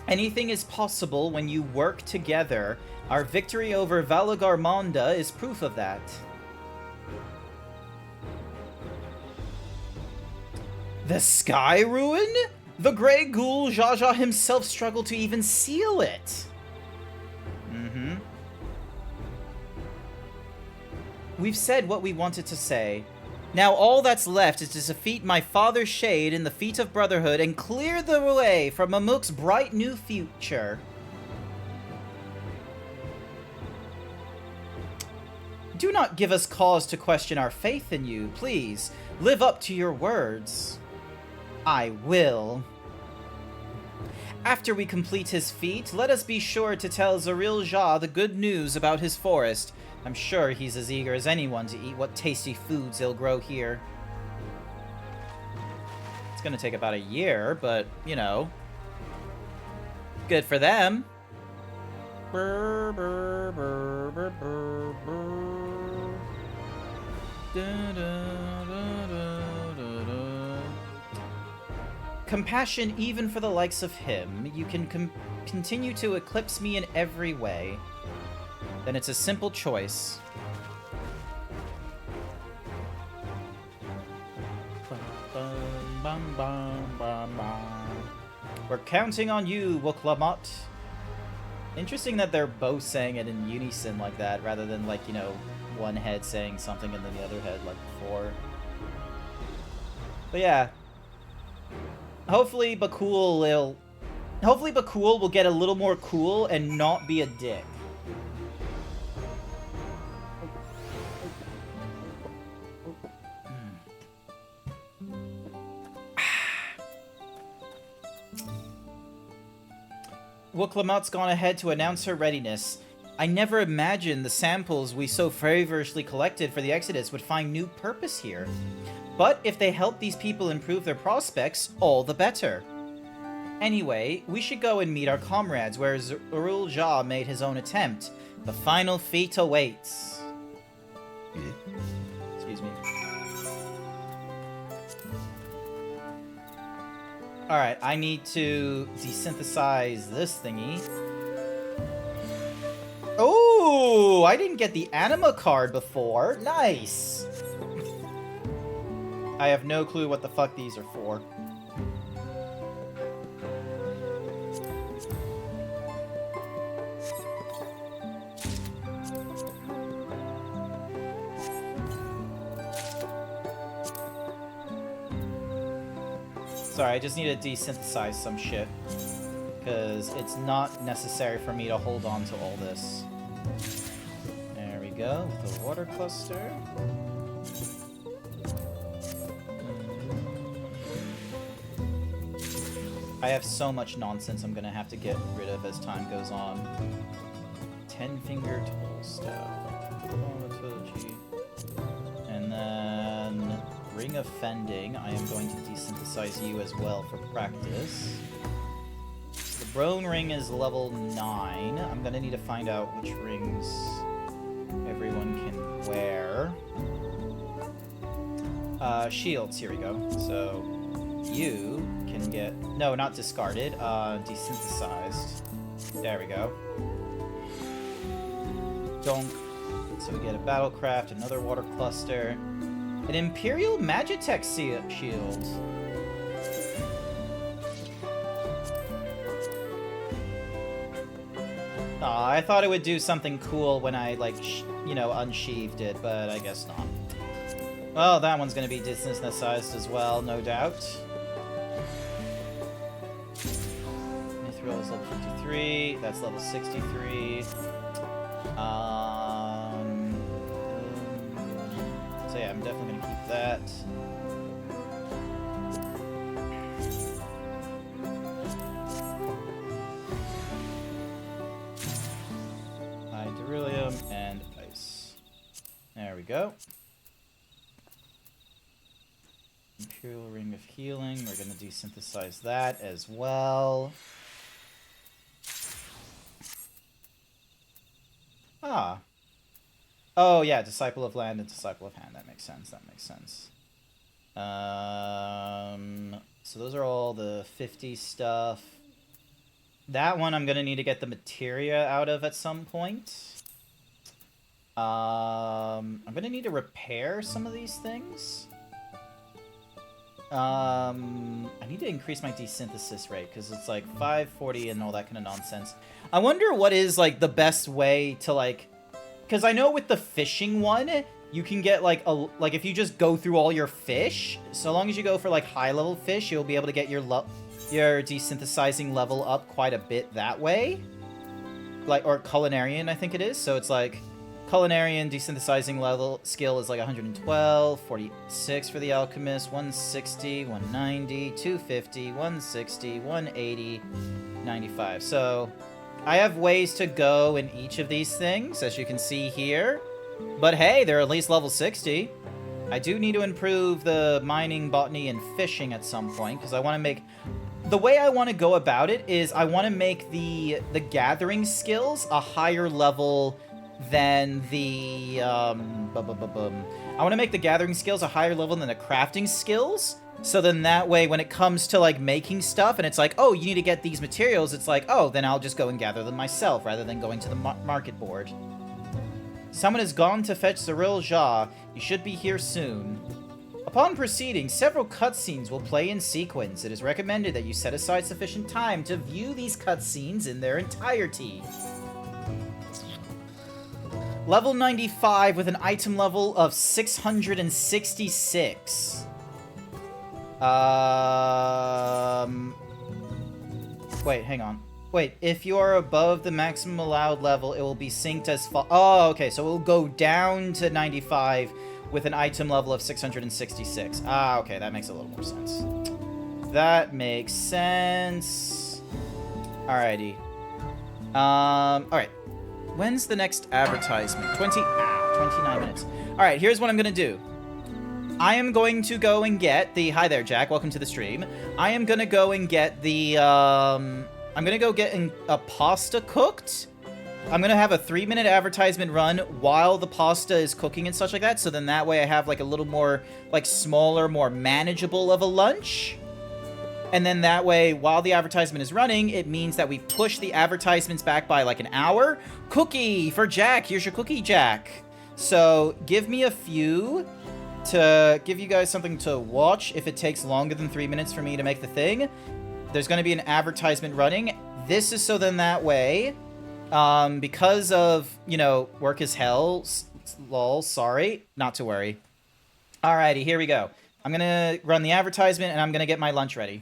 B: Anything is possible when you work together. Our victory over Valagarmonda is proof of that. The Sky Ruin? The Grey Ghoul Jaja himself struggled to even seal it. We've said what we wanted to say. Now all that's left is to defeat my father's shade in the feet of Brotherhood and clear the way for Mamuk's bright new future. Do not give us cause to question our faith in you, please. Live up to your words. I will. After we complete his feat, let us be sure to tell Zaril Jah the good news about his forest. I'm sure he's as eager as anyone to eat what tasty foods they'll grow here. It's gonna take about a year, but, you know, good for them. Brr, brr, brr, brr, brr, brr. Da, da, da, da, da, da. Compassion even for the likes of him. You can continue to eclipse me in every way. Then it's a simple choice. We're counting on you, Wuklamot. Interesting that they're both saying it in unison like that, rather than, like, you know, one head saying something and then the other head, like, before. But yeah. Hopefully Bakul will get a little more cool and not be a dick. Wuklamot's gone ahead to announce her readiness. I never imagined the samples we so feverishly collected for the Exodus would find new purpose here. But if they help these people improve their prospects, all the better. Anyway, we should go and meet our comrades where Zarul Jah made his own attempt. The final feat awaits. Excuse me. Alright, I need to desynthesize this thingy. Oh, I didn't get the anima card before. Nice. I have no clue what the fuck these are for. Sorry, I just need to desynthesize some shit. Because it's not necessary for me to hold on to all this. There we go, with the water cluster. I have so much nonsense I'm gonna have to get rid of as time goes on. 10-finger toll staff. And then Ring of Fending. I am going to desynthesize you as well for practice. The Bone Ring is level 9. I'm gonna need to find out which rings everyone can wear. Shields, here we go. So you can get, no, not discarded, desynthesized. There we go. Donk. So we get a Battlecraft, another Water Cluster, an Imperial Magitech Shield. Aw, I thought it would do something cool when I, like, you know, unsheathed it, but I guess not. Well, that one's gonna be desynthesized as well, no doubt. Mithril is level 53, that's level 63. So yeah, I'm definitely gonna keep that. Beryllium and ice. There we go. Imperial Ring of Healing. We're going to desynthesize that as well. Ah. Oh, yeah. Disciple of Land and Disciple of Hand. That makes sense. That makes sense. So those are all the 50 stuff. That one I'm going to need to get the materia out of at some point. I'm going to need to repair some of these things. I need to increase my desynthesis rate, because it's like 540 and all that kind of nonsense. I wonder what is, like, the best way to, like... Because I know with the fishing one, you can get, like, like, if you just go through all your fish, so long as you go for, like, high-level fish, you'll be able to get your desynthesizing level up quite a bit that way. Like, or culinarian, I think it is. So it's like, culinarian desynthesizing level skill is like 112, 46 for the alchemist, 160, 190, 250, 160, 180, 95. So I have ways to go in each of these things, as you can see here. But hey, they're at least level 60. I do need to improve the mining, botany, and fishing at some point, because I want to make... The way I want to go about it is I want to make the gathering skills a higher level than the... I want to make the gathering skills a higher level than the crafting skills. So then that way, when it comes to, like, making stuff, and it's like, oh, you need to get these materials, it's like, oh, then I'll just go and gather them myself, rather than going to the market board. Someone has gone to fetch Cyril Jha. You should be here soon. Upon proceeding, several cutscenes will play in sequence. It is recommended that you set aside sufficient time to view these cutscenes in their entirety. Level 95 with an item level of 666. Wait, hang on. Wait, if you are above the maximum allowed level, it will be synced as oh, okay, so it will go down to 95 with an item level of 666. Ah, okay, that makes a little more sense. That makes sense. Alrighty. Alright. When's the next advertisement? 29 minutes. Alright, here's what I'm gonna do. I am going to go and get the... Hi there, Jack. Welcome to the stream. I am gonna go and get the, I'm gonna go get a pasta cooked. I'm gonna have a 3-minute advertisement run while the pasta is cooking and such like that, so then that way I have, like, a little more, like, smaller, more manageable of a lunch. And then that way, while the advertisement is running, it means that we push the advertisements back by, like, an hour. Cookie for Jack. Here's your cookie, Jack. So, give me a few to give you guys something to watch if it takes longer than 3 minutes for me to make the thing. There's gonna be an advertisement running. This is so then that way... because of, you know, work is hell, lol, sorry, not to worry. Alrighty, here we go. I'm gonna run the advertisement, and I'm gonna get my lunch ready.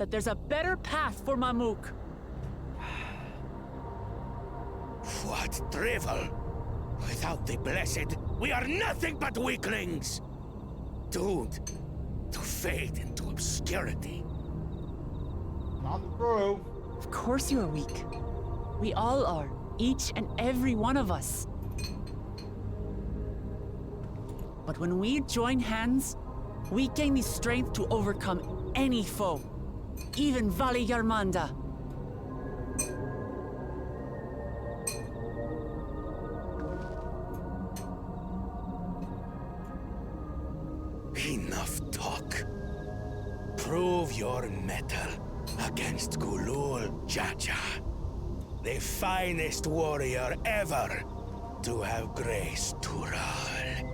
J: that there's a better path for Mamuk.
E: What drivel! Without the blessed, we are nothing but weaklings! Doomed to fade into obscurity.
B: Not true.
J: Of course you're weak. We all are. Each and every one of us. But when we join hands, we gain the strength to overcome any foe. Even Vali Yarmanda.
E: Enough talk. Prove your mettle against Gulul Jaja, the finest warrior ever to have graced Tural.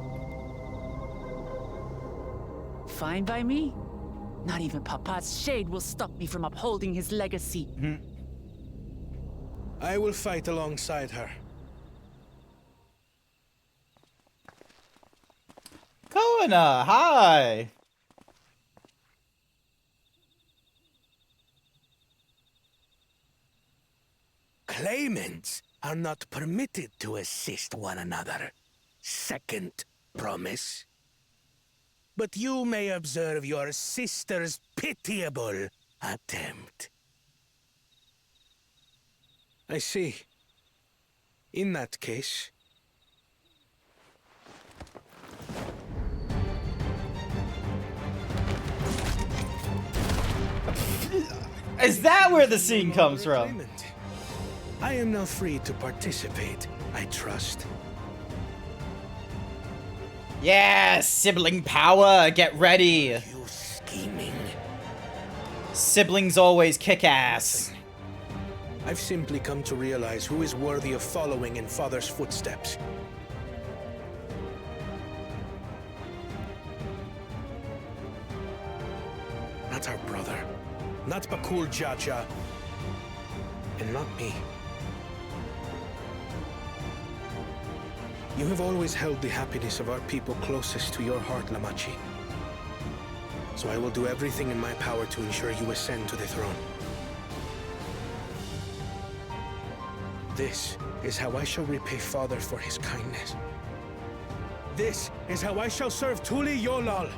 J: Fine by me. Not even Papa's shade will stop me from upholding his legacy.
F: I will fight alongside her.
B: Koana, hi!
E: Claimants are not permitted to assist one another. Second promise. But you may observe your sister's pitiable attempt.
F: I see. In that case...
B: Is that where the scene comes from?
F: I am now free to participate, I trust.
B: Yeah, sibling power, get ready.
E: You scheming.
B: Siblings always kick ass.
F: I've simply come to realize who is worthy of following in Father's footsteps. Not our brother. Not Bakul Jaja. And not me. You have always held the happiness of our people closest to your heart, Lamachi. So I will do everything in my power to ensure you ascend to the throne. This is how I shall repay Father for his kindness. This is how I shall serve Tuli Yolal.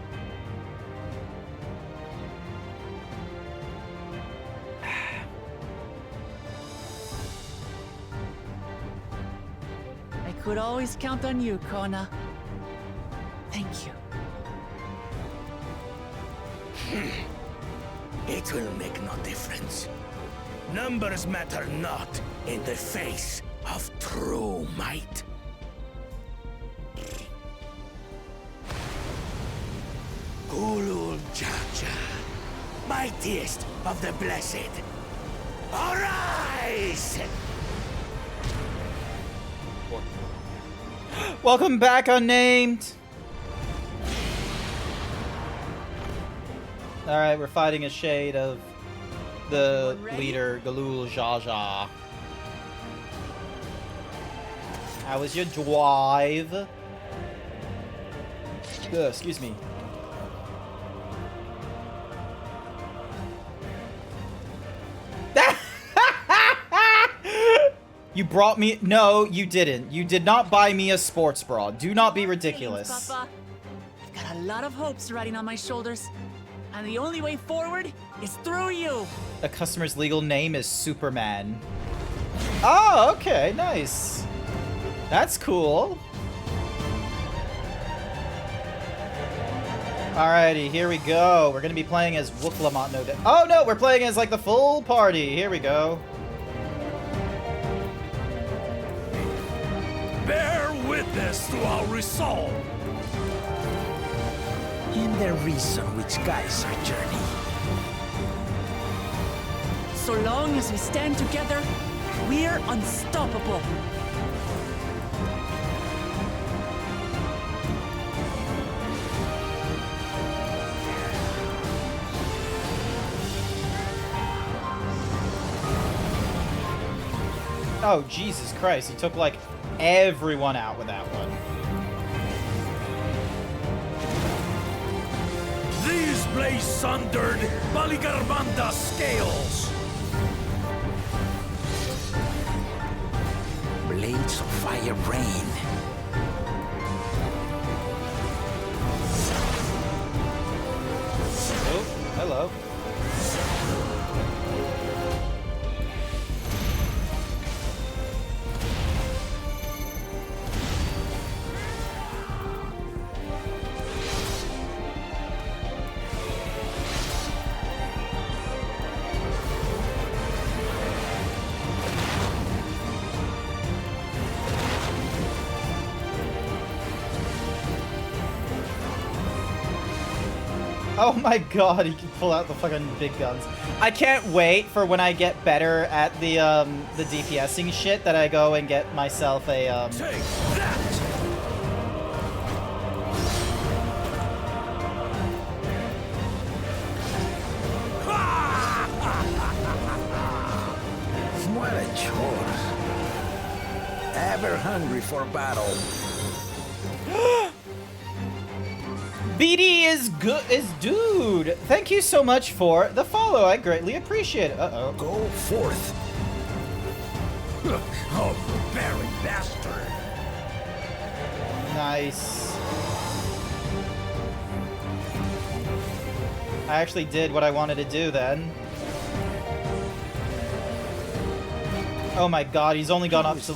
J: I could always count on you, Kona. Thank you.
E: It will make no difference. Numbers matter not in the face of true might. Gulul Jaja, mightiest of the blessed, arise!
B: Welcome back, Unnamed. Alright, we're fighting a shade of the leader, Gulul Jaja. How was your drive? Ugh, excuse me. You brought me... No, you didn't. You did not buy me a sports bra. Do not be ridiculous.
J: Thanks, Papa. I've got a lot of hopes riding on my shoulders. And the only way forward is through you.
B: A customer's legal name is Superman. Oh, okay, nice. That's cool. Alrighty, here we go. We're gonna be playing as Wooklamont, no doubt. Oh no, we're playing as like the full party. Here we go.
E: Bear witness to our resolve. In the reason which guides our journey.
J: So long as we stand together, we're unstoppable.
B: Oh, Jesus Christ. He took, like, everyone out with that one.
E: These blaze sundered Baligarbanda scales!
K: Blades of fire rain.
B: Oh, hello. Oh my god, he can pull out the fucking big guns. I can't wait for when I get better at the DPSing shit that I go and get myself a
E: Take that!
K: What a chore. Ever hungry for battle.
B: BD is good, dude. Thank you so much for the follow. I greatly appreciate it. Uh-oh.
K: Go forth.
E: Oh, very bastard!
B: Nice. I actually did what I wanted to do then. Oh my god, he's only gone up to...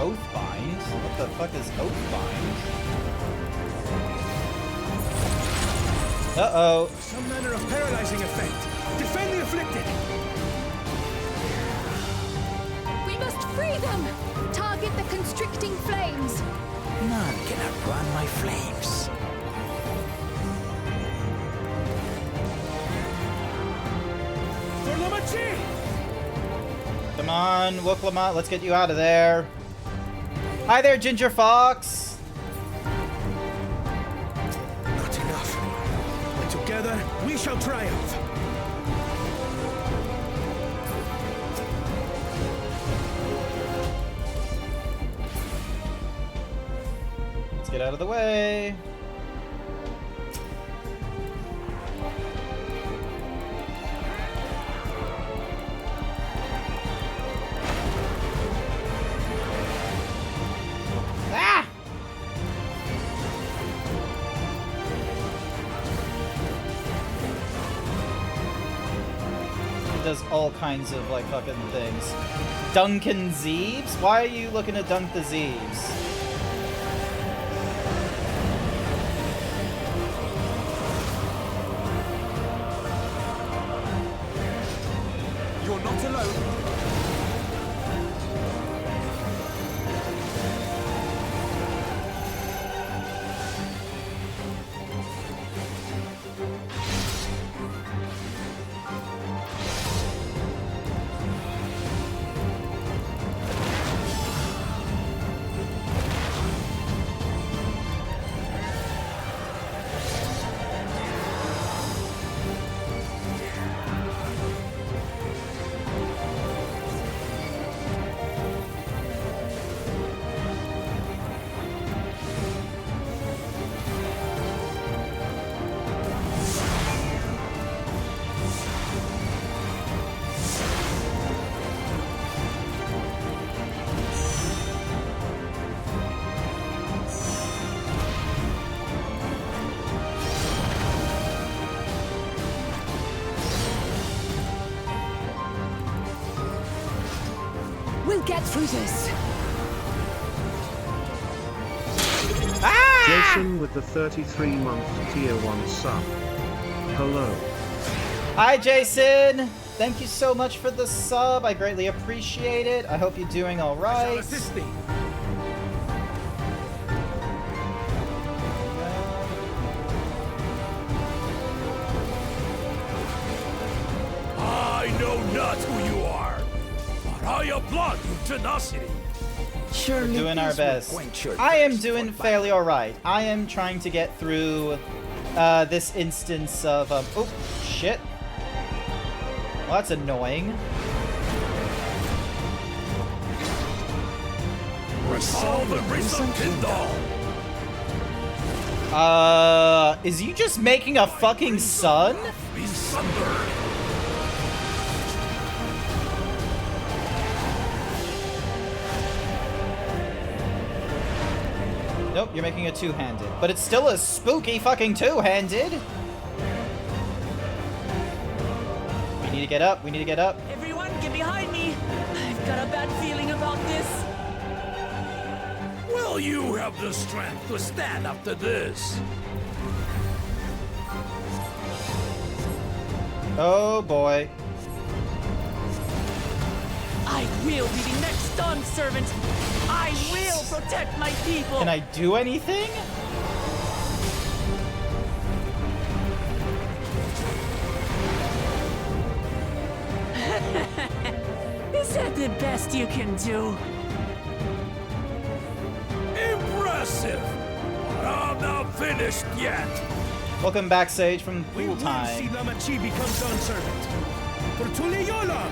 B: Oathbind? What the fuck is Oathbind? Uh-oh.
E: Some manner of paralyzing effect. Defend the afflicted!
A: We must free them! Target the constricting flames!
K: None can outrun my flames.
E: For Lamachi!
B: Come on, Wooklamont, let's get you out of there. Hi there, Ginger Fox.
E: Not enough. But together, we shall triumph.
B: Let's get out of the way. Ah! It does all kinds of like fucking things. GrantZeebs? Why are you looking to dunk the Zeebs?
E: You're not alone.
A: We'll get through this.
L: Jason with the 33-month Tier 1 sub. Hello.
B: Hi, Jason. Thank you so much for the sub. I greatly appreciate it. I hope you're doing all right.
E: Assist me. I know not who you are, but I applaud your tenacity.
B: We're doing our best. I am doing fairly alright. I am trying to get through this instance of... oh, shit. Well, that's annoying. Is he just making a fucking sun? Nope, you're making a two-handed. But it's still a spooky fucking two-handed. We need to get up, we need to get up.
J: Everyone, get behind me! I've got a bad feeling about this.
E: Will you have the strength to stand up to this?
B: Oh boy.
J: I will be the next Dawn servant. I will protect my people.
B: Can I do anything?
J: Is that the best you can do?
E: Impressive! But I'm not finished yet.
B: Welcome backstage from
E: We
B: pool
E: will see
B: time.
E: Namachi become Dawn servant. For Tuliyola!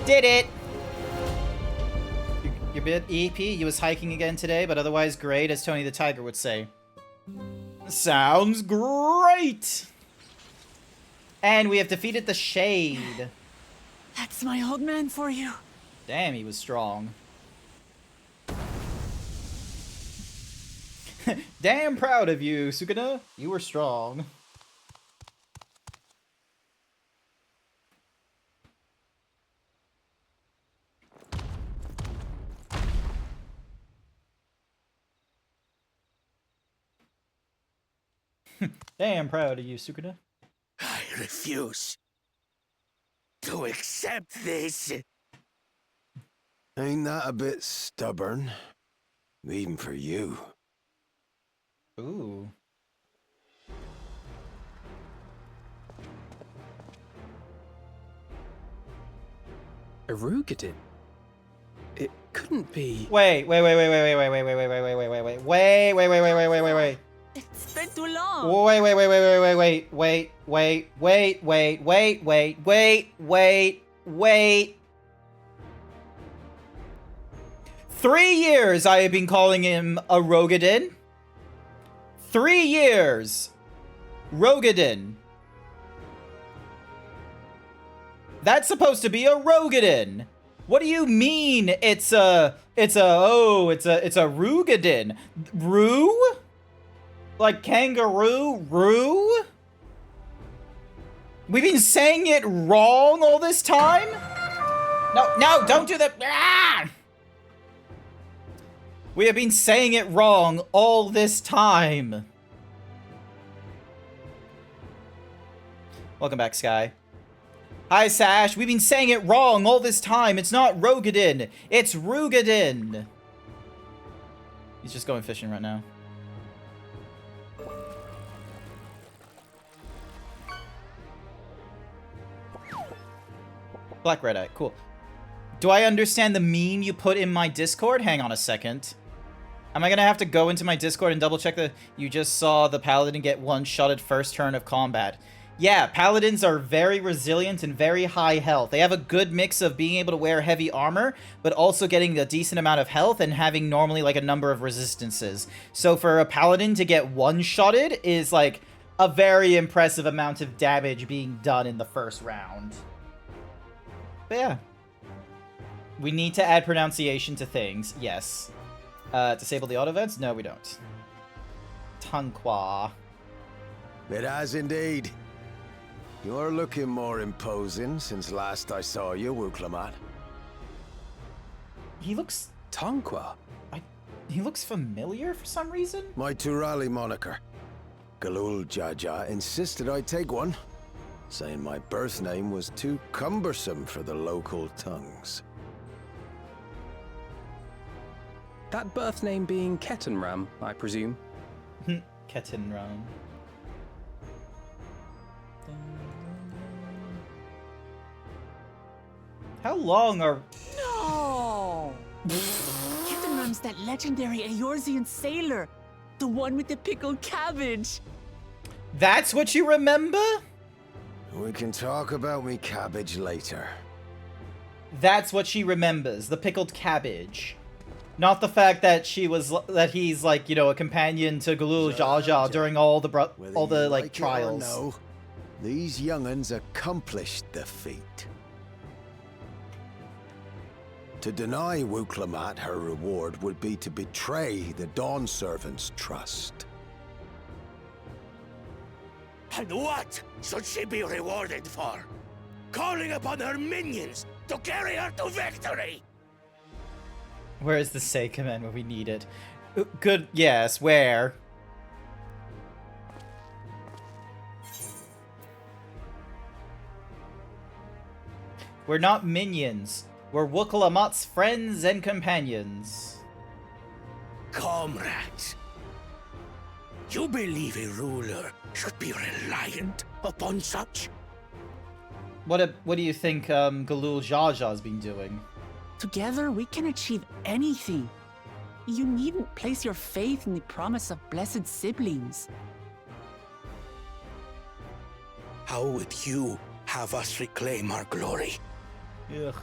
B: Did it! Your bit EP, you was hiking again today, but otherwise great, as Tony the Tiger would say. Sounds great! And we have defeated the Shade.
J: That's my old man for you.
B: Damn, he was strong. Damn proud of you, Sukuna. You were strong. Damn proud of you, Sukuna.
E: I refuse to accept this.
C: Ain't that a bit stubborn? Even for you.
B: Ooh.
D: Arugadin? It couldn't be...
B: Wait.
J: It's been too long.
B: Wait. 3 years I have been calling him a Rogadin. 3 years. Rogadin. That's supposed to be a Rogadin. What do you mean it's a Rugadin? Rue? Like kangaroo? Rue? We've been saying it wrong all this time? No, don't do that. Ah! We have been saying it wrong all this time. Welcome back, Sky. Hi, Sash. We've been saying it wrong all this time. It's not Rogadin. It's Rugadin. He's just going fishing right now. Black Red Eye. Cool. Do I understand the meme you put in my Discord? Hang on a second. Am I gonna have to go into my Discord and double check the... You just saw the Paladin get one-shotted first turn of combat. Yeah, Paladins are very resilient and very high health. They have a good mix of being able to wear heavy armor, but also getting a decent amount of health and having normally like a number of resistances. So for a Paladin to get one-shotted is like a very impressive amount of damage being done in the first round. But yeah. We need to add pronunciation to things, yes. Disable the auto events? No, we don't. Tanqua.
C: It has indeed. You're looking more imposing since last I saw you, Wuklamat.
B: He looks...
D: Tanqua?
B: He looks familiar for some reason?
C: My Turali moniker.
K: Galul Jaja insisted I take one, saying my birth name was too cumbersome for the local tongues.
D: That birth name being Ketenram, I presume?
B: Ketenram. How long are...
J: No! Ketenram's that legendary Eorzean sailor. The one with the pickled cabbage.
B: That's what you remember?
K: We can talk about me cabbage later.
B: That's what she remembers, the pickled cabbage. Not the fact that he's like, you know, a companion to Galul Jaja during all the trials.
K: No, these young'uns accomplished the feat. To deny Wuklamat her reward would be to betray the Dawn Servant's trust.
E: And what should she be rewarded for? Calling upon her minions to carry her to victory!
B: Where is the Say command when we need it? Good, yes, where? We're not minions. We're Wuklamat's friends and companions.
E: Comrades, you believe a ruler should be reliant upon such?
B: What do you think Galul Jaja's been doing?
J: Together, we can achieve anything. You needn't place your faith in the promise of blessed siblings.
E: How would you have us reclaim our glory?
B: Ugh.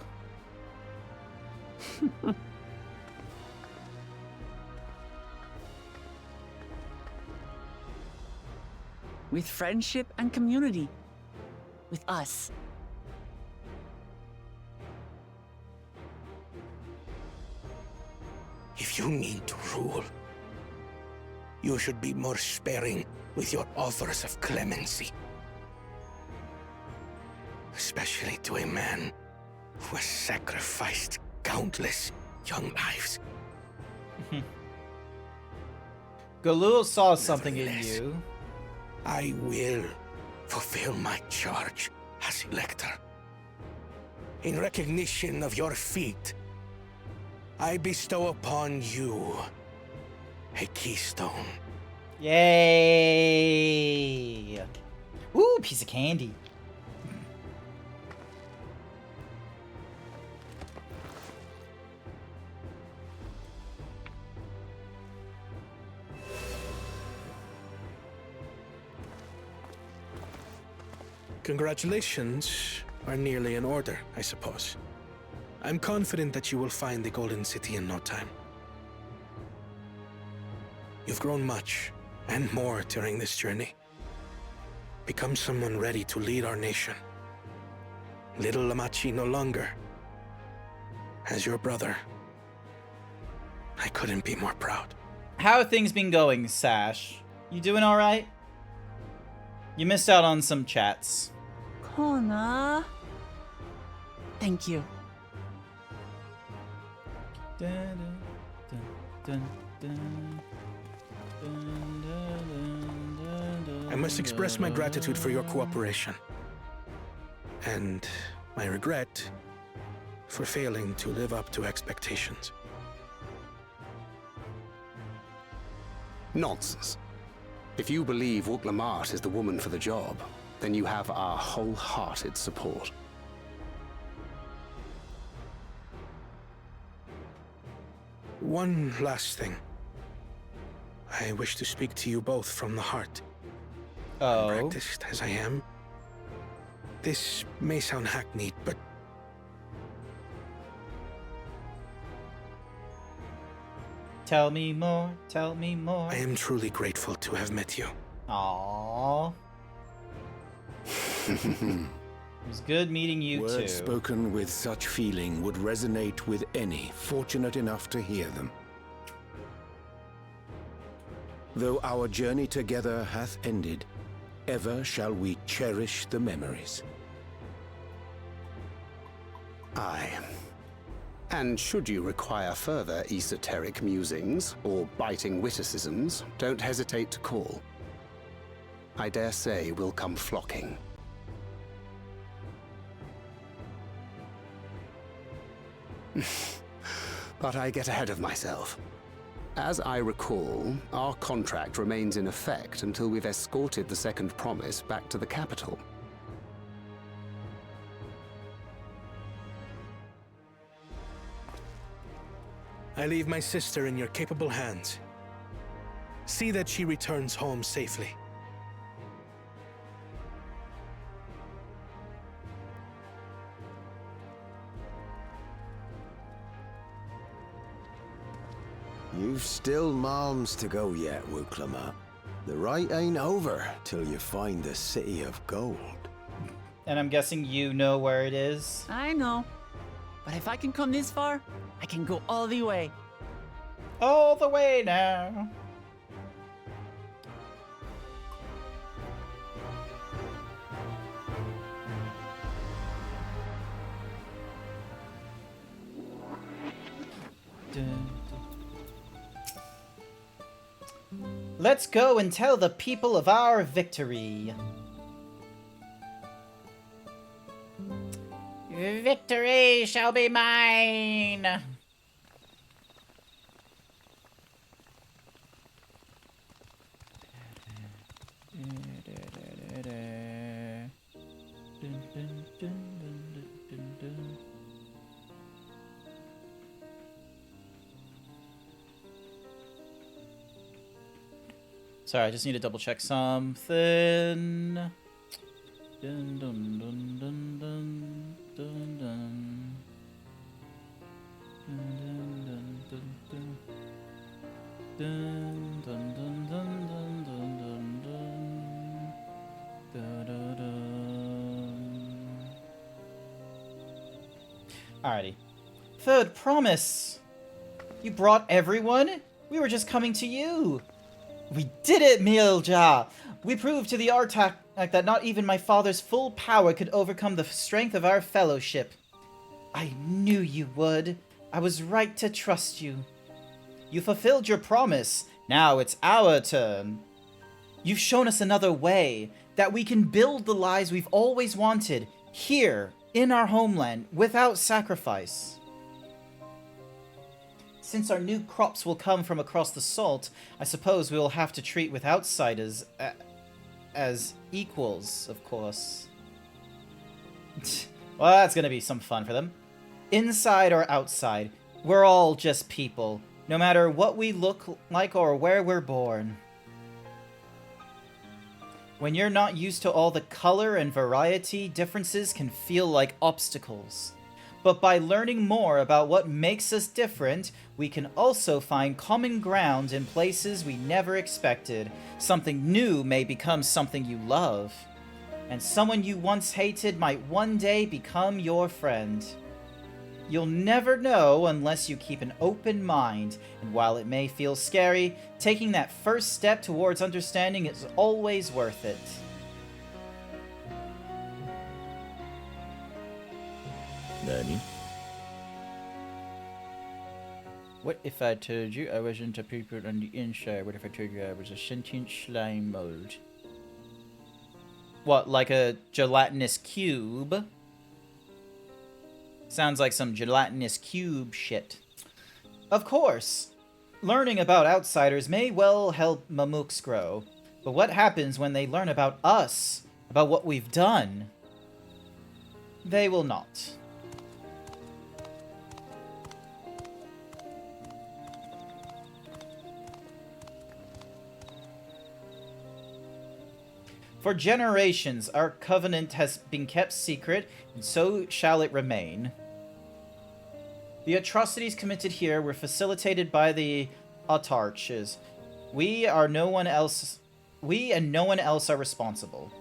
J: With friendship and community. With us.
E: If you mean to rule, you should be more sparing with your offers of clemency. Especially to a man who has sacrificed countless young lives.
B: Galul saw something in you.
E: I will fulfill my charge as Elector. In recognition of your feat, I bestow upon you a keystone.
B: Yay! Ooh, piece of candy.
F: Congratulations are nearly in order, I suppose. I'm confident that you will find the Golden City in no time. You've grown much, and more during this journey. Become someone ready to lead our nation. Little Lamachi no longer. As your brother, I couldn't be more proud.
B: How have things been going, Sash? You doing alright? You missed out on some chats.
J: Kona. Thank you.
F: I must express my gratitude for your cooperation. And my regret for failing to live up to expectations.
D: Nonsense. If you believe Wuklamat is the woman for the job, then you have our wholehearted support.
F: One last thing. I wish to speak to you both from the heart.
B: Oh.
F: Practiced as I am. This may sound hackneyed, but
B: Tell me more, tell me more.
F: I am truly grateful to have met you.
B: Aww. It was good meeting you too.
K: Words spoken with such feeling would resonate with any fortunate enough to hear them. Though our journey together hath ended, ever shall we cherish the memories.
D: Aye. And should you require further esoteric musings or biting witticisms, don't hesitate to call. I dare say will come flocking. But I get ahead of myself. As I recall, our contract remains in effect until we've escorted the second promise back to the capital.
F: I leave my sister in your capable hands. See that she returns home safely.
K: You've still malms to go yet, Wuklama. The rite ain't over till you find the City of Gold.
B: And I'm guessing you know where it is?
J: I know. But if I can come this far, I can go all the way.
B: All the way now. Let's go and tell the people of our victory. Victory shall be mine. Sorry, I just need to double check something. Dun, dun, dun, dun, dun, dun, dun. Dun, dun, dun, dun. Dun, dun, dun, dun, dun, dun, dun, dun. Dun, dun, dun. Alrighty. Third promise. You brought everyone? We were just coming to you. We did it, Milja! We proved to the Artak that not even my father's full power could overcome the strength of our fellowship. I knew you would. I was right to trust you. You fulfilled your promise. Now it's our turn. You've shown us another way, that we can build the lives we've always wanted, here, in our homeland, without sacrifice. Since our new crops will come from across the salt, I suppose we will have to treat with outsiders as equals, of course. Well, that's gonna be some fun for them. Inside or outside, we're all just people, no matter what we look like or where we're born. When you're not used to all the color and variety, differences can feel like obstacles. But by learning more about what makes us different, we can also find common ground in places we never expected. Something new may become something you love. And someone you once hated might one day become your friend. You'll never know unless you keep an open mind, and while it may feel scary, taking that first step towards understanding is always worth it.
M: Nani?
B: What if I told you I wasn't a people on the inside? What if I told you I was a sentient slime mold? What, like a gelatinous cube? Sounds like some gelatinous cube shit. Of course! Learning about outsiders may well help Mamooks grow. But what happens when they learn about us? About what we've done? They will not. For generations, our covenant has been kept secret, and so shall it remain. The atrocities committed here were facilitated by the autarchs. We and no one else are responsible.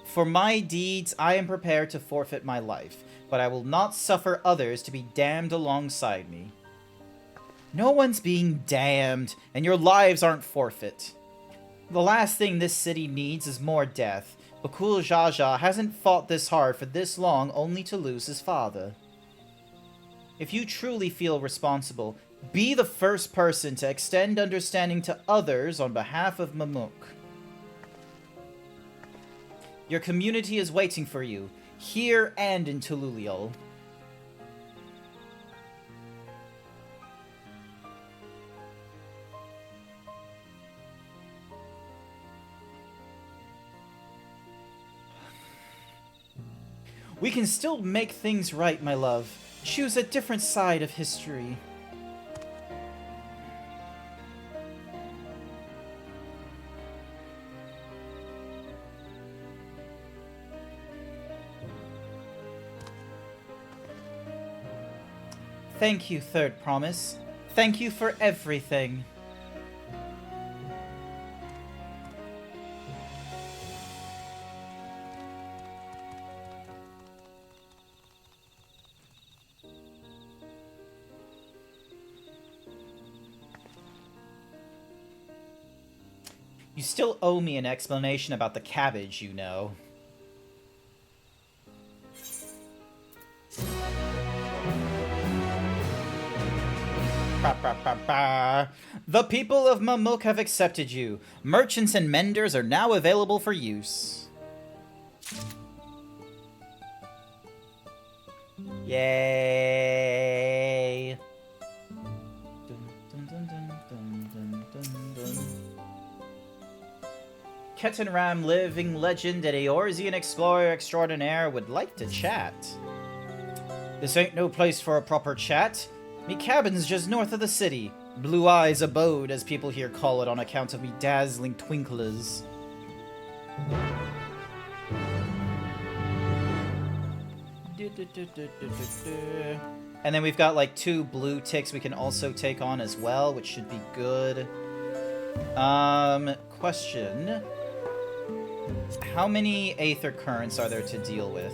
B: For my deeds, I am prepared to forfeit my life, but I will not suffer others to be damned alongside me. No one's being damned, and your lives aren't forfeit. The last thing this city needs is more death. Bakul Jaja hasn't fought this hard for this long only to lose his father. If you truly feel responsible, be the first person to extend understanding to others on behalf of Mamook. Your community is waiting for you, here and in Tululial. We can still make things right, my love. Choose a different side of history. Thank you, Third Promise. Thank you for everything. You still owe me an explanation about the cabbage, you know. The people of Mamuk have accepted you. Merchants and menders are now available for use. Yay! Ketan Ram, living legend and Eorzean explorer extraordinaire, would like to chat. This ain't no place for a proper chat. Me cabin's just north of the city. Blue Eyes Abode, as people here call it on account of me dazzling twinklers. And then we've got like 2 blue ticks we can also take on as well, which should be good. Question. How many Aether Currents are there to deal with?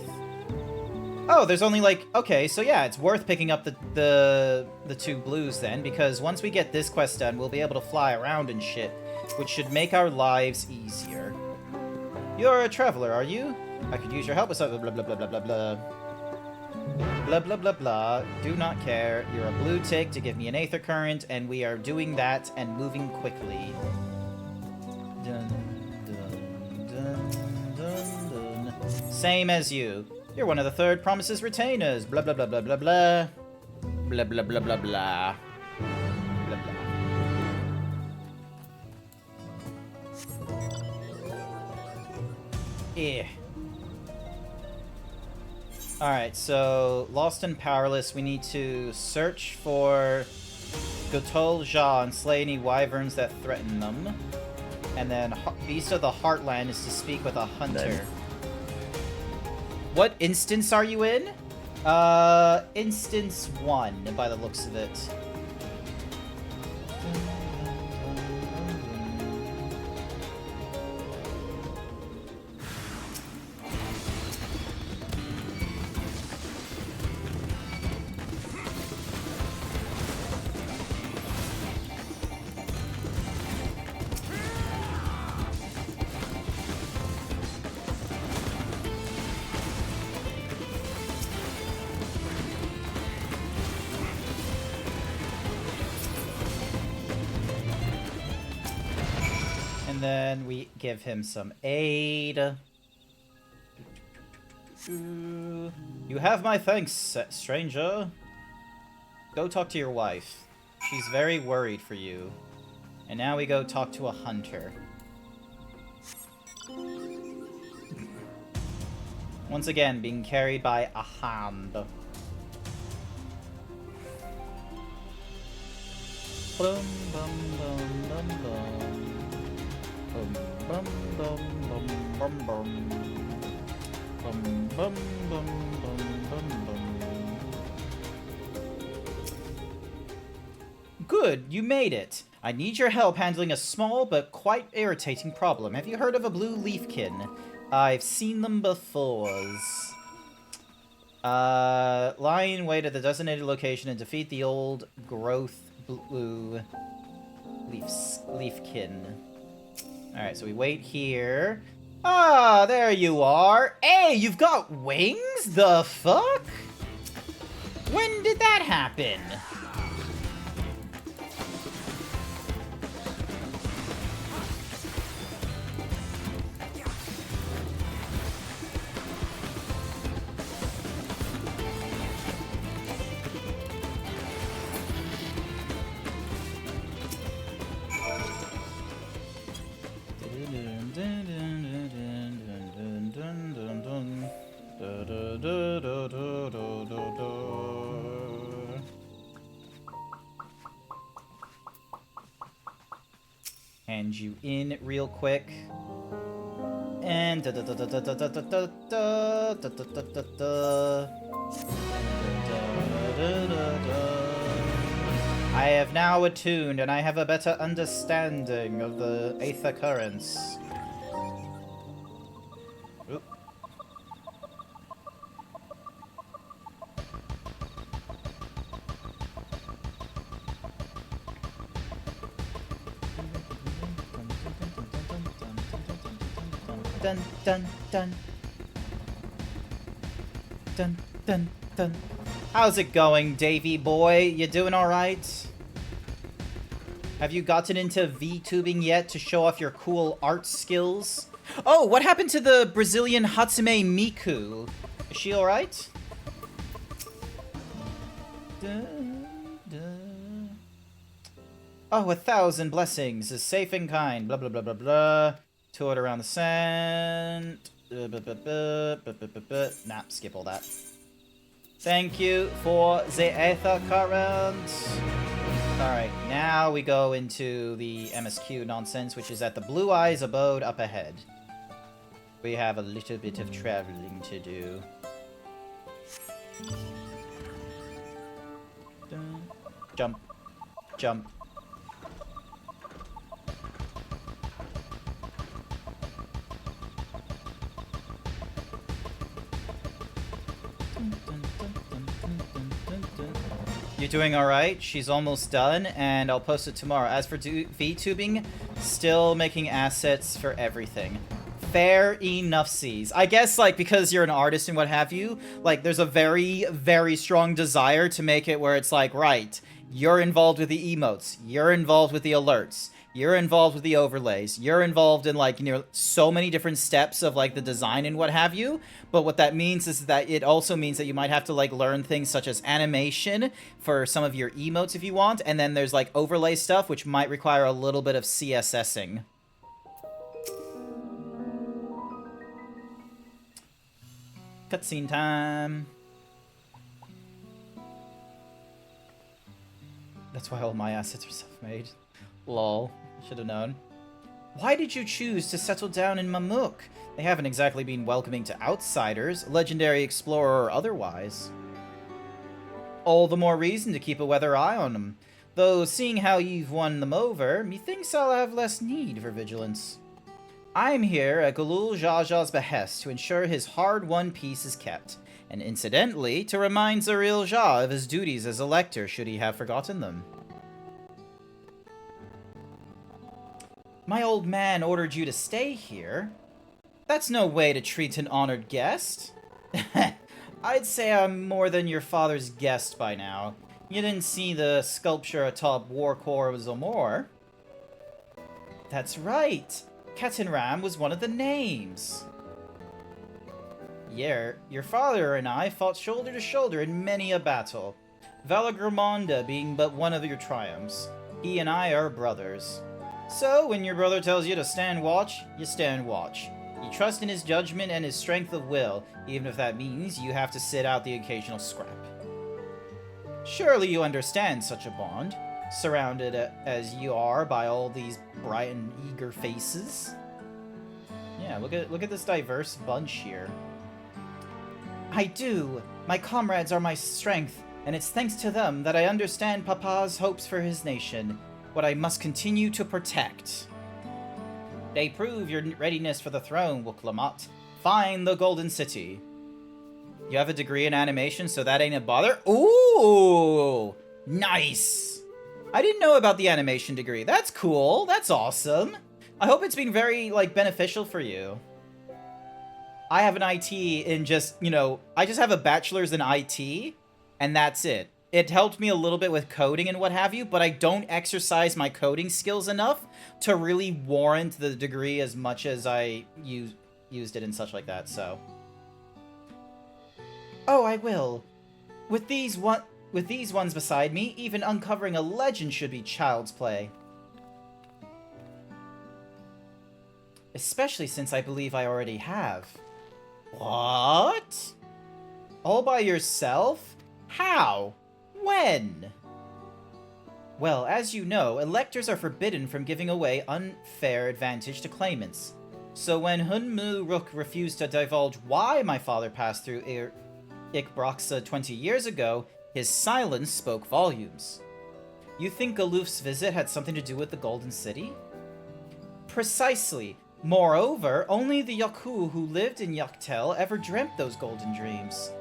B: Oh, there's only like... Okay, so yeah, it's worth picking up the 2 blues then, because once we get this quest done, we'll be able to fly around and shit, which should make our lives easier. You're a traveler, are you? I could use your help with something, blah blah blah blah blah blah. Blah blah blah blah. Do not care. You're a blue tick to give me an Aether Current, and we are doing that and moving quickly. Dun, dun, dun, dun, dun. Same as you. You're one of the Third Promise's retainers. Blah blah blah blah blah blah. Blah blah blah blah blah. Blah blah. Eh. Alright, so Lost and Powerless, we need to search for Gotol Ja and slay any wyverns that threaten them. And then east of the Heartland is to speak with a hunter. What instance are you in? Instance 1, by the looks of it. Then we give him some aid. You have my thanks, stranger. Go talk to your wife. She's very worried for you. And now we go talk to a hunter. Once again, being carried by a hand. Bum, bum, bum, bum, bum. Bum, bum, bum, bum, bum, bum. Bum, bum, bum, bum, bum, bum. Good, you made it. I need your help handling a small but quite irritating problem. Have you heard of a blue leafkin? I've seen them before. Lie in wait at the designated location and defeat the old growth blue leafkin. Alright, so we wait here. Ah, there you are. Hey, you've got wings? The fuck? When did that happen? Hand you in real quick. And I have now attuned, and I have a better understanding of the Aether currents. Oop. Dun dun dun. Dun dun dun. How's it going, Davey boy? You doing alright? Have you gotten into VTubing yet to show off your cool art skills? Oh, what happened to the Brazilian Hatsume Miku? Is she alright? Oh, 1,000 blessings is safe and kind. Blah, blah, blah, blah, blah. Tour it around the sand. Nah, skip all that. Thank you for the Aether current. Alright, now we go into the MSQ nonsense, which is at the Blue Eyes abode up ahead. We have a little bit of traveling to do. Jump. Jump. You're doing alright? She's almost done, and I'll post it tomorrow. As for VTubing, still making assets for everything. Fair enough, C's. I guess, like, because you're an artist and what have you, like, there's a very, very strong desire to make it where it's like, right, you're involved with the emotes, you're involved with the alerts, you're involved with the overlays, you're involved in, like, you know, so many different steps of, like, the design and what have you. But what that means is that it also means that you might have to, like, learn things such as animation for some of your emotes if you want, and then there's, like, overlay stuff, which might require a little bit of CSSing. Cutscene time. That's why all my assets are self-made. Lol. Should have known. Why did you choose to settle down in Mamuk? They haven't exactly been welcoming to outsiders, legendary explorer or otherwise. All the more reason to keep a weather eye on them. Though, seeing how you've won them over, methinks I'll have less need for vigilance. I'm here at Galul Jaja's behest to ensure his hard-won peace is kept, and incidentally, to remind Zaril Jah of his duties as Elector should he have forgotten them. My old man ordered you to stay here? That's no way to treat an honored guest. I'd say I'm more than your father's guest by now. You didn't see the sculpture atop Warcore Zomor? That's right. Ketenram was one of the names. Yeah, your father and I fought shoulder to shoulder in many a battle. Valagrimonda being but one of your triumphs. He and I are brothers. So, when your brother tells you to stand watch, you stand watch. You trust in his judgment and his strength of will, even if that means you have to sit out the occasional scrap. Surely you understand such a bond, surrounded as you are by all these bright and eager faces. Yeah, look at this diverse bunch here. I do. My comrades are my strength, and it's thanks to them that I understand Papa's hopes for his nation. What I must continue to protect. They prove your readiness for the throne, Wuklamat. Find the Golden City. You have a degree in animation, so that ain't a bother? Ooh! Nice! I didn't know about the animation degree. That's cool. That's awesome. I hope it's been very, like, beneficial for you. I have an IT in just, you know, I just have a bachelor's in IT, and that's it. It helped me a little bit with coding and what have you, but I don't exercise my coding skills enough to really warrant the degree as much as I used it and such like that, so. Oh, I will. With these ones beside me, even uncovering a legend should be child's play. Especially since I believe I already have. What? All by yourself? How? When? Well, as you know, electors are forbidden from giving away unfair advantage to claimants. So when Hunmu Rook refused to divulge why my father passed through Ikbroxa 20 years ago, his silence spoke volumes. You think Galoof's visit had something to do with the Golden City? Precisely. Moreover, only the Yaku who lived in Yaktel ever dreamt those golden dreams.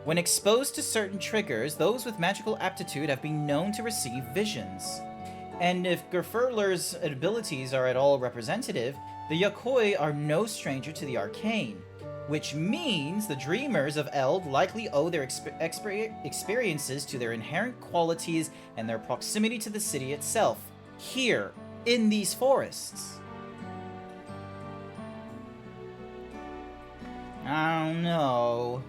B: When exposed to certain triggers, those with magical aptitude have been known to receive visions. And if Gerfurler's abilities are at all representative, the Yakoi are no stranger to the arcane, which means the dreamers of Eld likely owe their experiences to their inherent qualities and their proximity to the city itself, here, in these forests. I don't know.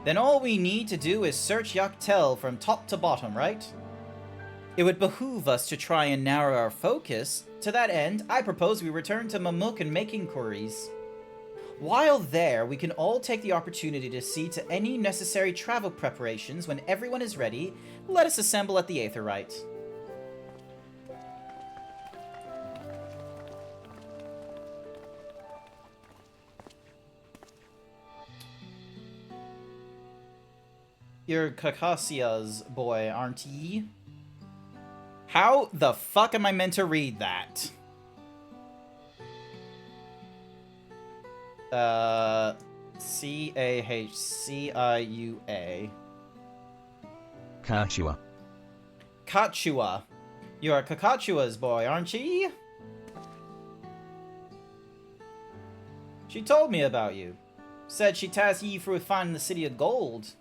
B: Then all we need to do is search Yaktel from top to bottom, right? It would behoove us to try and narrow our focus. To that end, I propose we return to Mamuk and make inquiries. While there, we can all take the opportunity to see to any necessary travel preparations. When everyone is ready, let us assemble at the Aetherite. You're Kakasia's boy, aren't ye? How the fuck am I meant to read that? C-A-H-C-I-U-A.
M: Kachua.
B: Kachua. You're Kakachua's boy, aren't ye? She told me about you. Said she tasked ye for finding the city of gold.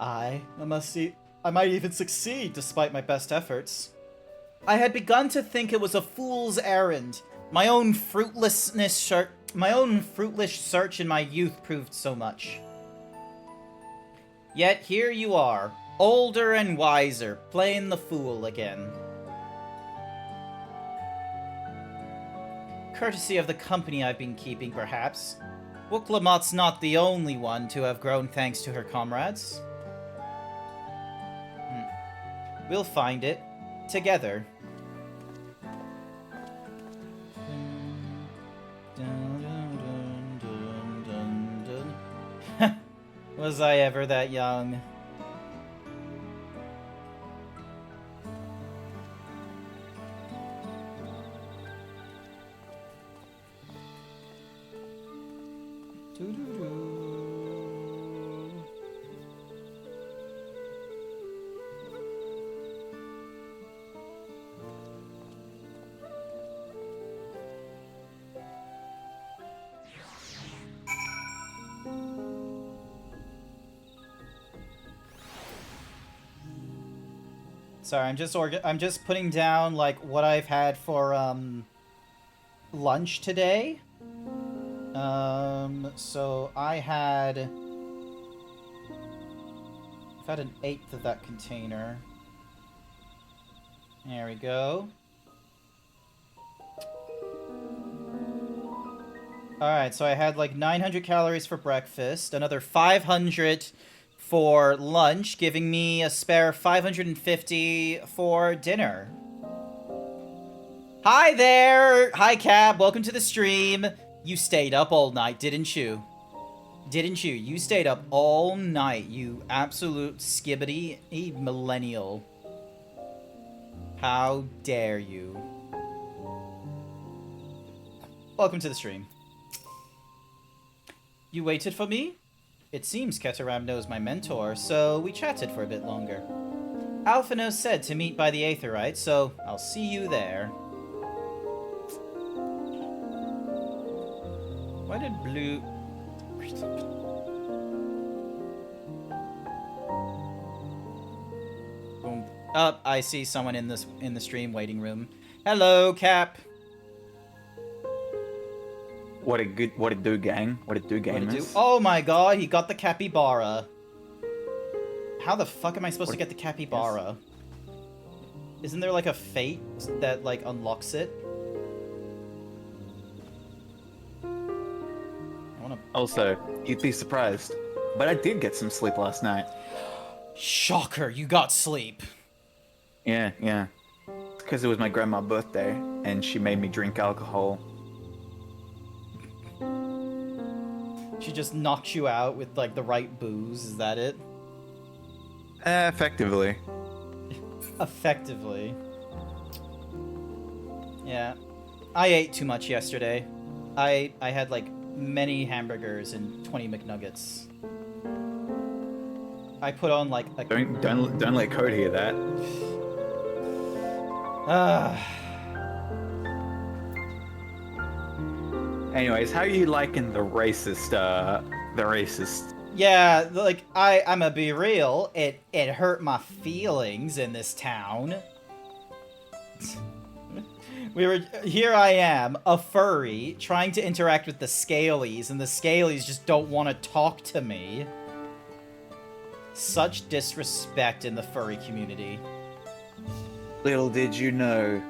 B: I might even succeed despite my best efforts. I had begun to think it was a fool's errand. My own fruitless search in my youth proved so much. Yet here you are, older and wiser, playing the fool again. Courtesy of the company I've been keeping, perhaps. Wuklamot's not the only one to have grown thanks to her comrades. We'll find it. Together. Was I ever that young? Sorry, I'm just putting down like what I've had for lunch today. So I've had an 1/8 of that container. There we go. Alright, so I had like 900 calories for breakfast, another 500 for lunch, giving me a spare 550 for dinner. Hi there! Hi, Cab. Welcome to the stream. You stayed up all night, didn't you? Didn't you? You stayed up all night, you absolute skibbity millennial. How dare you? Welcome to the stream. You waited for me? It seems Ketaram knows my mentor, so we chatted for a bit longer. Alphino said to meet by the Aetherite, so I'll see you there. Why did Blue... Boom. Oh, I see someone in the stream waiting room. Hello, Cap.
N: What it do, gang? What it do, gamers?
B: Oh my god, he got the capybara. How the fuck am I supposed to get the capybara? Isn't there like a fate that like unlocks it?
N: Also, you'd be surprised, but I did get some sleep last night.
B: Shocker, you got sleep.
N: Yeah. Because it was my grandma's birthday, and she made me drink alcohol.
B: She just knocked you out with, like, the right booze, is that it?
N: Effectively.
B: Effectively. Yeah. I ate too much yesterday. I had, like, many hamburgers and 20 McNuggets. I put on, like, a...
N: Don't let Code hear that. Anyways, how are you liking the racist,
B: Yeah, like, I'm gonna be real, it hurt my feelings in this town. Here I am, a furry, trying to interact with the Scalies, and the Scalies just don't want to talk to me. Such disrespect in the furry community.
N: Little did you know,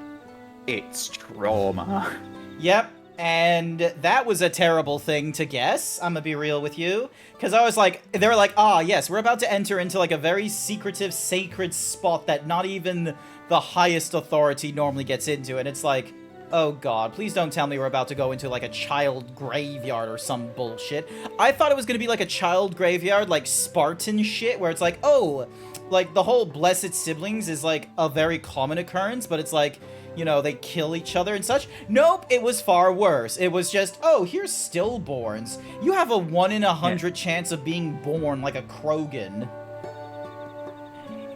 N: it's trauma.
B: Yep, and that was a terrible thing to guess, I'm gonna be real with you. Because I was like, they were like, ah, yes, we're about to enter into, like, a very secretive, sacred spot that not even the highest authority normally gets into. And it's like, oh god, please don't tell me we're about to go into, like, a child graveyard or some bullshit. I thought it was gonna be, like, a child graveyard, like, Spartan shit, where it's like, oh, like, the whole blessed siblings is, like, a very common occurrence, but it's like, you know, they kill each other and such. Nope, it was far worse. It was just, oh, here's stillborns. You have a 1 in 100 chance of being born like a Krogan.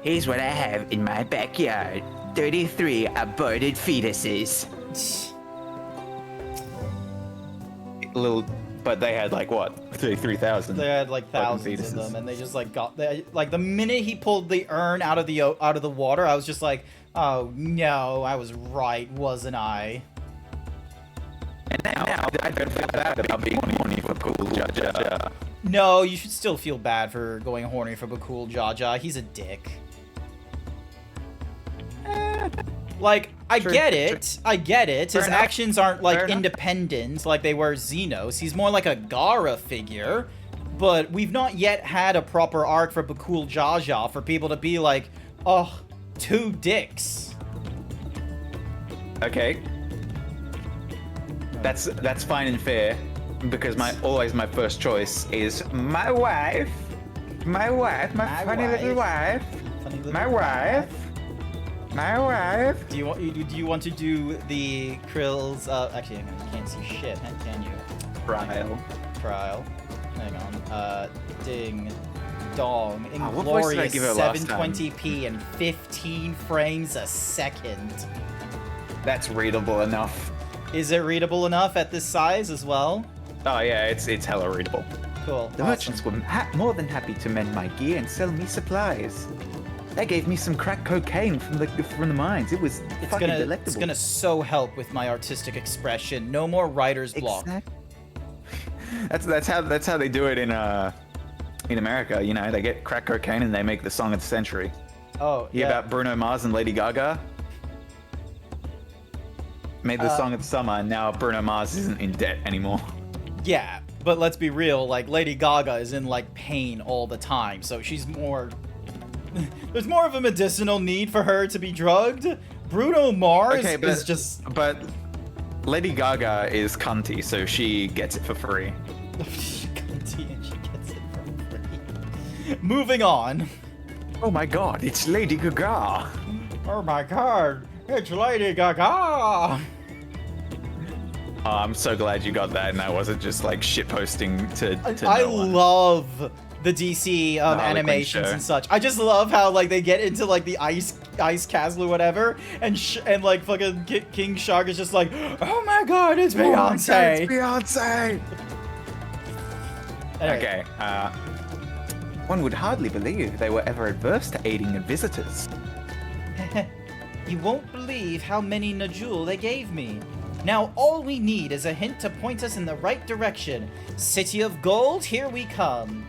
O: Here's what I have in my backyard. 33 aborted fetuses.
N: But they had, like, what? 33,000?
B: They had, like, thousands of them, and they just, like, like, the minute he pulled the urn out of the water, I was just like, oh, no, I was right, wasn't I?
N: And now I don't feel bad about being horny for Cool Jaja.
B: No, you should still feel bad for going horny for Bakul Jaja. He's a dick. Like, I get it. His actions aren't, like, independent like they were Xenos. He's more like a Gara figure. But we've not yet had a proper arc for Bakul Jaja for people to be like, oh, 2 dicks.
N: Okay. That's fine and fair, because always my first choice is my wife, my funny little wife, my wife.
B: Do you want to do the Krill's? Actually, hang on, you can't see shit, can you? Trial. Hang on. Ding, dong, inglorious 720p and 15 frames a second.
N: That's readable enough.
B: Is it readable enough at this size as well?
N: Oh yeah, it's hella readable.
B: Cool.
N: The merchants were more than happy to mend my gear and sell me supplies. They gave me some crack cocaine from the mines. It was fucking delectable.
B: It's gonna so help with my artistic expression. No more writer's block.
N: That's how they do it in America. You know, they get crack cocaine and they make the song of the century.
B: Oh,
N: yeah. About Bruno Mars and Lady Gaga? Made the song of the summer, and now Bruno Mars isn't in debt anymore.
B: Yeah, but let's be real. Like, Lady Gaga is in, like, pain all the time, so she's more... There's more of a medicinal need for her to be drugged. Bruno Mars is just...
N: But Lady Gaga is cunty, so she gets it for free.
B: Cunty and she gets it for free. Moving on.
N: Oh my god, it's Lady Gaga.
B: Oh my god, it's Lady Gaga.
N: Oh, I'm so glad you got that and I wasn't just like shitposting to
B: I
N: no one.
B: love the DC animations and such. I just love how like they get into like the ice castle or whatever, and like fucking King Shark is just like, oh my god, it's Beyonce.
N: It's Beyonce. Okay. One would hardly believe they were ever adverse to aiding the visitors.
B: You won't believe how many Najul they gave me. Now all we need is a hint to point us in the right direction. City of Gold, here we come.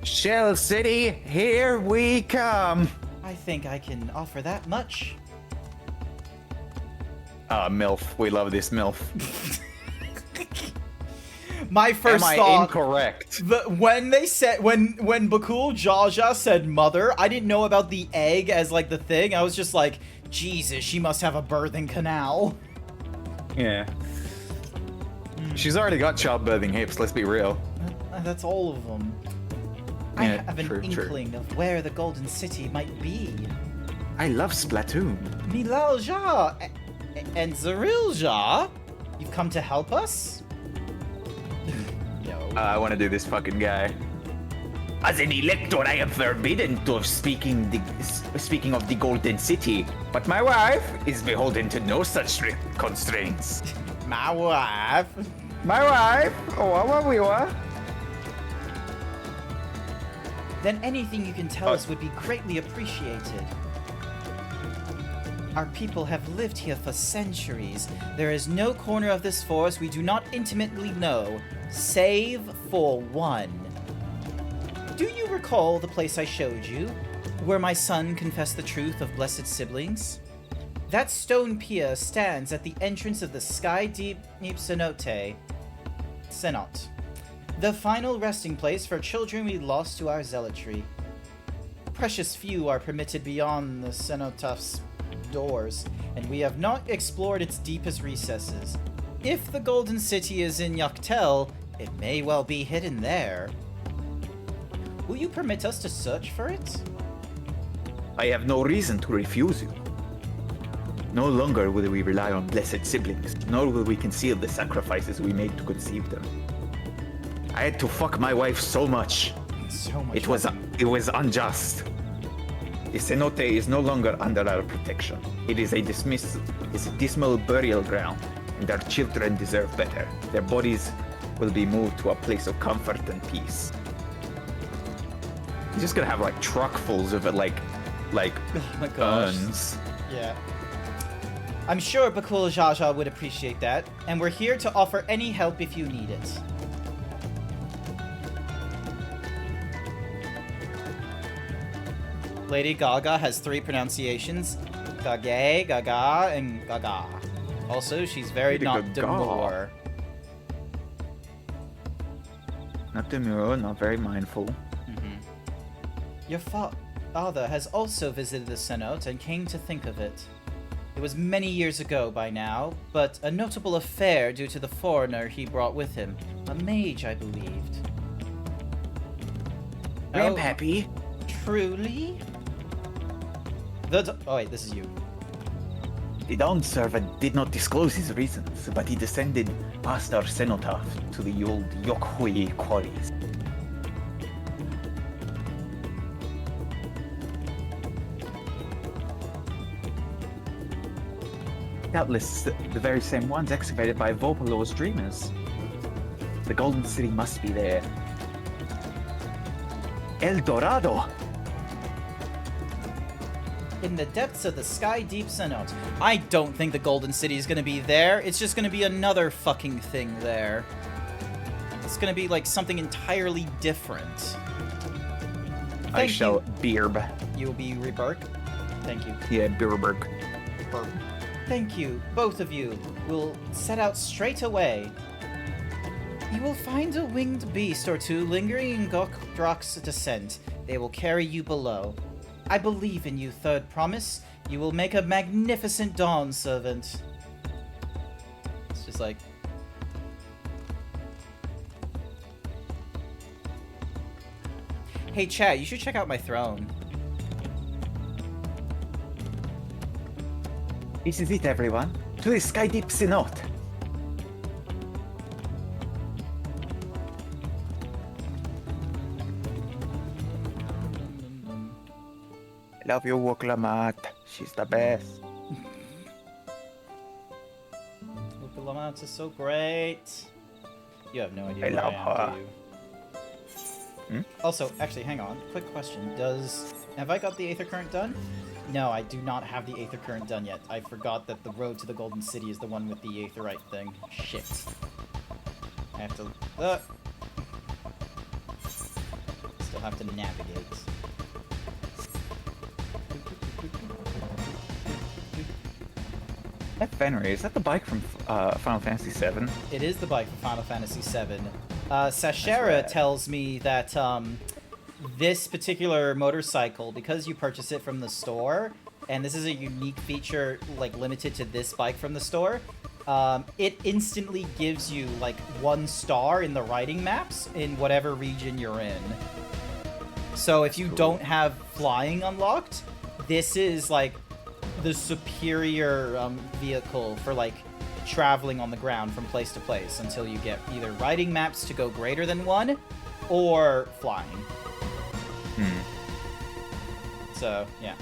N: Shell City, here we come.
B: I think I can offer that much.
N: MILF. We love this MILF.
B: My first
N: Am I
B: thought.
N: incorrect?
B: When they said when Bakul Jaja said mother, I didn't know about the egg as like the thing. I was just like, Jesus, she must have a birthing canal.
N: Yeah. She's already got childbirthing hips. Let's be real.
B: That's all of them. I have an inkling of where the Golden City might be.
N: I love Splatoon.
B: Milalja and Zerilja, you've come to help us? No.
N: I want to do this fucking guy.
O: As an elector, I am forbidden to speaking of the Golden City, but my wife is beholden to no such strict constraints.
B: My wife?
N: My wife? Oh, we were.
B: Then anything you can tell us would be greatly appreciated. Our people have lived here for centuries. There is no corner of this forest we do not intimately know, save for one. Do you recall the place I showed you, where my son confessed the truth of blessed siblings? That stone pier stands at the entrance of the Sky Deep Cenote, the final resting place for children we lost to our zealotry. Precious few are permitted beyond the cenotaf's doors, and we have not explored its deepest recesses. If the Golden City is in Yaktel, it may well be hidden there. Will you permit us to search for it?
O: I have no reason to refuse you. No longer will we rely on blessed siblings, nor will we conceal the sacrifices we made to conceive them. I had to fuck my wife so much. It was unjust. The cenote is no longer under our protection. It is a dismal burial ground, and our children deserve better. Their bodies will be moved to a place of comfort and peace. He's just gonna have like truckfuls of it, like
B: oh my gosh.
O: urns.
B: Yeah. I'm sure Bakul Jaja would appreciate that, and we're here to offer any help if you need it. Lady Gaga has 3 pronunciations: Gage, Gaga, and Gaga. Also, she's very
N: Lady
B: not
N: Gaga.
B: demure.
N: Not demure, not very mindful.
B: Your father has also visited the cenote and came to think of it. It was many years ago by now, but a notable affair due to the foreigner he brought with him. A mage, I believed.
O: Grandpappy.
B: Truly? Oh wait, this is you.
O: The Dawn servant did not disclose his reasons, but he descended past our cenotaph to the old Yokhui quarries. Doubtless the very same ones excavated by Vopalor's dreamers. The Golden City must be there. El Dorado!
B: In the depths of the Sky Deep Cenote. I don't think the Golden City is going to be there. It's just going to be another fucking thing there. It's going to be like something entirely different.
N: I shall Beerb.
B: You will be Reberg? Thank you.
N: Yeah, Beerberg.
B: Thank you, both of you. We'll set out straight away. You will find a winged beast or two lingering in Gokdrak's descent. They will carry you below. I believe in you, Third Promise. You will make a magnificent Dawn servant. It's just like... Hey, chat, you should check out my throne.
O: This is it, everyone. To the Sky Deep Cenote.
N: Love your work, Lamat. She's the best.
B: Lamat is so great. You have no idea
N: I
B: who
N: love
B: I am,
N: her.
B: do you? Also, actually, hang on. Quick question. Have I got the Aether Current done? No, I do not have the Aether Current done yet. I forgot that the road to the Golden City is the one with the Aetherite thing. Shit. I have to... Still have to navigate.
N: That Fenrir, is that the bike from Final Fantasy VII?
B: It is the bike from Final Fantasy VII. Sashera tells me that this particular motorcycle, because you purchase it from the store, and this is a unique feature, like, limited to this bike from the store, it instantly gives you, like, 1 star in the riding maps in whatever region you're in. So if you don't have flying unlocked, this is, like, the superior vehicle for, like, traveling on the ground from place to place until you get either riding maps to go greater than 1 or flying. So, yeah.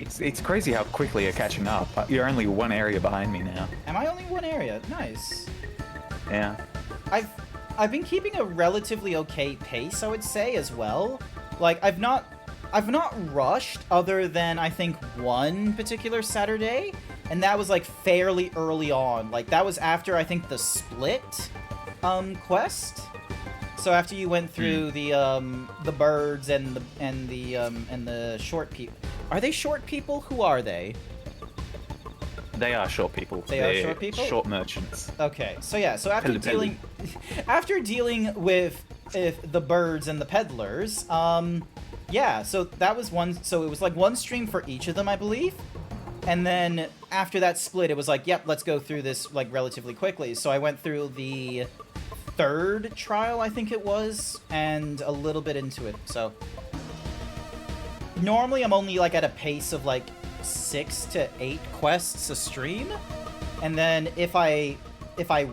N: It's crazy how quickly you're catching up. You're only 1 area behind me now.
B: Am I only 1 area? Nice.
N: Yeah.
B: I've been keeping a relatively okay pace, I would say, as well. Like, I've not rushed other than, I think, 1 particular Saturday, and that was, like, fairly early on. Like, that was after, I think, the split quest. So after you went through the birds and the short people. Are they short people? Who are they?
N: They are short people.
B: They're short people?
N: Short merchants.
B: Okay, so yeah, so after after dealing with the birds and the peddlers, yeah, so that was one. So it was like 1 stream for each of them, I believe. And then after that split, it was like, yep, let's go through this like relatively quickly. So I went through the 3rd trial, I think it was, and a little bit into it. So normally I'm only like at a pace of like 6 to 8 quests a stream, and then if I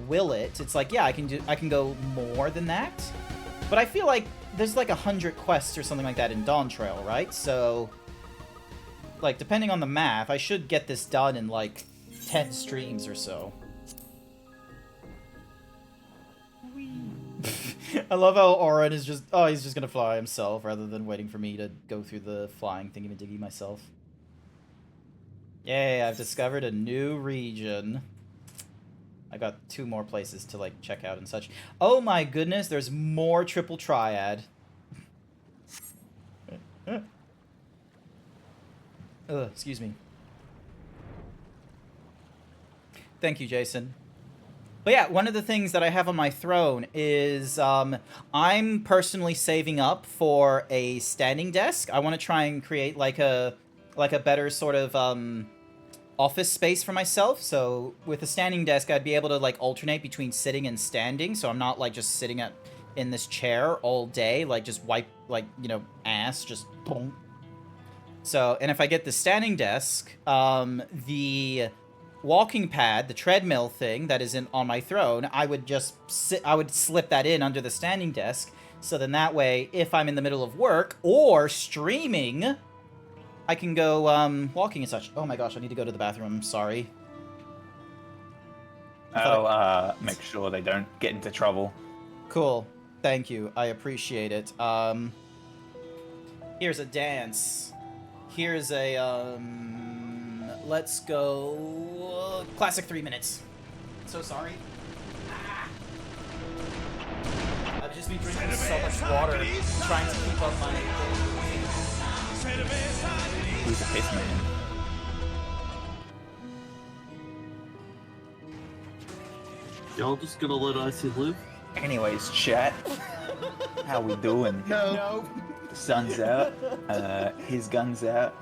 B: will it, it's like, yeah, I can go more than that. But I feel like there's like 100 quests or something like that in Dawntrail, right? So like depending on the math, I should get this done in like 10 streams or so. I love how Oren is just, oh, he's just gonna fly himself rather than waiting for me to go through the flying thingy-majiggy myself. Yay, I've discovered a new region. I got 2 more places to, like, check out and such. Oh my goodness, there's more Triple Triad. Excuse me. Thank you, Jason. But yeah, one of the things that I have on my throne is I'm personally saving up for a standing desk. I want to try and create like a better sort of office space for myself. So with a standing desk, I'd be able to like alternate between sitting and standing. So I'm not like just sitting in this chair all day, like just wipe like, you know, ass, just boom. So, and if I get the standing desk, the walking pad, the treadmill thing that is on my throne, I would just slip that in under the standing desk. So then that way, if I'm in the middle of work or streaming, I can go walking and such. Oh my gosh, I need to go to the bathroom. I'm sorry.
N: I'll make sure they don't get into trouble.
B: Cool. Thank you. I appreciate it. Here's a dance. Here's a let's go classic 3 minutes. So sorry. I've just been drinking so much water, trying to keep up my.
N: Who's a piss man?
P: Y'all just gonna let Icy live?
N: Anyways, chat. How we doing?
B: No.
N: The sun's out. His gun's out.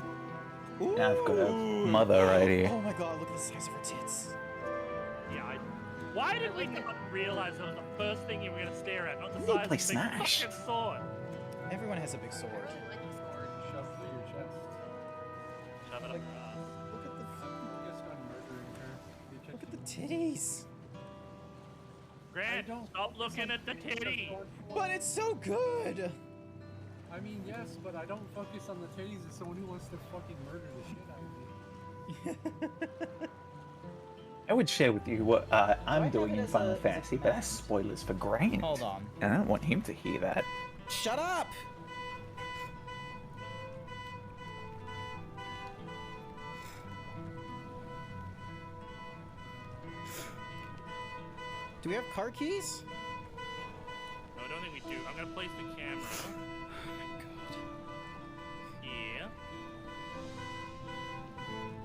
N: And I've got a mother right here.
B: Oh my god, look at the size of her tits.
Q: Yeah, why did we not realize that was the first thing you were going to stare at, not the
N: You
Q: size of
N: play
Q: the
N: Smash.
Q: fucking sword?
B: Everyone has a big sword.
R: Shove through your chest.
Q: Shove it up your ass.
B: Look at the titties.
Q: Grant, stop looking at the titty.
B: But it's so good.
R: I mean, yes, but I don't focus on the titties as someone who wants to fucking murder the shit out of me.
N: I would share with you what I'm doing in Final Fantasy, but that's spoilers for Grant.
B: Hold on.
N: And I don't want him to hear that.
B: Shut up! Do we have car keys?
Q: No, I don't think we do. I'm gonna place the camera. Here.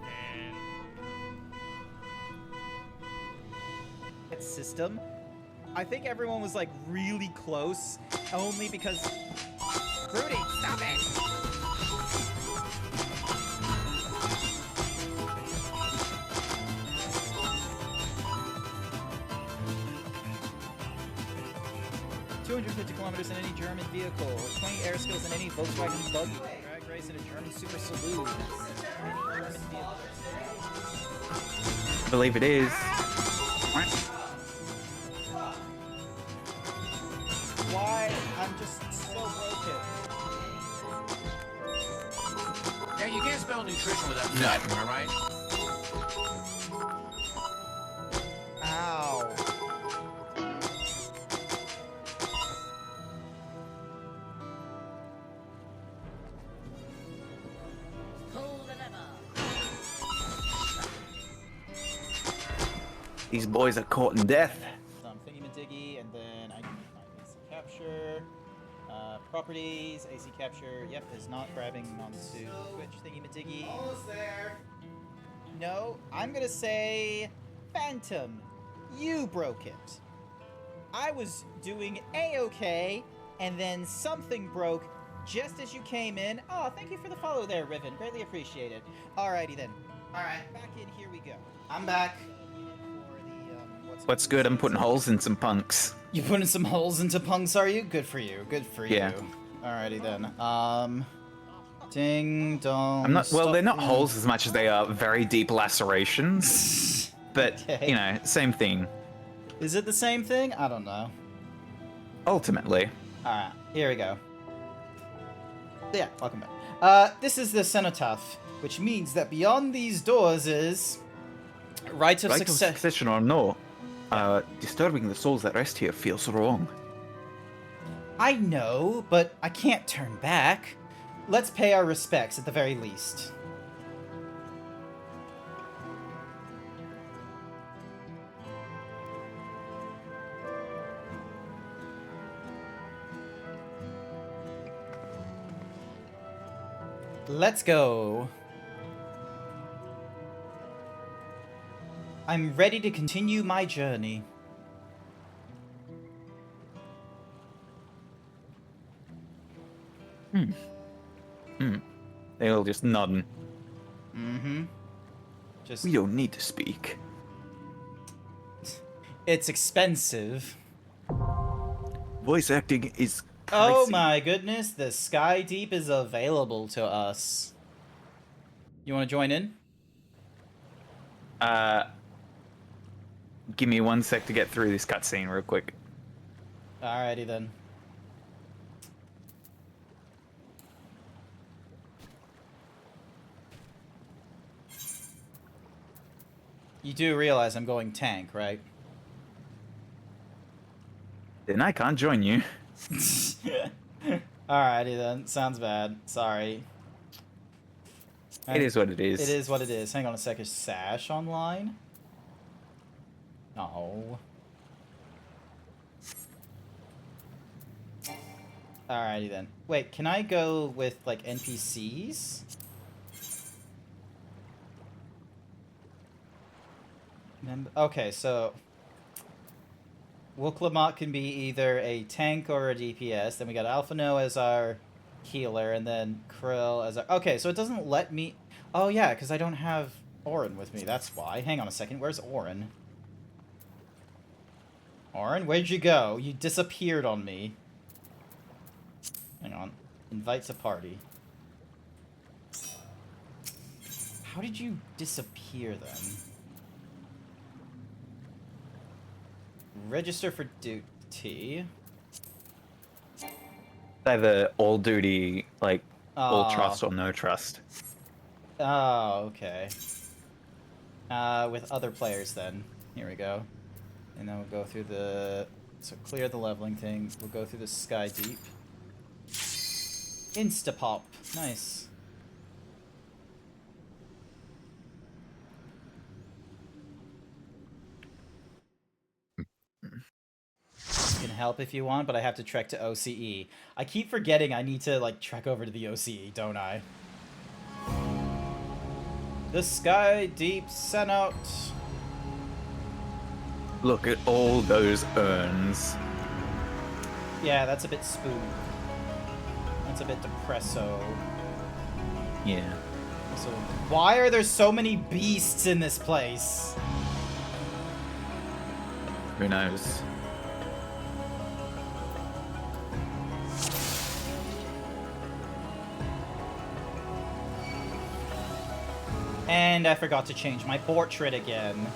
Q: And
B: that system. I think everyone was like really close, only because... Rudy, stop it! .250 kilometers in any German vehicle, 20 air skills in any Volkswagen buggy, drag race in a German super saloon.
N: I believe it is.
B: Why? I'm just so broken.
S: Yeah, you can't spell nutrition without nut, am I right?
B: Ow.
N: These boys are caught in death.
B: Some thingy-majiggy, and then I can find AC capture. Properties, AC capture. Yep, is not grabbing onto Twitch thingy-majiggy. Almost there. No, I'm gonna say Phantom. You broke it. I was doing A-okay, and then something broke just as you came in. Oh, thank you for the follow there, Riven. Greatly appreciated. Alrighty then. Alright, back in. Here we go. I'm back.
N: What's good? I'm putting holes in some punks.
B: You putting some holes into punks, are you? Good for you. Good for you.
N: Yeah.
B: Alrighty then. Ding dong.
N: I'm not. Well, they're not holes as much as they are very deep lacerations. But
B: Okay.
N: you know, same thing.
B: Is it the same thing? I don't know.
N: Ultimately.
B: Alright, here we go. Yeah, welcome back. This is the cenotaph, which means that beyond these doors is right of success.
N: Succession or no, disturbing the souls that rest here feels wrong.
B: I know, but I can't turn back. Let's pay our respects at the very least. Let's go. I'm ready to continue my journey.
N: They all just nodding.
B: Mm-hmm. Just...
N: We don't need to speak.
B: It's expensive.
N: Voice acting is pricey.
B: Oh my goodness, the Sky Deep is available to us. You want to join in?
N: Give me 1 sec to get through this cutscene real quick.
B: Alrighty then. You do realize I'm going tank, right?
N: Then I can't join you.
B: Alrighty then. Sounds bad. Sorry.
N: It is what it is.
B: It is what it is. Hang on a sec. Is Sash online? No. Alrighty then. Wait, can I go with, like, NPCs? Okay, so... Wooklamat can be either a tank or a DPS. Then we got Alphano as our healer, and then Krill as our... Okay, so it doesn't let me... Oh, yeah, because I don't have Orin with me. That's why. Hang on a second. Where's Orin? Orin, where'd you go? You disappeared on me. Hang on. Invite to party. How did you disappear then? Register for duty.
N: Either all duty, like all trust or no trust.
B: Oh, okay. With other players then. Here we go. And then we'll go through the... So clear the leveling thing. We'll go through the Sky Deep. Instapop. Nice. Can help if you want, but I have to trek to OCE. I keep forgetting I need to, like, trek over to the OCE, don't I? The Sky Deep sent out.
N: Look at all those urns.
B: Yeah, that's a bit smooth. That's a bit depresso.
N: Yeah.
B: So, why are there so many beasts in this place?
N: Who knows?
B: And I forgot to change my portrait again.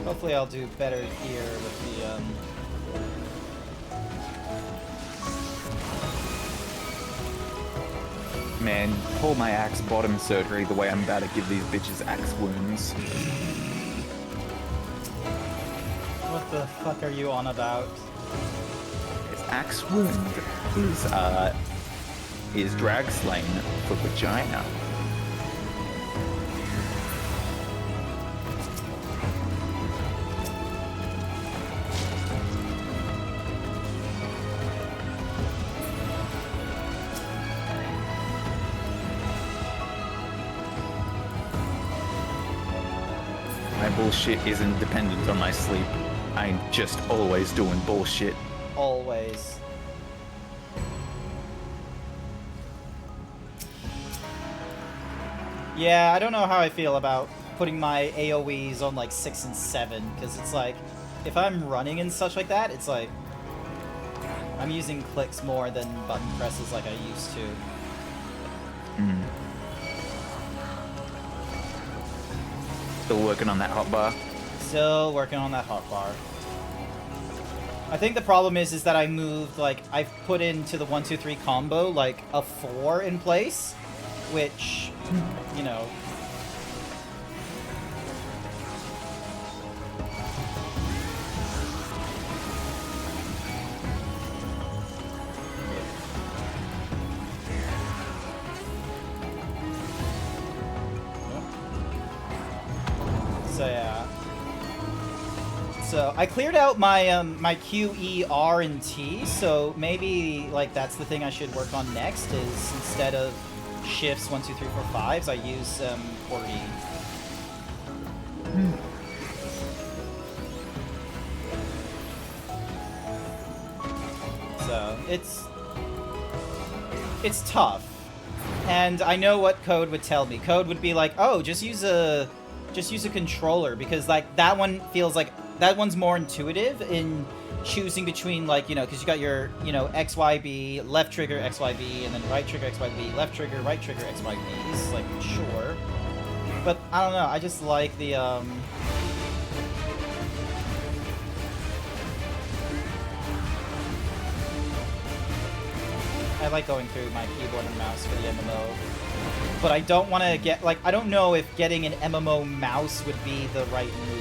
B: Hopefully I'll do better here with the,
N: Man, pull my axe bottom surgery the way I'm about to give these bitches axe wounds.
B: What the fuck are you on about?
N: This axe wound is drag slang for vagina. Bullshit isn't dependent on my sleep. I'm just always doing bullshit.
B: Always. Yeah, I don't know how I feel about putting my AoEs on like 6 and 7, because it's like, if I'm running and such like that, it's like, I'm using clicks more than button presses like I used to.
N: Mm. Still working on that hotbar?
B: Still working on that hotbar. I think the problem is that I moved, like, I've put into the 1-2-3 combo, like, a 4 in place, which, you know... So, yeah. So, I cleared out my, my Q, E, R, and T, so maybe, like, that's the thing I should work on next, is instead of shifts 1, 2, 3, 4, 5s, I use, QWERTY. So, it's tough. And I know what Code would tell me. Code would be like, oh, just use a controller, because like that one feels like that one's more intuitive in choosing between, like, you know, because you got your, you know, XYB, left trigger XYB, and then right trigger XYB, left trigger, right trigger XYBs, like, sure. But I don't know, I just like the I like going through my keyboard and mouse for the MMO. But I don't want to get, like, I don't know if getting an MMO mouse would be the right move.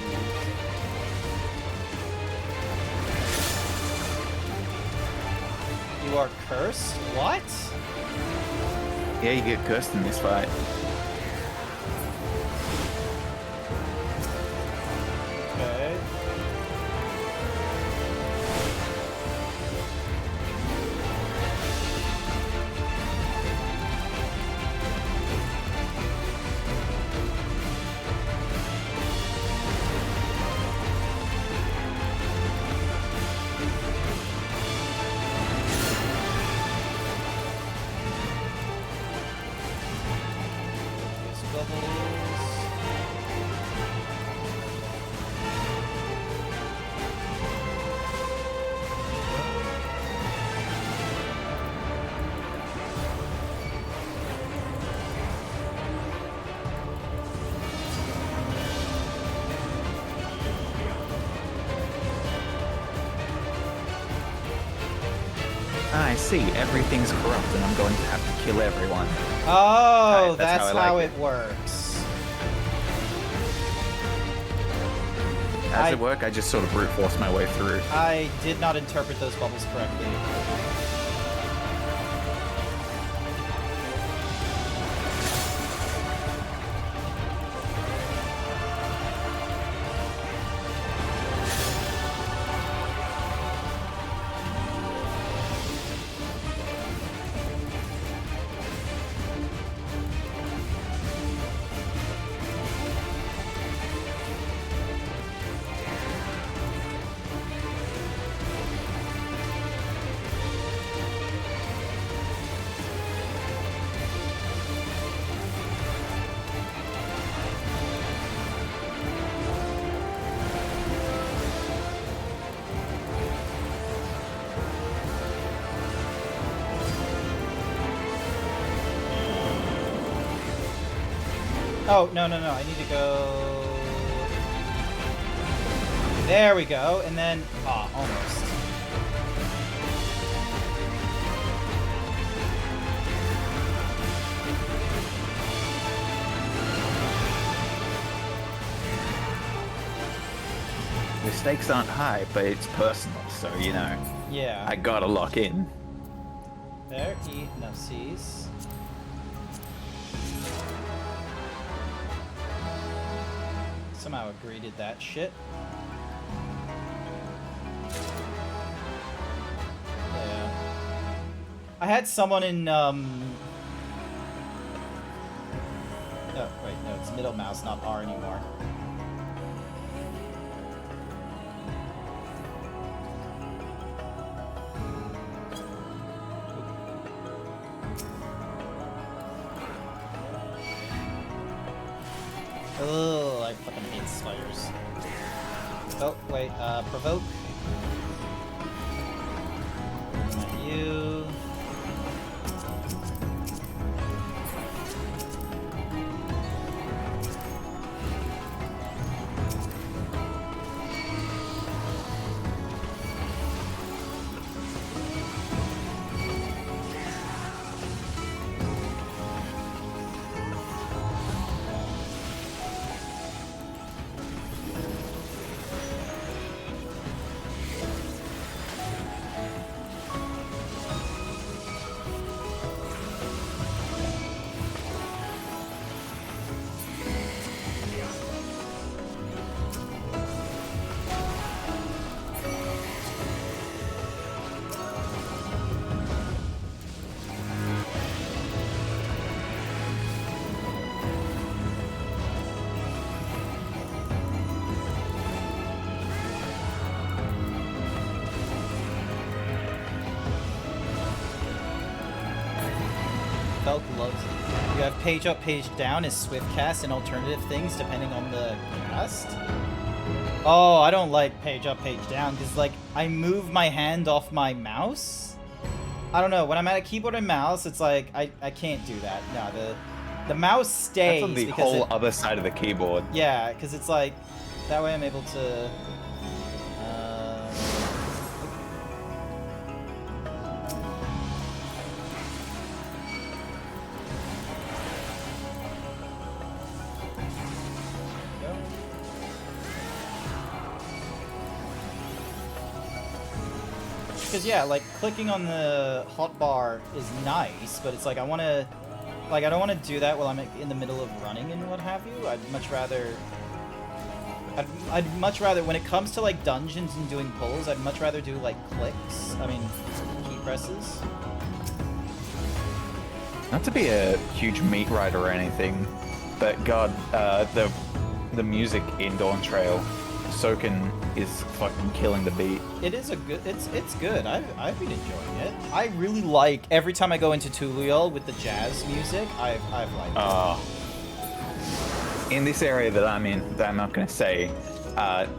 B: You are cursed? What?
N: Yeah, you get cursed in this fight.
B: Okay.
N: I see everything's corrupt and I'm going to have to kill everyone.
B: Oh,
N: That's
B: that's how it works.
N: As it work, I just sort of brute force my way through.
B: I did not interpret those bubbles correctly. Oh, no, no, no. I need to go... There we go. And then... Ah, almost.
N: The stakes aren't high, but it's personal, so, you know.
B: Yeah.
N: I gotta lock in.
B: There, E, no C's. Somehow greeted that shit. Yeah. I had someone in, Oh, wait, no, it's middle mouse, not R anymore. Ugh, I fucking hate spiders. Oh, wait, provoke. Not you. Belk loves it. You have page up, page down as swift cast and alternative things depending on the cast. Oh, I don't like page up, page down because like I move my hand off my mouse. I don't know. When I'm at a keyboard and mouse, it's like I can't do that. No, the mouse stays.
N: That's on the whole other side of the keyboard.
B: Yeah, because it's like that way I'm able to. Because yeah, like clicking on the hotbar is nice, but it's like I want to, like I don't want to do that while I'm in the middle of running and what have you. I'd much rather when it comes to like dungeons and doing pulls, I'd much rather do like clicks. I mean, key presses.
N: Not to be a huge meat rider or anything, but God, the music in Dawntrail, Soken is fucking killing the beat.
B: It is a good. It's good. I've been enjoying it. I really like every time I go into Tuliol with the jazz music. I've liked it.
N: In this area that I'm in, that I'm not gonna say,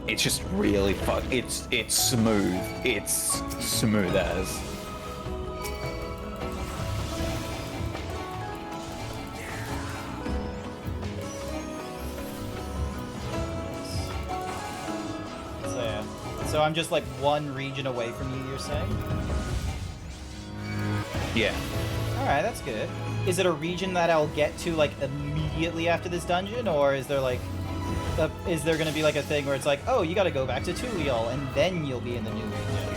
N: it's just really It's smooth. It's smooth as.
B: So I'm just like one region away from you, you're saying?
N: Yeah.
B: Alright, that's good. Is it a region that I'll get to, like, immediately after this dungeon? Or is there, like... is there gonna be, like, a thing where it's like, oh, you gotta go back to Tulial, and then you'll be in the new region?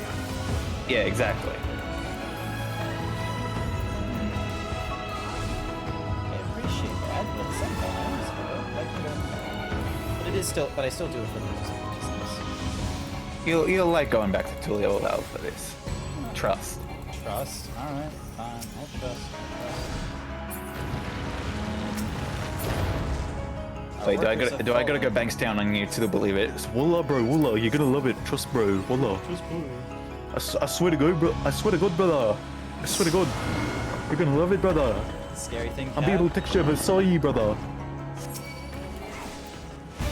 N: Yeah, exactly.
B: I appreciate that, but sometimes, but it is still... But I still do it for the reasons.
N: You'll like going back to Tulial without for this. Trust.
B: Trust? Alright, fine. I'll trust.
N: Wait, do I gotta go Bankstown on you to believe it? Wallah, bro, Wallah, you're gonna love it. Trust, bro, Wallah.
B: Trust, bro.
N: I swear to God, bro. I swear to God, brother. I swear to God. You're gonna love it, brother.
B: Scary thing.
N: I'm being able to texture of Asai, brother.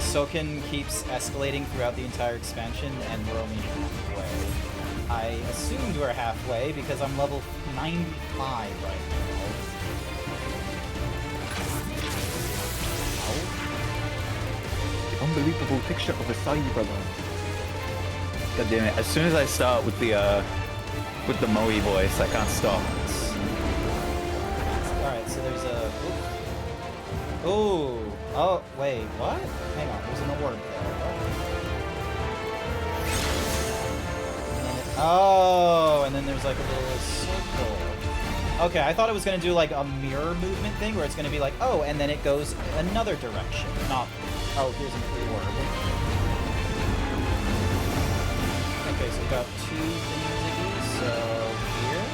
B: Soken keeps escalating throughout the entire expansion, and we're only halfway. I assumed we're halfway because I'm level 95 right now.
N: The unbelievable texture of Asai, brother. God damn it! As soon as I start with the Moe voice, I can't stop.
B: Alright, so there's a... Oh! Oh, wait, what? Hang on, there's an orb there. Oh, and then there's like a little circle. Okay, I thought it was going to do like a mirror movement thing where it's going to be like, oh, and then it goes another direction. Not, oh, here's an orb. Okay, so we've got two things, so here.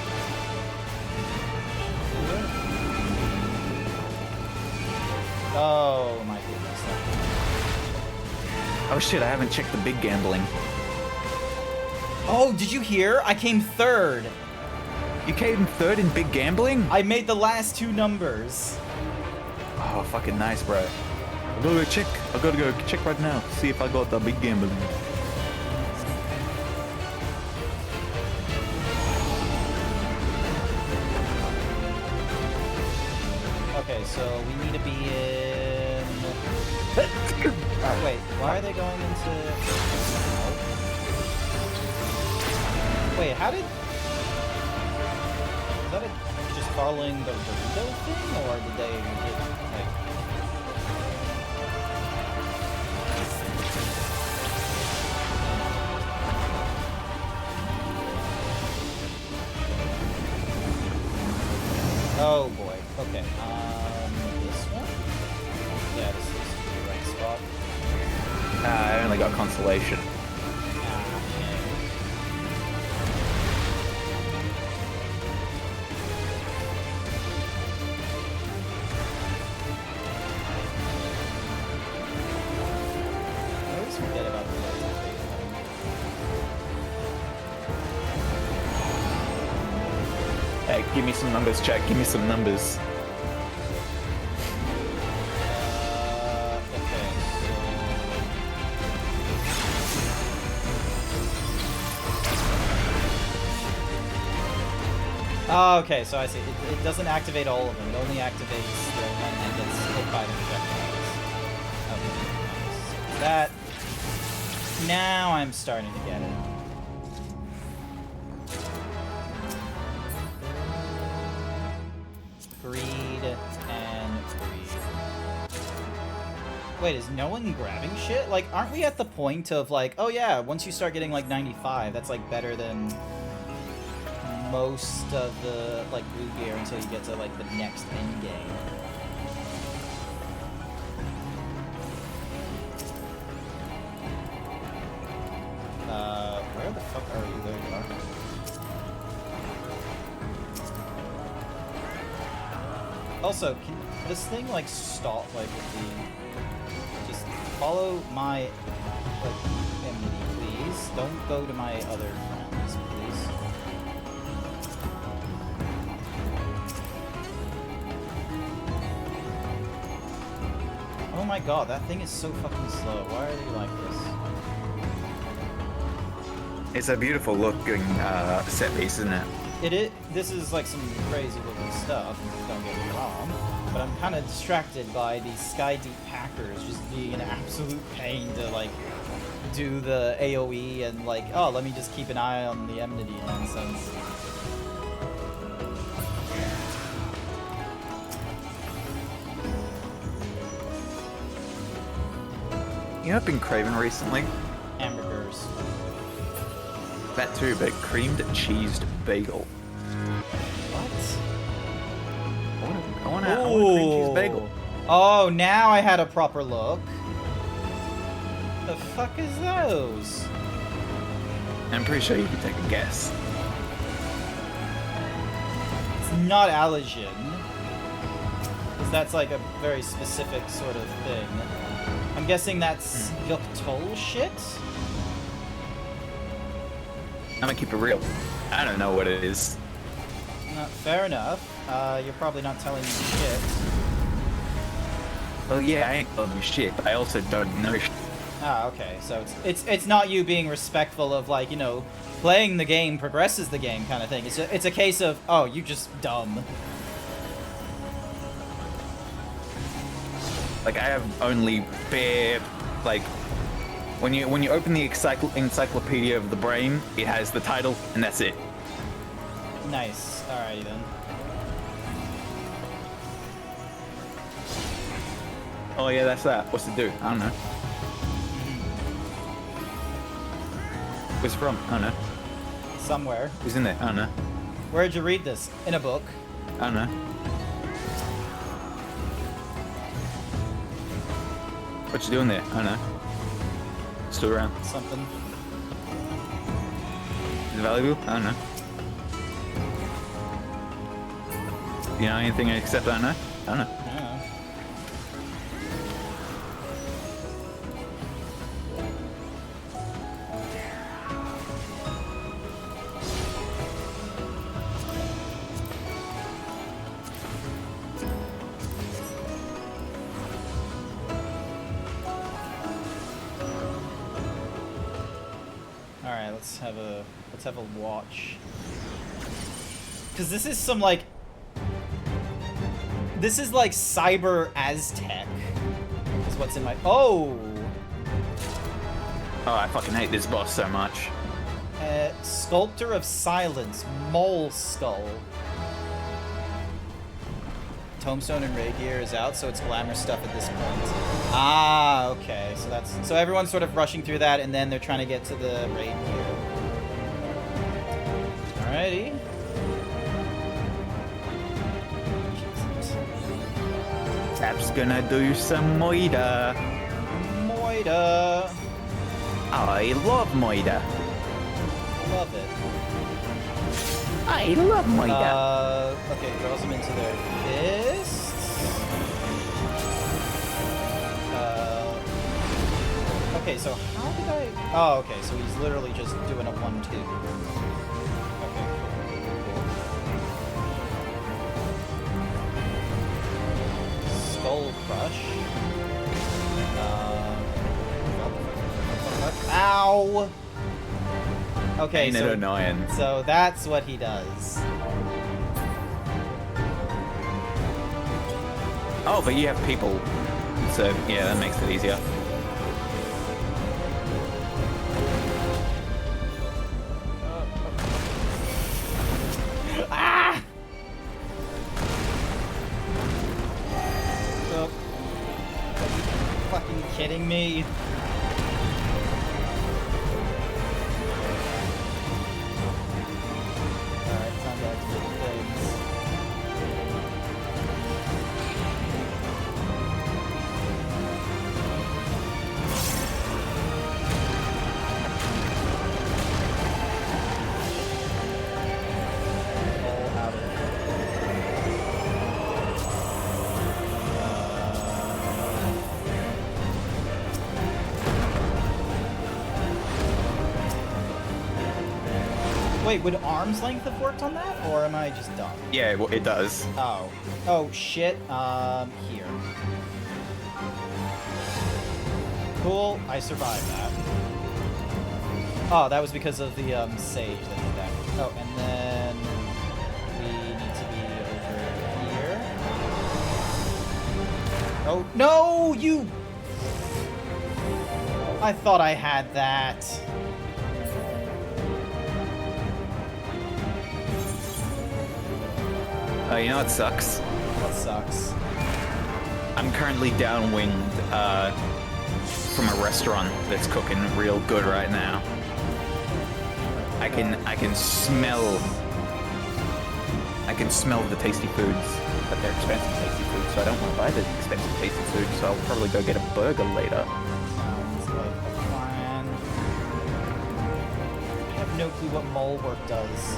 B: Oh my goodness.
N: Oh shit, I haven't checked the big gambling.
B: Oh, did you hear? I came third.
N: You came third in big gambling?
B: I made the last two numbers.
N: Oh, fucking nice, bro. I gotta go check. I gotta go check right now. See if I got the big gambling.
B: Okay, so we need to be in... Oh, wait, why are they going into... Wait, how did... Was that just following the Dorito thing, or did they get, like... Oh boy, okay, this one? Yeah, this is the right spot.
N: I only got consolation. Hey, give me some numbers, chat. Give me some numbers.
B: Oh, okay, so I see. It doesn't activate all of them. It only activates the one that gets hit by the projectiles. Okay, so that... Now I'm starting to get it. Greed and greed. Wait, is no one grabbing shit? Like, aren't we at the point of like, oh yeah, once you start getting like 95, that's like better than most of the like blue gear until you get to like the next end game. Where the fuck are you? There you are. Also, can this thing like stop like with the... Just follow my like enmity, please. Don't go to my other friends, please. Oh my god, that thing is so fucking slow. Why are they like this?
N: It's a beautiful looking set piece, isn't it?
B: It is. This is like some crazy looking stuff, don't get me wrong, but I'm kind of distracted by these Sky Deep Packers just being an absolute pain to like do the AoE and like, oh, let me just keep an eye on the enmity nonsense.
N: You know, I've been craving recently.
B: Hamburgers.
N: That too, but creamed cheesed bagel.
B: What?
N: I want a cream cheese bagel.
B: Oh, now I had a proper look. The fuck is those?
N: I'm pretty sure you can take a guess.
B: It's not allergen. Because that's like a very specific sort of thing. I'm guessing that's Yoctol shit?
N: I'm gonna keep it real. I don't know what it is.
B: Fair enough. You're probably not telling me shit.
N: Well, yeah, I ain't telling you shit, but I also don't know shit.
B: Ah, okay. So it's not you being respectful of, like, you know, playing the game progresses the game kind of thing. It's a case of, oh, you just dumb.
N: Like, I have only bare, like, when you open the encyclopedia of the brain, it has the title, and that's it.
B: Nice. Alrighty then.
N: Oh yeah, that's that. What's it do? I don't know. Where's it from? I don't know.
B: Somewhere.
N: Who's in there? I don't know.
B: Where'd you read this? In a book?
N: I don't know. What you doing there? I don't know. Still around.
B: Something.
N: Is it valuable? I don't know. You know anything except I don't know? I don't know.
B: Alright, let's have a watch. Cause this is some like cyber Aztec. Is what's in my Oh,
N: I fucking hate this boss so much.
B: Sculptor of Silence, Mole Skull. Tombstone and Raid Gear is out, so it's glamour stuff at this point. Ah, okay. So everyone's sort of rushing through that, and then they're trying to get to the Raid Gear. Alrighty.
N: Tap's gonna do some Moida.
B: Moida.
N: I love Moida.
B: Love it.
N: I love Moida.
B: Okay, draws them into their fists. Okay, so how did I... Oh, okay, so he's literally just doing a 1-2. Okay, cool. Skull Crush. Ow! Okay,
N: Ain't it annoying?
B: So that's what he does.
N: Oh, but you have people, so yeah, that makes it easier.
B: Ah! Oh. Are you fucking kidding me? Wait, would arm's length have worked on that, or am I just dumb?
N: Yeah, well, it does.
B: Oh. Oh, shit. Here. Cool, I survived that. Oh, that was because of the, sage that did that. Oh, and then... we need to be over here. Oh, no, you... I thought I had that.
N: Oh, you know what sucks?
B: What sucks?
N: I'm currently downwind, from a restaurant that's cooking real good right now. I can smell the tasty foods, but they're expensive tasty foods, so I don't want to buy the expensive tasty food, so I'll probably go get a burger later.
B: Sounds like a plan. I have no clue what mole work does.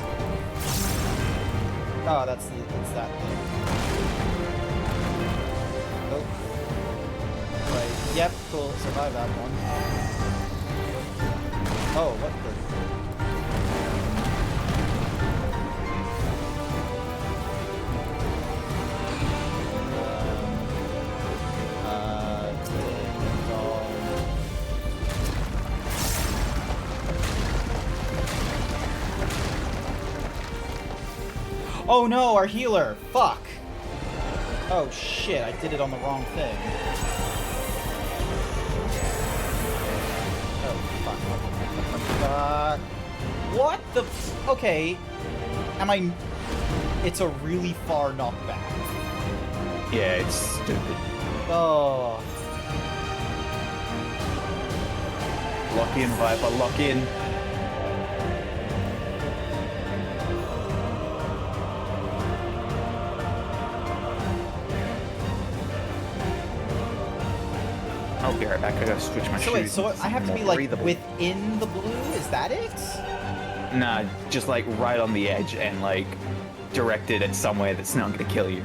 B: Oh, it's that thing. Oh. Right, yep, cool, survive that one. Oh, what the... Oh no, our healer! Fuck! Oh shit, I did it on the wrong thing. Oh fuck. What the f- Okay. Am I... It's a really far knockback.
N: Yeah, it's stupid.
B: Oh.
N: Lock in, Viper, lock in. I'll be right back. I gotta switch my shoes.
B: So wait, so I have to be like within the blue? Is that it?
N: Nah, just like right on the edge and like directed at somewhere that's not gonna kill you.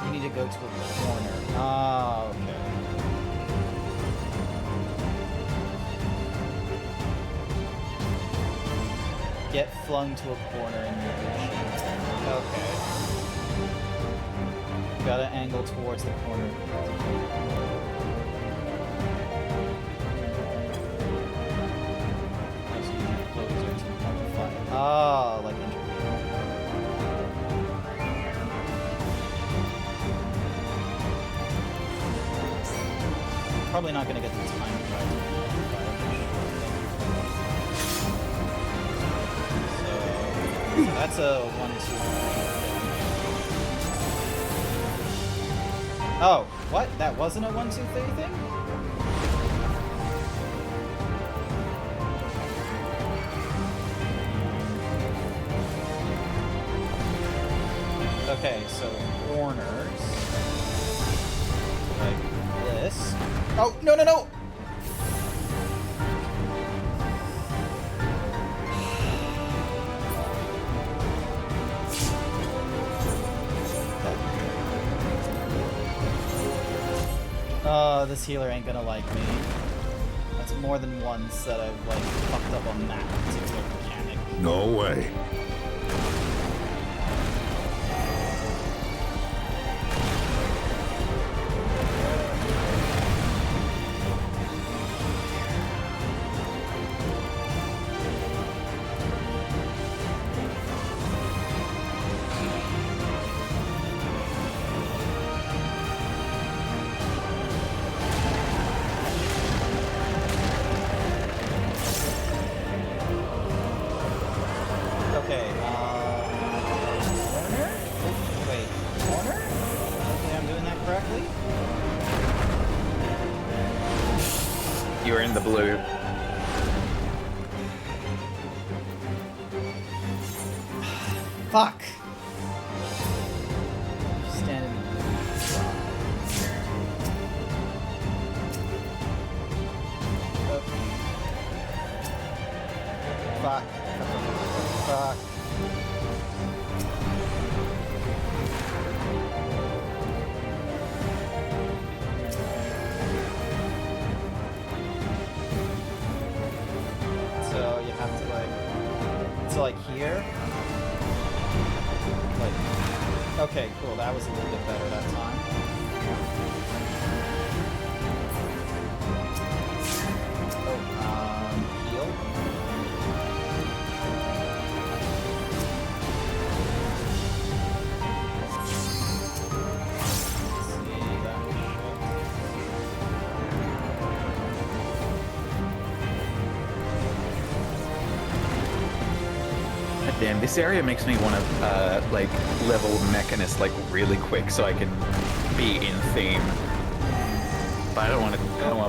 B: You need to go to a corner. Ah, okay. Get flung to a corner in your vision. Okay. Gotta angle towards the corner. Ah, like interview. Probably not gonna get the timing right. So that's a 1, 2, 3. Oh, what? That wasn't a 1, 2, 3 thing? Okay, so corners. Like this. Oh, no, no, no! Oh, this healer ain't gonna like me. That's more than once that I've, like, fucked up on that particular mechanic.
C: No way.
N: In the blue.
B: Fuck. Standing. Oh. Fuck. Fuck. Like here. Like, okay, cool. That was a little bit better that time. Oh, heal.
N: Damn, this area makes me want to, like, level Mechanist, like, really quick so I can be in theme. I don't want to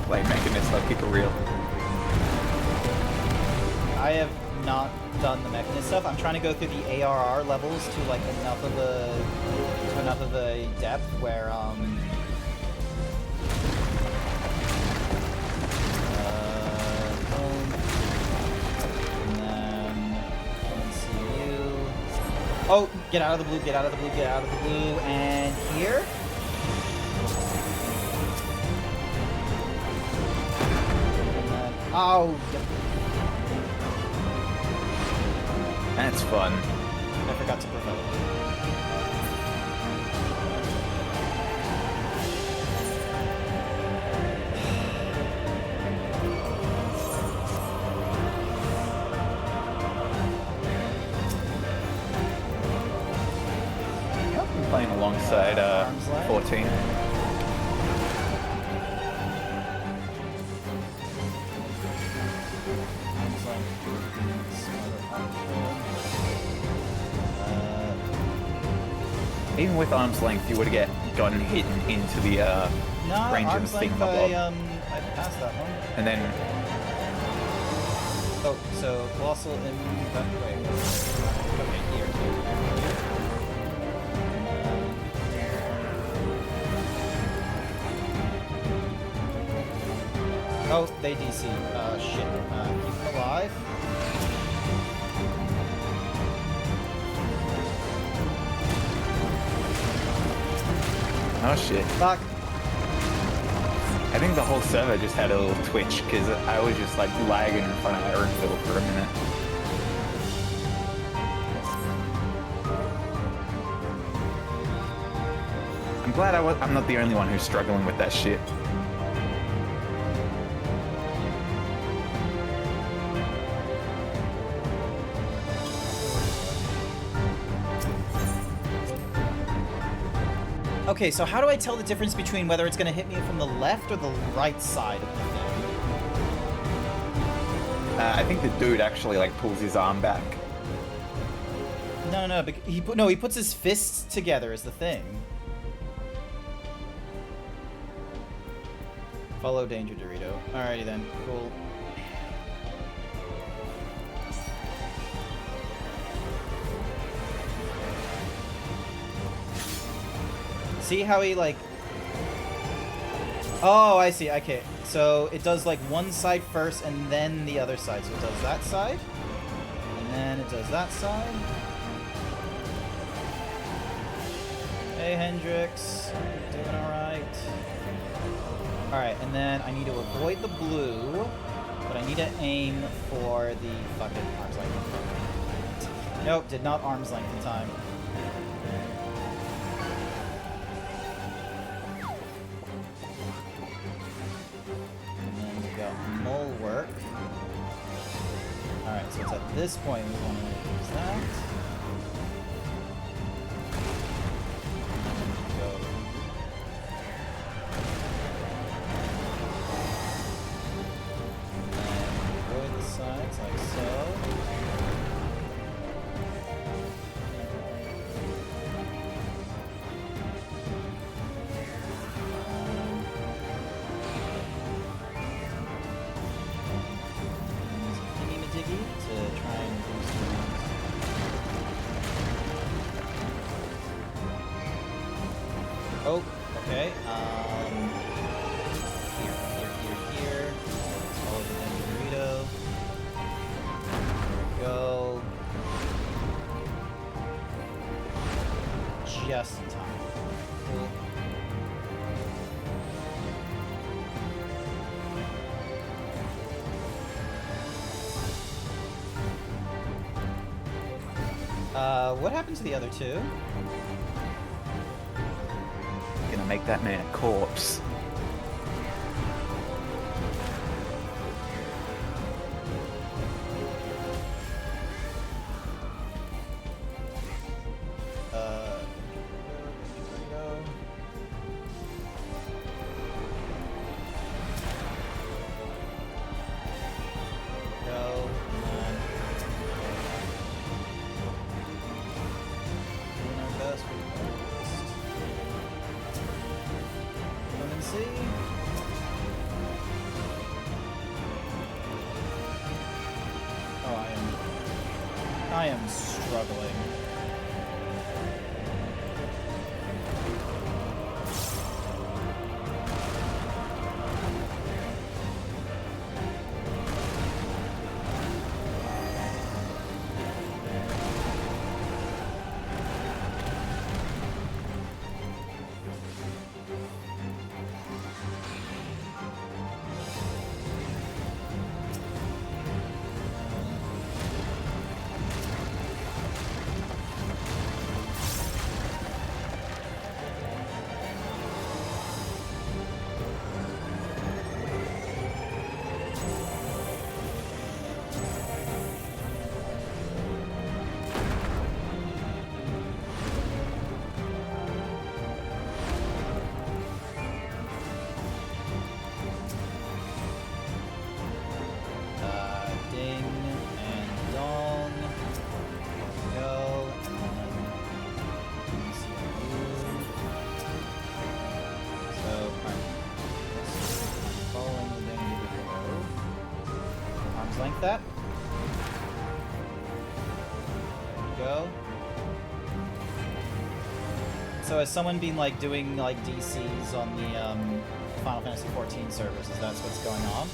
N: play Mechanist. I'll keep it real.
B: I have not done the Mechanist stuff. I'm trying to go through the ARR levels to like enough of a depth where and then MSQ. Oh, get out of the blue, get out of the blue, get out of the blue, and here. And then, oh.
N: That's fun.
B: I forgot to provoke.
N: I'm playing alongside 14. Even with arm's length, you would get gotten hit into the range of the thing.
B: I passed that one.
N: And then.
B: Oh, so colossal in that way. Okay, here. Oh, they DC. Shit. Keep them alive.
N: Oh shit.
B: Fuck.
N: I think the whole server just had a little twitch because I was just like lagging in front of Ironville for a minute. I'm glad I'm not the only one who's struggling with that shit.
B: Okay, so how do I tell the difference between whether it's going to hit me from the left or the right side of the thing?
N: I think the dude actually like pulls his arm back.
B: No, he puts his fists together as the thing. Follow Danger Dorito. Alrighty then, cool. See how he like... Oh, I see. Okay. So it does like one side first and then the other side. So it does that side. And then it does that side. Hey, Hendrix. Doing alright. Alright, and then I need to avoid the blue. But I need to aim for the fucking arm's length. Nope, did not arm's length in time. Mole work. Alright, so it's at this point we want to use that. Go. And avoid the sides like so. Oh, okay. Here. Follow the Danger Dorito. There we go. Just in time. Cool. What happened to the other two?
N: Gonna make that man a corpse.
B: I am struggling. Like that. Go. So has someone been like doing like DCs on the Final Fantasy XIV servers? Is that what's going on?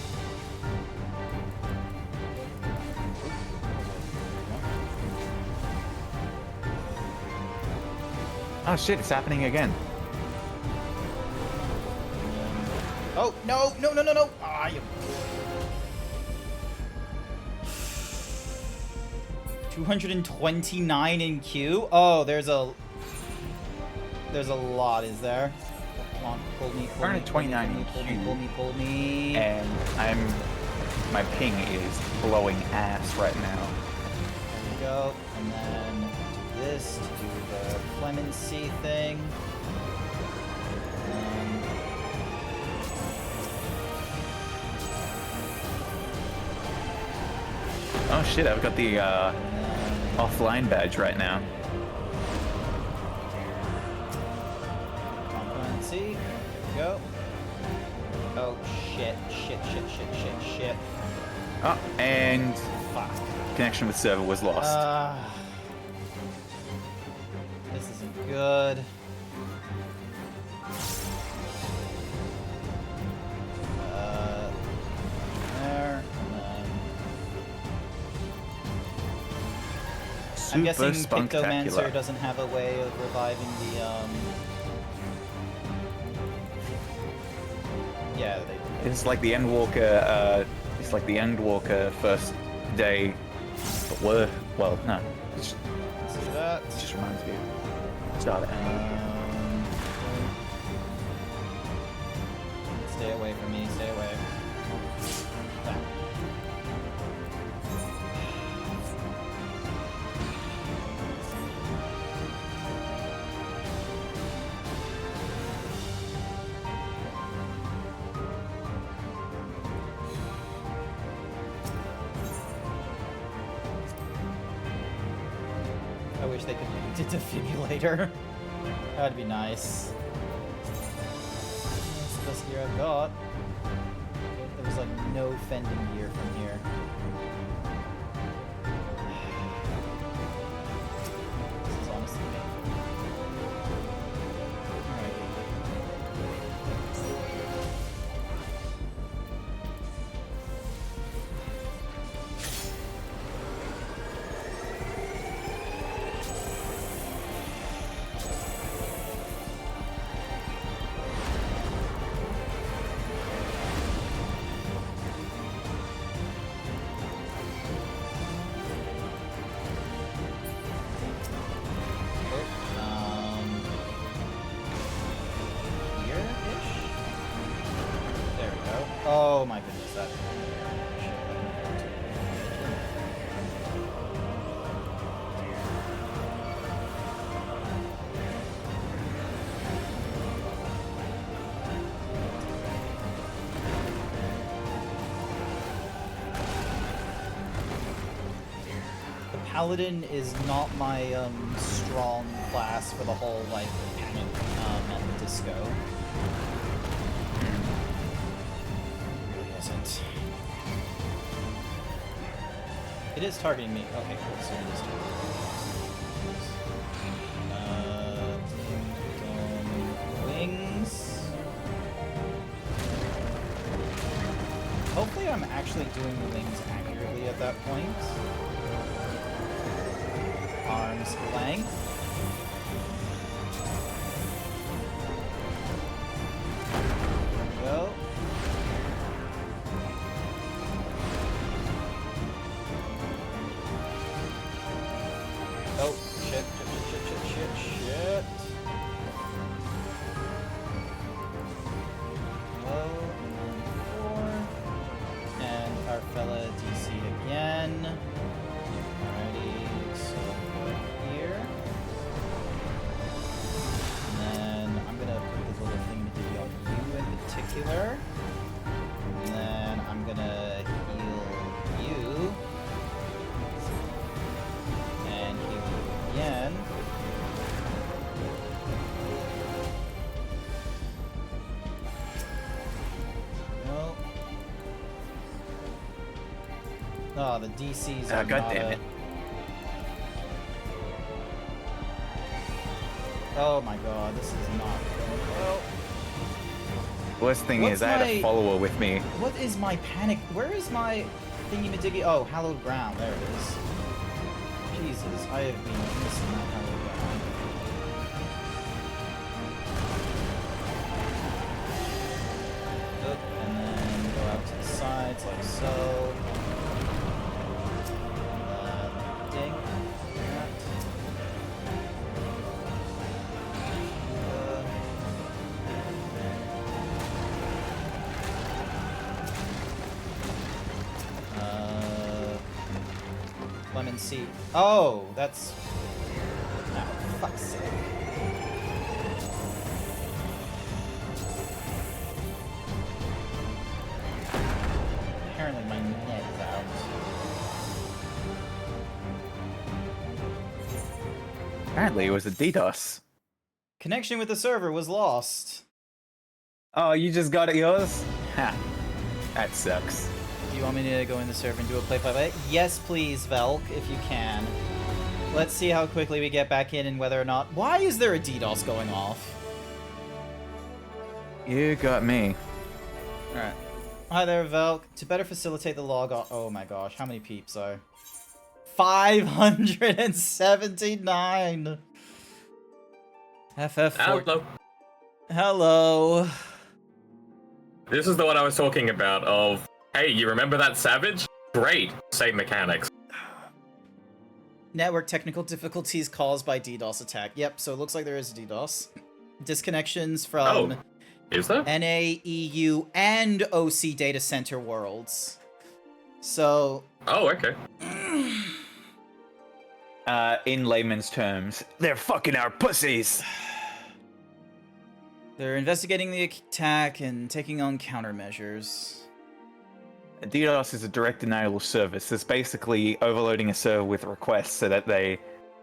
N: Oh shit, it's happening again.
B: Oh, no, no, no, no, no! Ah, you... 229 in queue? Oh, there's a lot, is there? Come on, pull me, pull me, pull me, pull me, pull me.
N: And my ping is blowing ass right now.
B: There we go. And then do this to do the clemency thing.
N: Oh shit, I've got the offline badge right now.
B: Clemency. Go. Oh shit, shit, shit, shit, shit, shit.
N: Oh, and
B: fuck.
N: Connection with server was lost.
B: This isn't good. There. I'm guessing Pictomancer doesn't have a way of reviving the, Yeah, they...
N: It's like the Endwalker, it's like the Endwalker first day, but well, no. It's
B: that.
N: It just reminds me of start at Endwalker.
B: Stay away from me, stay away. That. I wish they could make it a defibrillator. That'd be nice. That's the best gear I've got. There was like no fending gear from here. This is honestly painful. Oh my goodness, that... The Paladin is not my strong class for the whole like disco. It is targeting me. Okay, cool. So it is targeting me. Wings. Hopefully I'm actually doing the wings accurately at that point. Arms length. Go. Oh, shit. Low, 4. And our fella DC again. Alrighty, so go here. And then I'm gonna put this little thing to do on you in particular. And then I'm gonna heal you. And heal you again. No. Oh, the DCs are
N: God
B: not
N: damn it.
B: Oh my god, this is not going well.
N: Worst thing
B: What's
N: is, I had a
B: my-
N: follower with me.
B: What is my panic? Where is my thingy-majiggy? Oh, hallowed ground. There it is. Jesus, I have been missing that hallowed ground. Up, and then go out to the sides like so. Ding. That. Lemon seed. Oh, that's... Oh, fuck's sake. Apparently my net is out.
N: Apparently it was a DDoS.
B: Connection with the server was lost.
N: Oh, you just got it yours? Ha. That sucks.
B: Do you want me to go in the server and do a play-by-play? Yes, please, Velk, if you can. Let's see how quickly we get back in and whether or not... Why is there a DDoS going off?
N: You got me.
B: Alright. Hi there, Velk. To better facilitate the log off... Oh my gosh, how many peeps are... 579! FF4...
T: Hello.
B: Hello.
T: This is the one I was talking about of, hey, you remember that savage? Great. Same mechanics.
B: Network technical difficulties caused by DDoS attack. Yep, so it looks like there is a DDoS. Disconnections from
T: is there?
B: NA, EU, and OC data center worlds. So...
T: Oh, okay.
N: In layman's terms, they're fucking our pussies.
B: They're investigating the attack and taking on countermeasures.
N: A DDoS is a direct denial of service. It's basically overloading a server with requests so that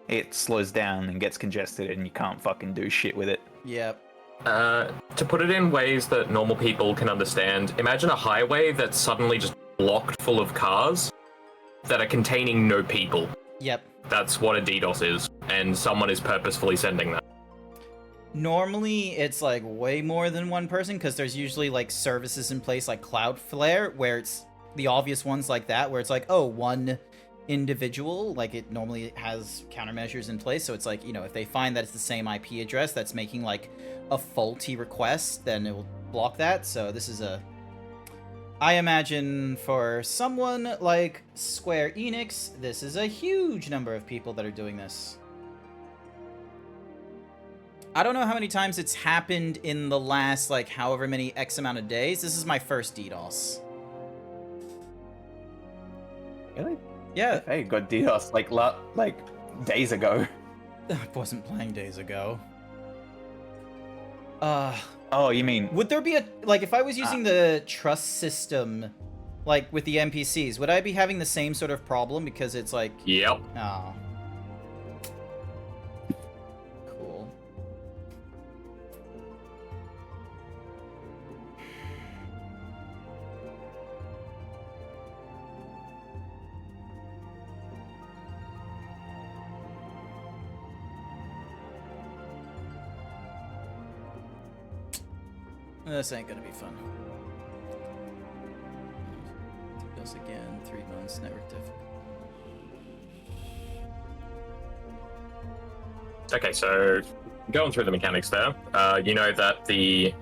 N: it slows down and gets congested and you can't fucking do shit with it.
B: Yep.
T: To put it in ways that normal people can understand, imagine a highway that's suddenly just blocked full of cars that are containing no people.
B: Yep.
T: That's what a DDoS is, and someone is purposefully sending that.
B: Normally, it's like way more than one person because there's usually like services in place like Cloudflare where it's the obvious ones like that where it's like, oh, one individual, like it normally has countermeasures in place. So it's like, you know, if they find that it's the same IP address that's making like a faulty request, then it will block that. So this is a... I imagine for someone like Square Enix, this is a huge number of people that are doing this. I don't know how many times it's happened in the last, like, however many X amount of days. This is my first DDoS.
N: Really?
B: Yeah.
N: Hey, got DDoS like days ago.
B: I wasn't playing days ago.
N: Oh, you mean...
B: Would there be a... Like, if I was using the trust system, like, with the NPCs, would I be having the same sort of problem? Because it's like...
T: Yep.
B: Oh. Cool. This ain't gonna be fun. Do this again. 3 months. Network diff.
T: Okay, so going through the mechanics there, you know that the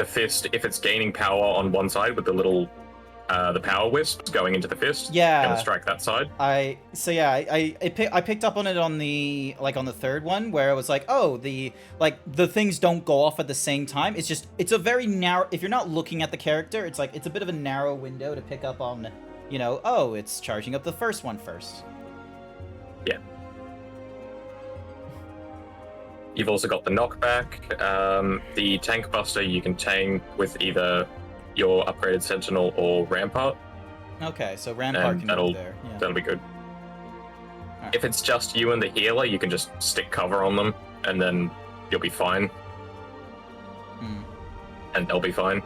T: fist, if it's gaining power on one side with the little the power wisps going into the fist,
B: Yeah.
T: gonna strike that side.
B: I picked up on it on the third one where it was like, oh, the things don't go off at the same time. It's a very narrow, if you're not looking at the character, it's like it's a bit of a narrow window to pick up on, you know, oh, it's charging up the first one first.
T: Yeah. You've also got the knockback. The tank buster you can tank with either your upgraded sentinel or rampart.
B: Okay, so rampart can go there. Yeah.
T: That'll be good. Right. If it's just you and the healer, you can just stick cover on them, and then you'll be fine. And they'll be fine.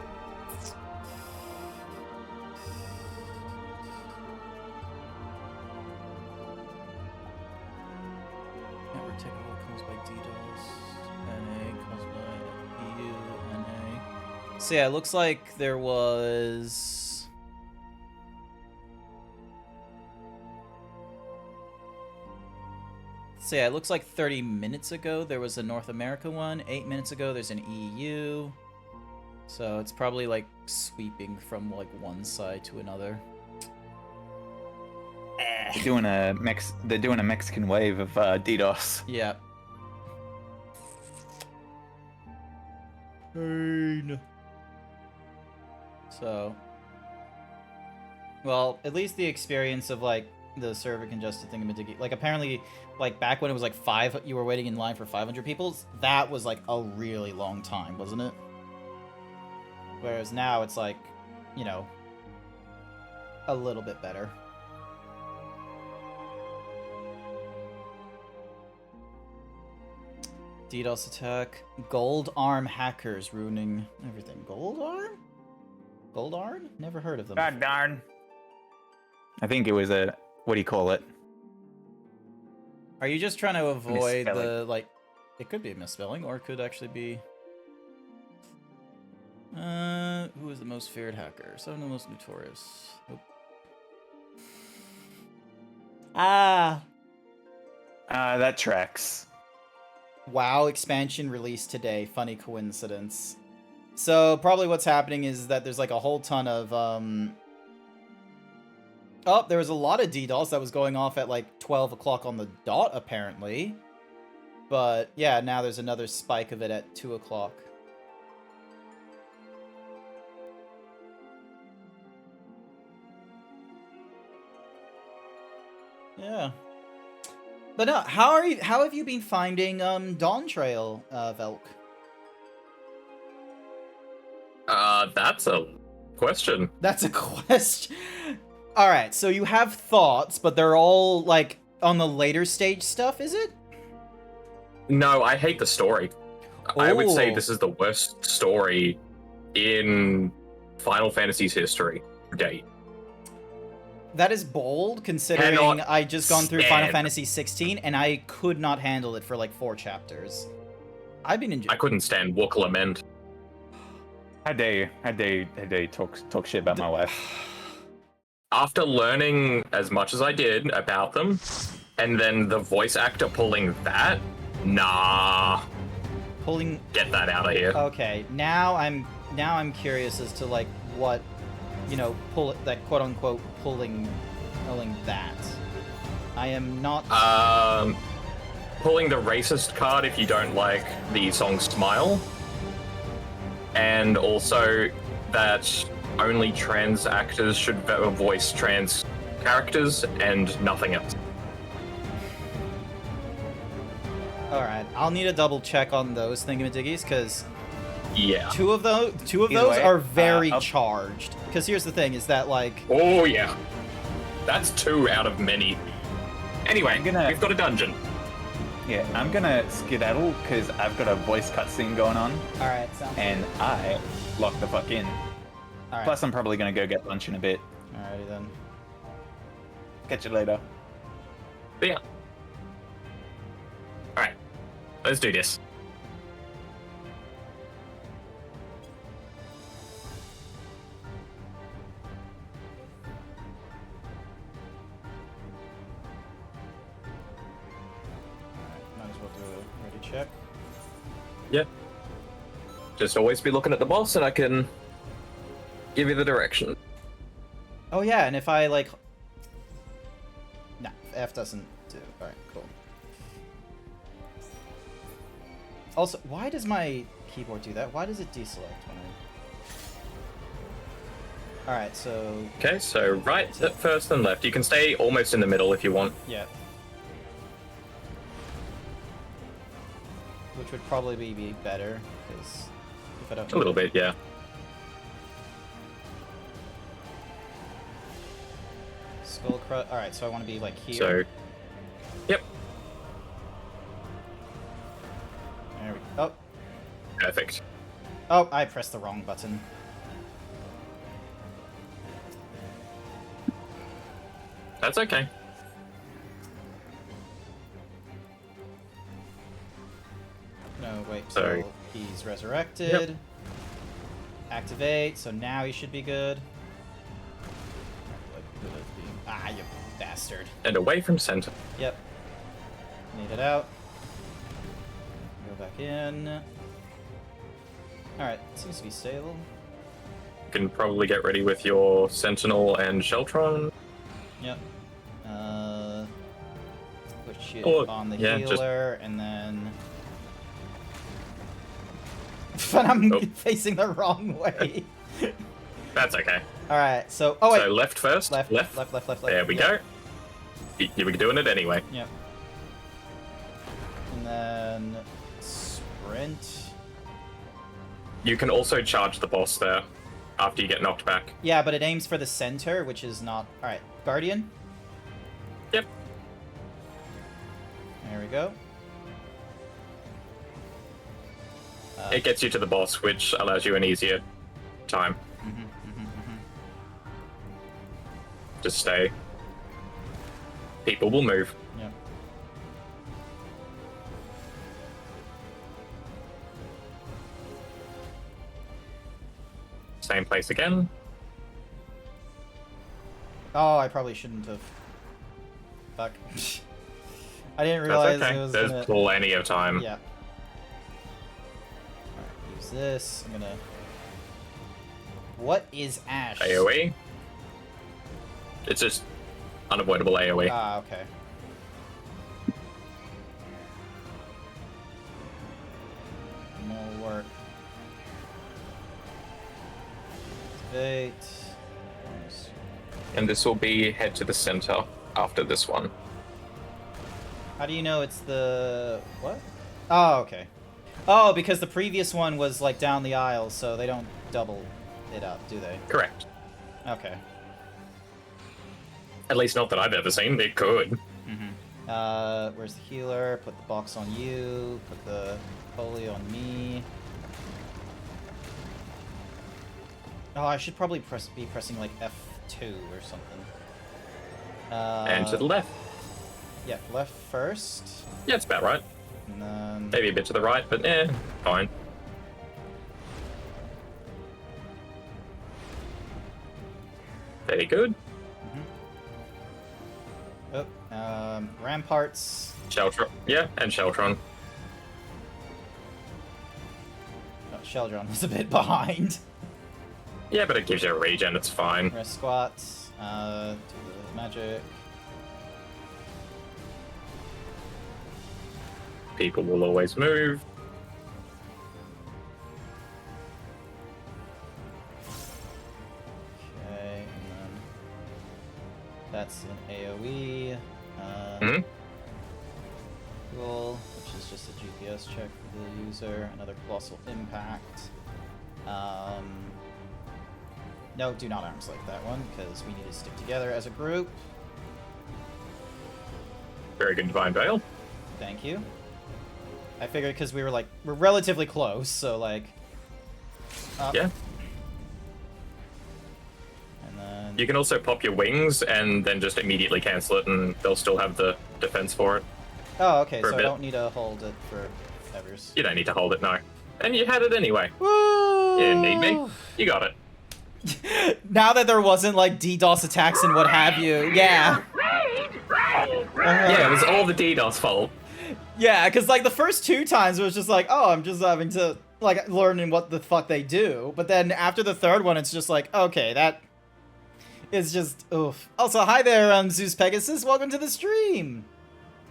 B: So yeah, it looks like there was... So yeah, it looks like 30 minutes ago there was a North America one. 8 minutes ago there's an EU. So it's probably like sweeping from like one side to another.
N: They're doing a Mexican wave of DDoS.
B: Yeah. Pain. So, well, at least the experience of like the server congested thingamajiggy, like apparently, like back when it was like you were waiting in line for 500 people, that was like a really long time, wasn't it? Whereas now it's like, you know, a little bit better. DDoS attack. Gold arm hackers ruining everything. Gold arm? Gold arm? Never heard of them.
N: God darn. I think it was a, what do you call it?
B: Are you just trying to avoid
N: Misspelling.
B: the, like, it could be a misspelling, or it could actually be... who is the most feared hacker? Some of the most notorious. Nope.
N: That tracks.
B: WoW expansion released today. Funny coincidence. So probably what's happening is that there's like a whole ton of oh, there was a lot of DDoS that was going off at like 12 o'clock on the dot apparently. But yeah, now there's another spike of it at 2 o'clock. Yeah. But no, how have you been finding Dawntrail, Velk?
T: That's a question.
B: That's a question. All right, so you have thoughts, but they're all like on the later stage stuff, is it?
T: No, I hate the story. I would say
B: Oh.
T: this is the worst story in Final Fantasy's history to date.
B: That is bold, considering
T: Cannot
B: I just gone through Final
T: stand.
B: Fantasy 16 and I could not handle it for like 4 chapters. I've been enjoying.
T: I couldn't stand Wook Lament.
N: How dare you talk shit about my wife?
T: After learning as much as I did about them, and then the voice actor pulling that, nah. Get that out of here.
B: Okay, now I'm curious as to like what, you know, that quote unquote pulling that. I am not
T: Pulling the racist card if you don't like the song Smile. And also that only trans actors should voice trans characters and nothing else.
B: Alright, I'll need a double check on those thingamadiggies, because
T: Yeah.
B: two of those
T: way,
B: are very charged. Because here's the thing, is that like...
T: Oh yeah. That's 2 out of many. Anyway, we've got a dungeon.
N: Yeah, I'm gonna skedaddle because I've got a voice cutscene going on.
B: Alright, sounds
N: And
B: good.
N: I locked the fuck in.
B: Alright.
N: Plus, I'm probably gonna go get lunch in a bit.
B: Alrighty then.
N: Catch you later.
T: But yeah. Alright. Let's do this.
B: check.
T: Yeah. Just always be looking at the boss and I can give you the direction.
B: Oh yeah, and if I like... Nah, F doesn't do... Alright, cool. Also, why does my keyboard do that? Why does it deselect when I... Alright, so...
T: Okay, so right at first and left. You can stay almost in the middle if you want.
B: Yeah. Which would probably be better, because if I don't...
T: A little bit, yeah.
B: Skull Crush... Alright, so I want to be, like, here.
T: So... Yep.
B: There we go. Oh.
T: Perfect.
B: Oh, I pressed the wrong button.
T: That's okay.
B: No, wait,
T: Sorry.
B: so he's resurrected. Yep. Activate, so now he should be good. Ah, you bastard.
T: And away from center.
B: Yep. Need it out. Go back in. Alright, seems to be stable.
T: You can probably get ready with your Sentinel and Sheltron.
B: Yep. Put you on the
T: yeah,
B: healer, and then... But I'm facing the wrong way.
T: That's okay.
B: Alright, so... Oh, wait.
T: So left first.
B: Left.
T: There we go. You were doing it anyway.
B: Yep. And then... Sprint.
T: You can also charge the boss there after you get knocked back.
B: Yeah, but it aims for the center, which is not... Alright, Guardian?
T: Yep.
B: There we go.
T: It gets you to the boss, which allows you an easier time. Just stay. People will move.
B: Yep.
T: Same place again.
B: Oh, I probably shouldn't have. Fuck. I didn't realize
T: That's okay.
B: it was
T: There's
B: gonna...
T: plenty of time.
B: Yeah. Alright, use this. I'm gonna... What is Ash?
T: AoE. It's just unavoidable AoE.
B: Ah, okay. More work. Activate.
T: And this will be head to the center after this one.
B: How do you know it's the... What? Oh, okay. Oh, because the previous one was, like, down the aisle, so they don't double it up, do they?
T: Correct.
B: Okay.
T: At least not that I've ever seen. It could.
B: Where's the healer? Put the box on you. Put the holy on me. Oh, I should probably be pressing, like, F2 or something.
T: And to the left.
B: Yeah, left first.
T: Yeah, it's about right.
B: And then...
T: Maybe a bit to the right, but fine. Very good.
B: Oh, ramparts.
T: Sheltron. Yeah, and Sheltron.
B: Oh, Sheldron was a bit behind.
T: Yeah, but it gives you a regen, it's fine.
B: Rest squats. Do the magic.
T: People will always move.
B: Okay, and then that's an AoE. Cool, which is just a GPS check for the user. Another colossal impact. No, do not arms like that one, because we need to stick together as a group.
T: Very good Divine Veil.
B: Thank you. I figured because we're relatively close, so like...
T: Yeah.
B: And then...
T: You can also pop your wings and then just immediately cancel it and they'll still have the defense for it.
B: Oh, okay, so I don't need to hold it for evers.
T: You don't need to hold it, no. And you had it anyway.
B: Woo!
T: You didn't need me. You got it.
B: Now that there wasn't like DDoS attacks and what have you, yeah.
T: Yeah, it was all the DDoS fault.
B: Yeah, because like the first 2 times it was just like, oh, I'm just having to like learning what the fuck they do. But then after the 3rd one, it's just like, okay, that is just oof. Also, hi there, Zeus Pegasus. Welcome to the stream.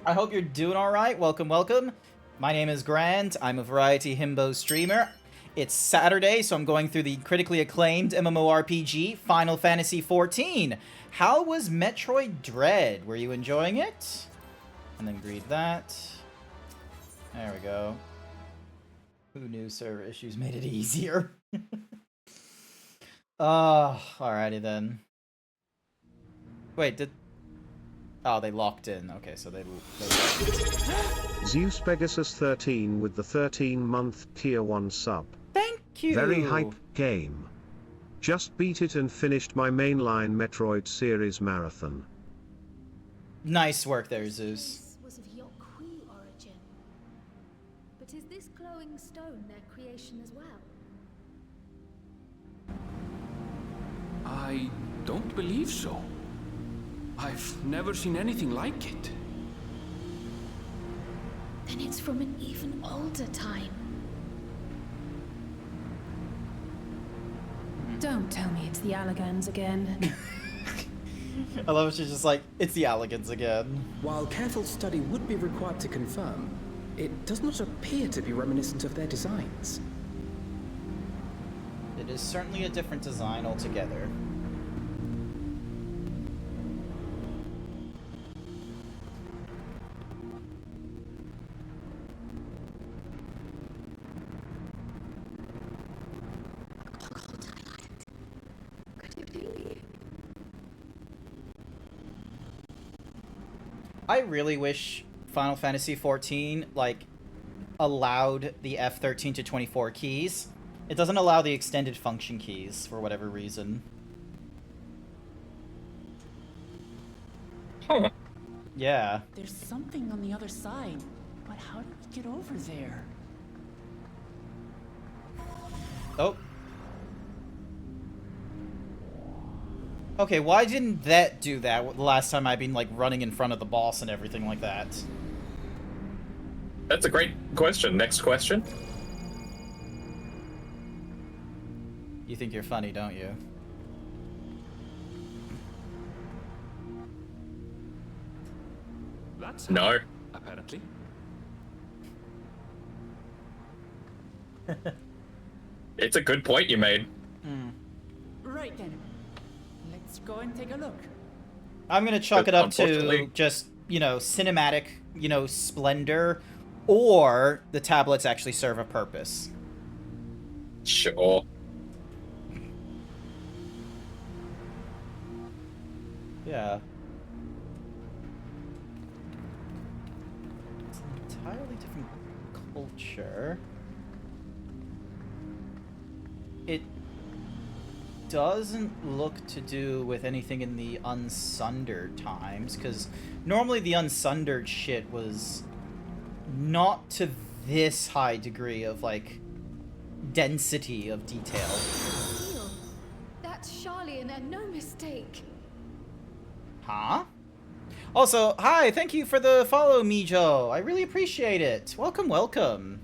B: I hope you're doing all right. Welcome, welcome. My name is Grant. I'm a variety himbo streamer. It's Saturday, so I'm going through the critically acclaimed MMORPG Final Fantasy XIV. How was Metroid Dread? Were you enjoying it? And then read that. There we go. Who knew server issues made it easier? Alrighty then. Wait, did... Oh, they locked in. Okay, so they
L: Zeus Pegasus 13 with the 13-month tier 1 sub.
B: Thank you!
L: Very hype game. Just beat it and finished my mainline Metroid series marathon.
B: Nice work there, Zeus.
I: Was of Yokui origin. But is this glowing stone their creation as well?
U: I don't believe so. I've never seen anything like it.
I: Then it's from an even older time.
A: Don't tell me it's the Allegans again.
B: I love it, she's just like, it's the Allegans again.
V: While careful study would be required to confirm, it does not appear to be reminiscent of their designs.
B: It is certainly a different design altogether. I really wish Final Fantasy XIV, like, allowed the F13 to 24 keys. It doesn't allow the extended function keys, for whatever reason.
T: Huh.
B: Yeah.
J: There's something on the other side, but how do we get over there?
B: Oh. Okay, why didn't that do that the last time I've been, like, running in front of the boss and everything like that?
T: That's a great question. Next question.
B: You think you're funny, don't you?
U: That's
T: No.
U: Apparently.
T: It's a good point you made.
J: Right then. Let's go and take a look.
B: I'm gonna chalk it up to
T: Unfortunately-
B: just, you know, cinematic, you know, splendor, or the tablets actually serve a purpose.
T: Sure.
B: Yeah. It's an entirely different culture. It doesn't look to do with anything in the Unsundered times, because normally the Unsundered shit was not to this high degree of, like, density of detail.
I: Deal. That's Charlian and no mistake.
B: Huh? Also, hi, thank you for the follow, Mijo. I really appreciate it. Welcome, welcome.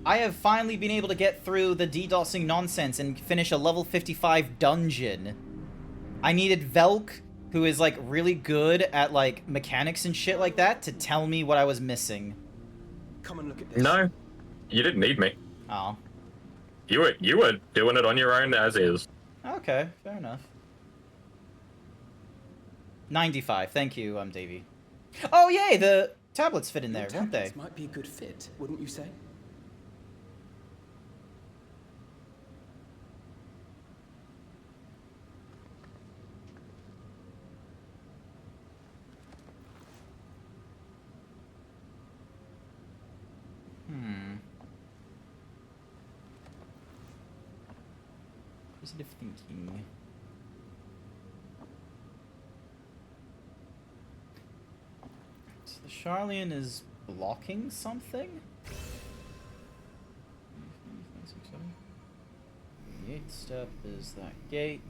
B: I have finally been able to get through the DDoSing nonsense and finish a level 55 dungeon. I needed Velk, who is, like, really good at, like, mechanics and shit like that, to tell me what I was missing.
V: Come and look at this.
T: No, you didn't need me.
B: Oh.
T: You were doing it on your own as is.
B: Okay, fair enough. 95, thank you, Davey. Oh, yay, the tablets fit in there, don't they?
V: Tablets might be a good fit, wouldn't you say?
B: Positive thinking. So the Charlian is blocking something? The 8th step is that gate.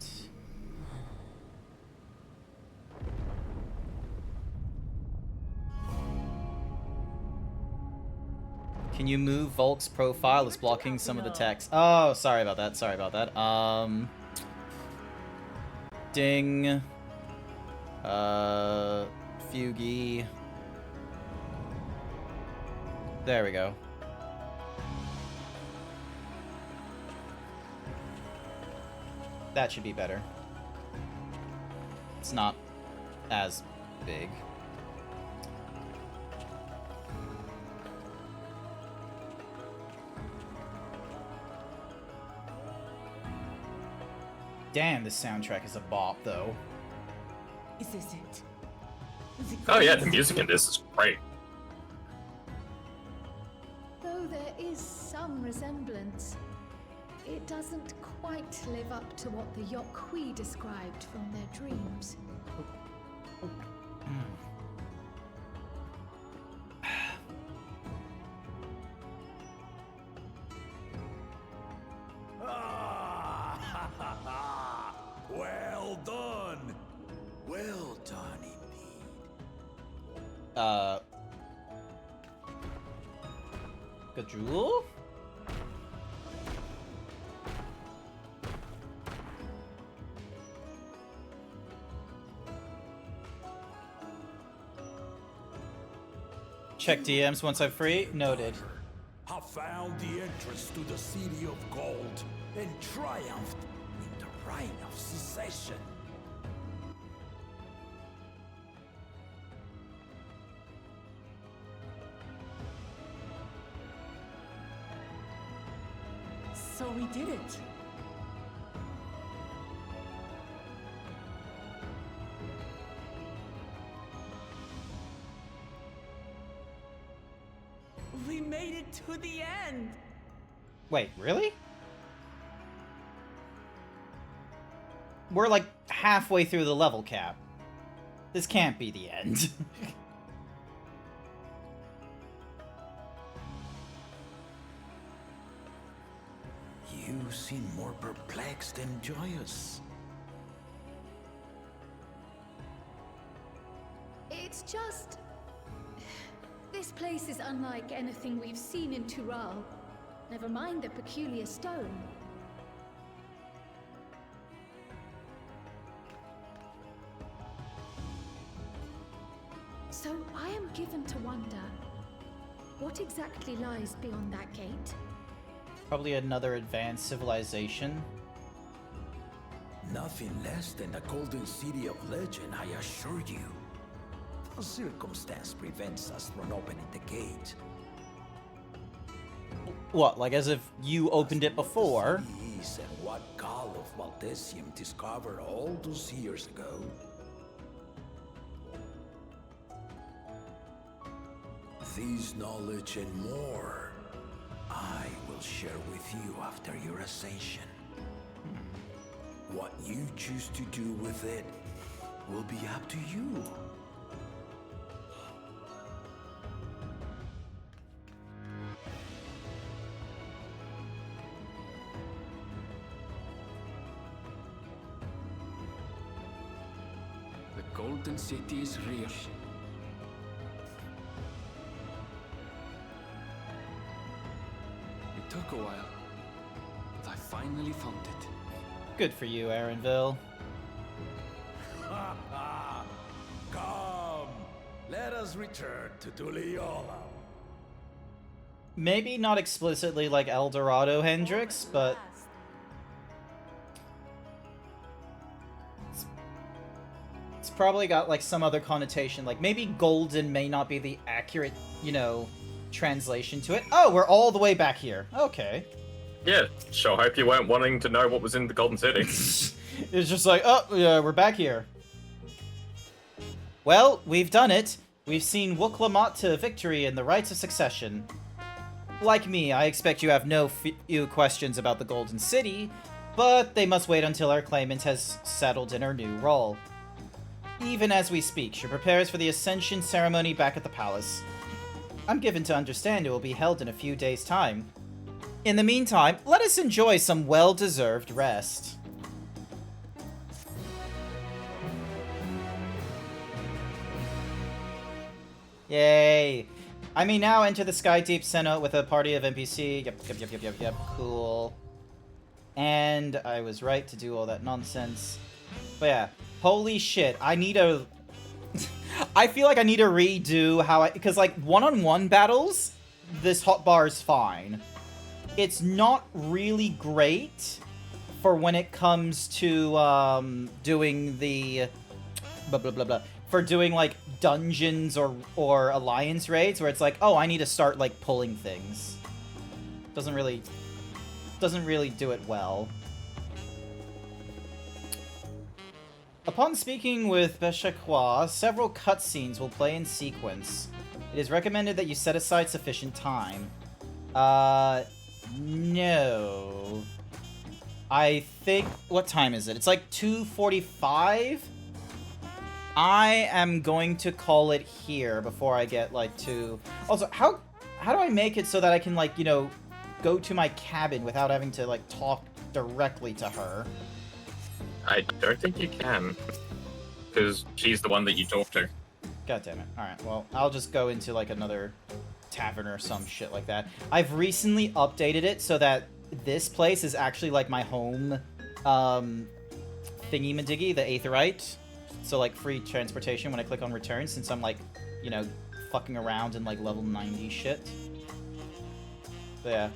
B: Can you move Volk's profile? It's blocking some of the text. Oh, sorry about that. Sorry about that. Ding. Fugi. There we go. That should be better. It's not as big. Damn, this soundtrack is a bop, though.
J: Is this it?
T: Oh yeah, the music in this is great.
I: Though there is some resemblance, it doesn't quite live up to what the Yokwi described from their dreams.
E: Well done. Well done indeed.
B: Gajul? Check DMs once I'm free. Noted.
E: Have found the entrance to the city of gold and triumphed in the reign of secession.
J: So we did it. We made it to the end.
B: Wait, really? We're like halfway through the level cap. This can't be the end.
E: You seem more perplexed than joyous.
I: It's just... This place is unlike anything we've seen in Tural. Never mind the peculiar stone. So I am given to wonder, what exactly lies beyond that gate?
B: Probably another advanced civilization.
E: Nothing less than the golden city of legend, I assure you. A circumstance prevents us from opening the gate.
B: What, like as if you opened it before?
E: Is and what Gall of Valdesium discovered all those years ago. This knowledge and more, I will share with you after your ascension. What you choose to do with it will be up to you.
U: The Golden City is real. It took a while, but I finally found it.
B: Good for you, Aaronville.
E: Come, let us return to Tuliola.
B: Maybe not explicitly like El Dorado, Hendrix, but... It's probably got like some other connotation. Like maybe golden may not be the accurate, you know, translation to it. Oh, we're all the way back here. Okay.
T: Yeah, sure hope you weren't wanting to know what was in the Golden City.
B: It's just like, oh, yeah, we're back here. Well, we've done it. We've seen Wuklamot to victory in the rites of succession. Like me, I expect you have no few questions about the Golden City, but they must wait until our claimant has settled in her new role. Even as we speak, she prepares for the Ascension ceremony back at the palace. I'm given to understand it will be held in a few days' time. In the meantime, let us enjoy some well-deserved rest. Yay! I may now enter the Sky Deep Senate with a party of NPC. Yep. Cool. And I was right to do all that nonsense. But yeah, holy shit, I need a... I feel like I need to redo how I... Because, like, one-on-one battles, this hotbar is fine. It's not really great for when it comes to doing the... For doing, like, dungeons or alliance raids, where it's like, oh, I need to start, like, pulling things. Doesn't really do it well. Upon speaking with Beshakwa, several cutscenes will play in sequence. It is recommended that you set aside sufficient time. No. I think... What time is it? It's like 2:45? I am going to call it here before I get, like, to... Also, how do I make it so that I can, like, you know, go to my cabin without having to, like, talk directly to her?
T: I don't think you can, because she's the one that you talk to.
B: God damn it. Alright, well, I'll just go into, like, another tavern or some shit like that. I've recently updated it so that this place is actually, like, my home, thingy-madiggy, the Aetherite. So, like, free transportation when I click on return, since I'm, like, you know, fucking around in, like, level 90 shit. So, yeah.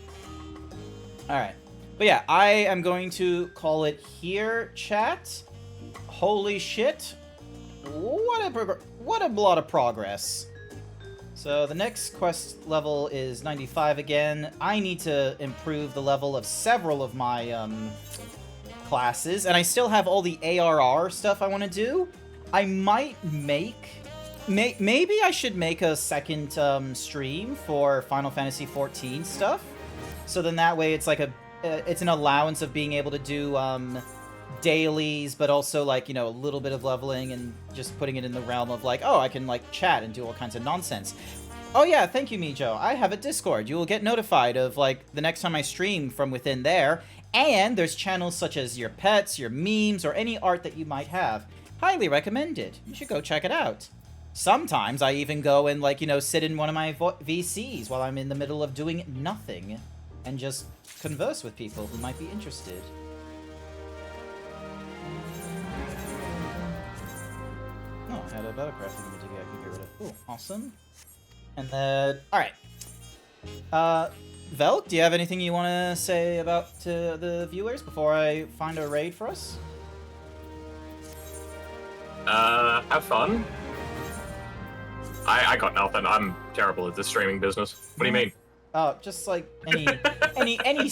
B: Alright. But yeah, I am going to call it here, chat. Holy shit. What a lot of progress. So the next quest level is 95 again. I need to improve the level of several of my classes, and I still have all the ARR stuff I want to do. I might make... maybe I should make a second stream for Final Fantasy XIV stuff. So then that way it's like it's an allowance of being able to do dailies, but also, like, you know, a little bit of leveling and just putting it in the realm of, like, oh, I can, like, chat and do all kinds of nonsense. Oh yeah, thank you, Mijo. I have a Discord. You will get notified of, like, the next time I stream from within there. And there's channels such as your pets, your memes, or any art that you might have. Highly recommended. You should go check it out. Sometimes I even go and, like, you know, sit in one of my VCs while I'm in the middle of doing nothing and just converse with people who might be interested. Oh, I had a better crafting material I could get rid of. Cool, awesome. And then, alright. Velk, do you have anything you want to say about the viewers before I find a raid for us?
T: Have fun. I got nothing. I'm terrible at the streaming business. What do you mean?
B: Oh, just like any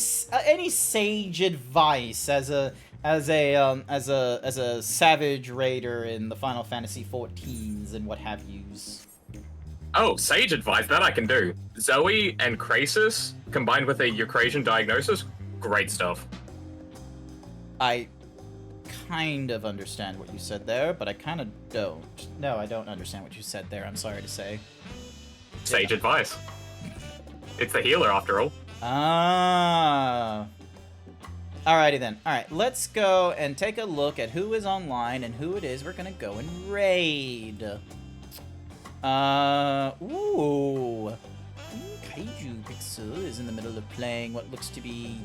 B: sage advice as a savage raider in the Final Fantasy XIVs and what have yous.
T: Oh, sage advice, that I can do. Zoe and Krasis combined with a Eucrasian diagnosis, great stuff.
B: I kind of understand what you said there, but I kind of don't. No, I don't understand what you said there, I'm sorry to say.
T: Sage advice. It's the healer, after all.
B: Ah. Alrighty then. Alright, let's go and take a look at who is online and who it is we're gonna go and raid. Ooh. Kaiju Pixel is in the middle of playing what looks to be...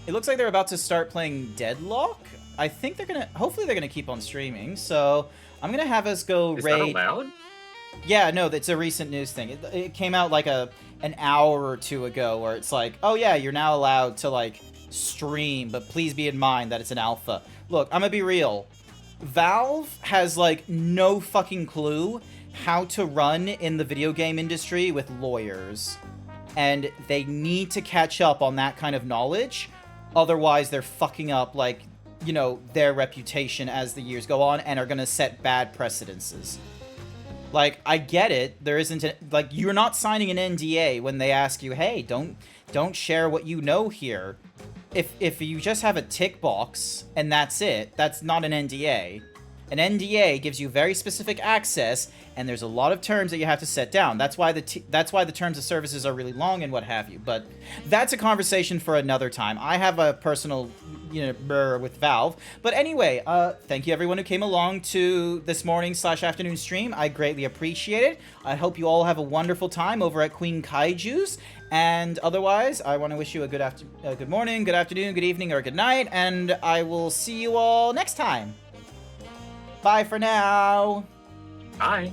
B: It looks like they're about to start playing Deadlock. I think they're gonna... Hopefully they're gonna keep on streaming, so I'm gonna have us go raid...
T: Is that allowed?
B: Yeah, no, it's a recent news thing. It came out like an hour or two ago where it's like, oh yeah, you're now allowed to, like, stream, but please be in mind that it's an alpha. Look, I'm gonna be real. Valve has, like, no fucking clue how to run in the video game industry with lawyers. And they need to catch up on that kind of knowledge. Otherwise, they're fucking up, like, you know, their reputation as the years go on and are gonna set bad precedences. Like, I get it. There isn't like, you're not signing an NDA when they ask you, hey, don't share what you know here. If you just have a tick box and that's it, that's not an NDA. An NDA gives you very specific access, and there's a lot of terms that you have to set down. That's why the terms of services are really long and what have you. But that's a conversation for another time. I have a personal, with Valve. But anyway, thank you everyone who came along to this morning/afternoon stream. I greatly appreciate it. I hope you all have a wonderful time over at Queen Kaiju's. And otherwise, I want to wish you a good morning, good afternoon, good evening, or good night. And I will see you all next time. Bye for now.
T: Bye.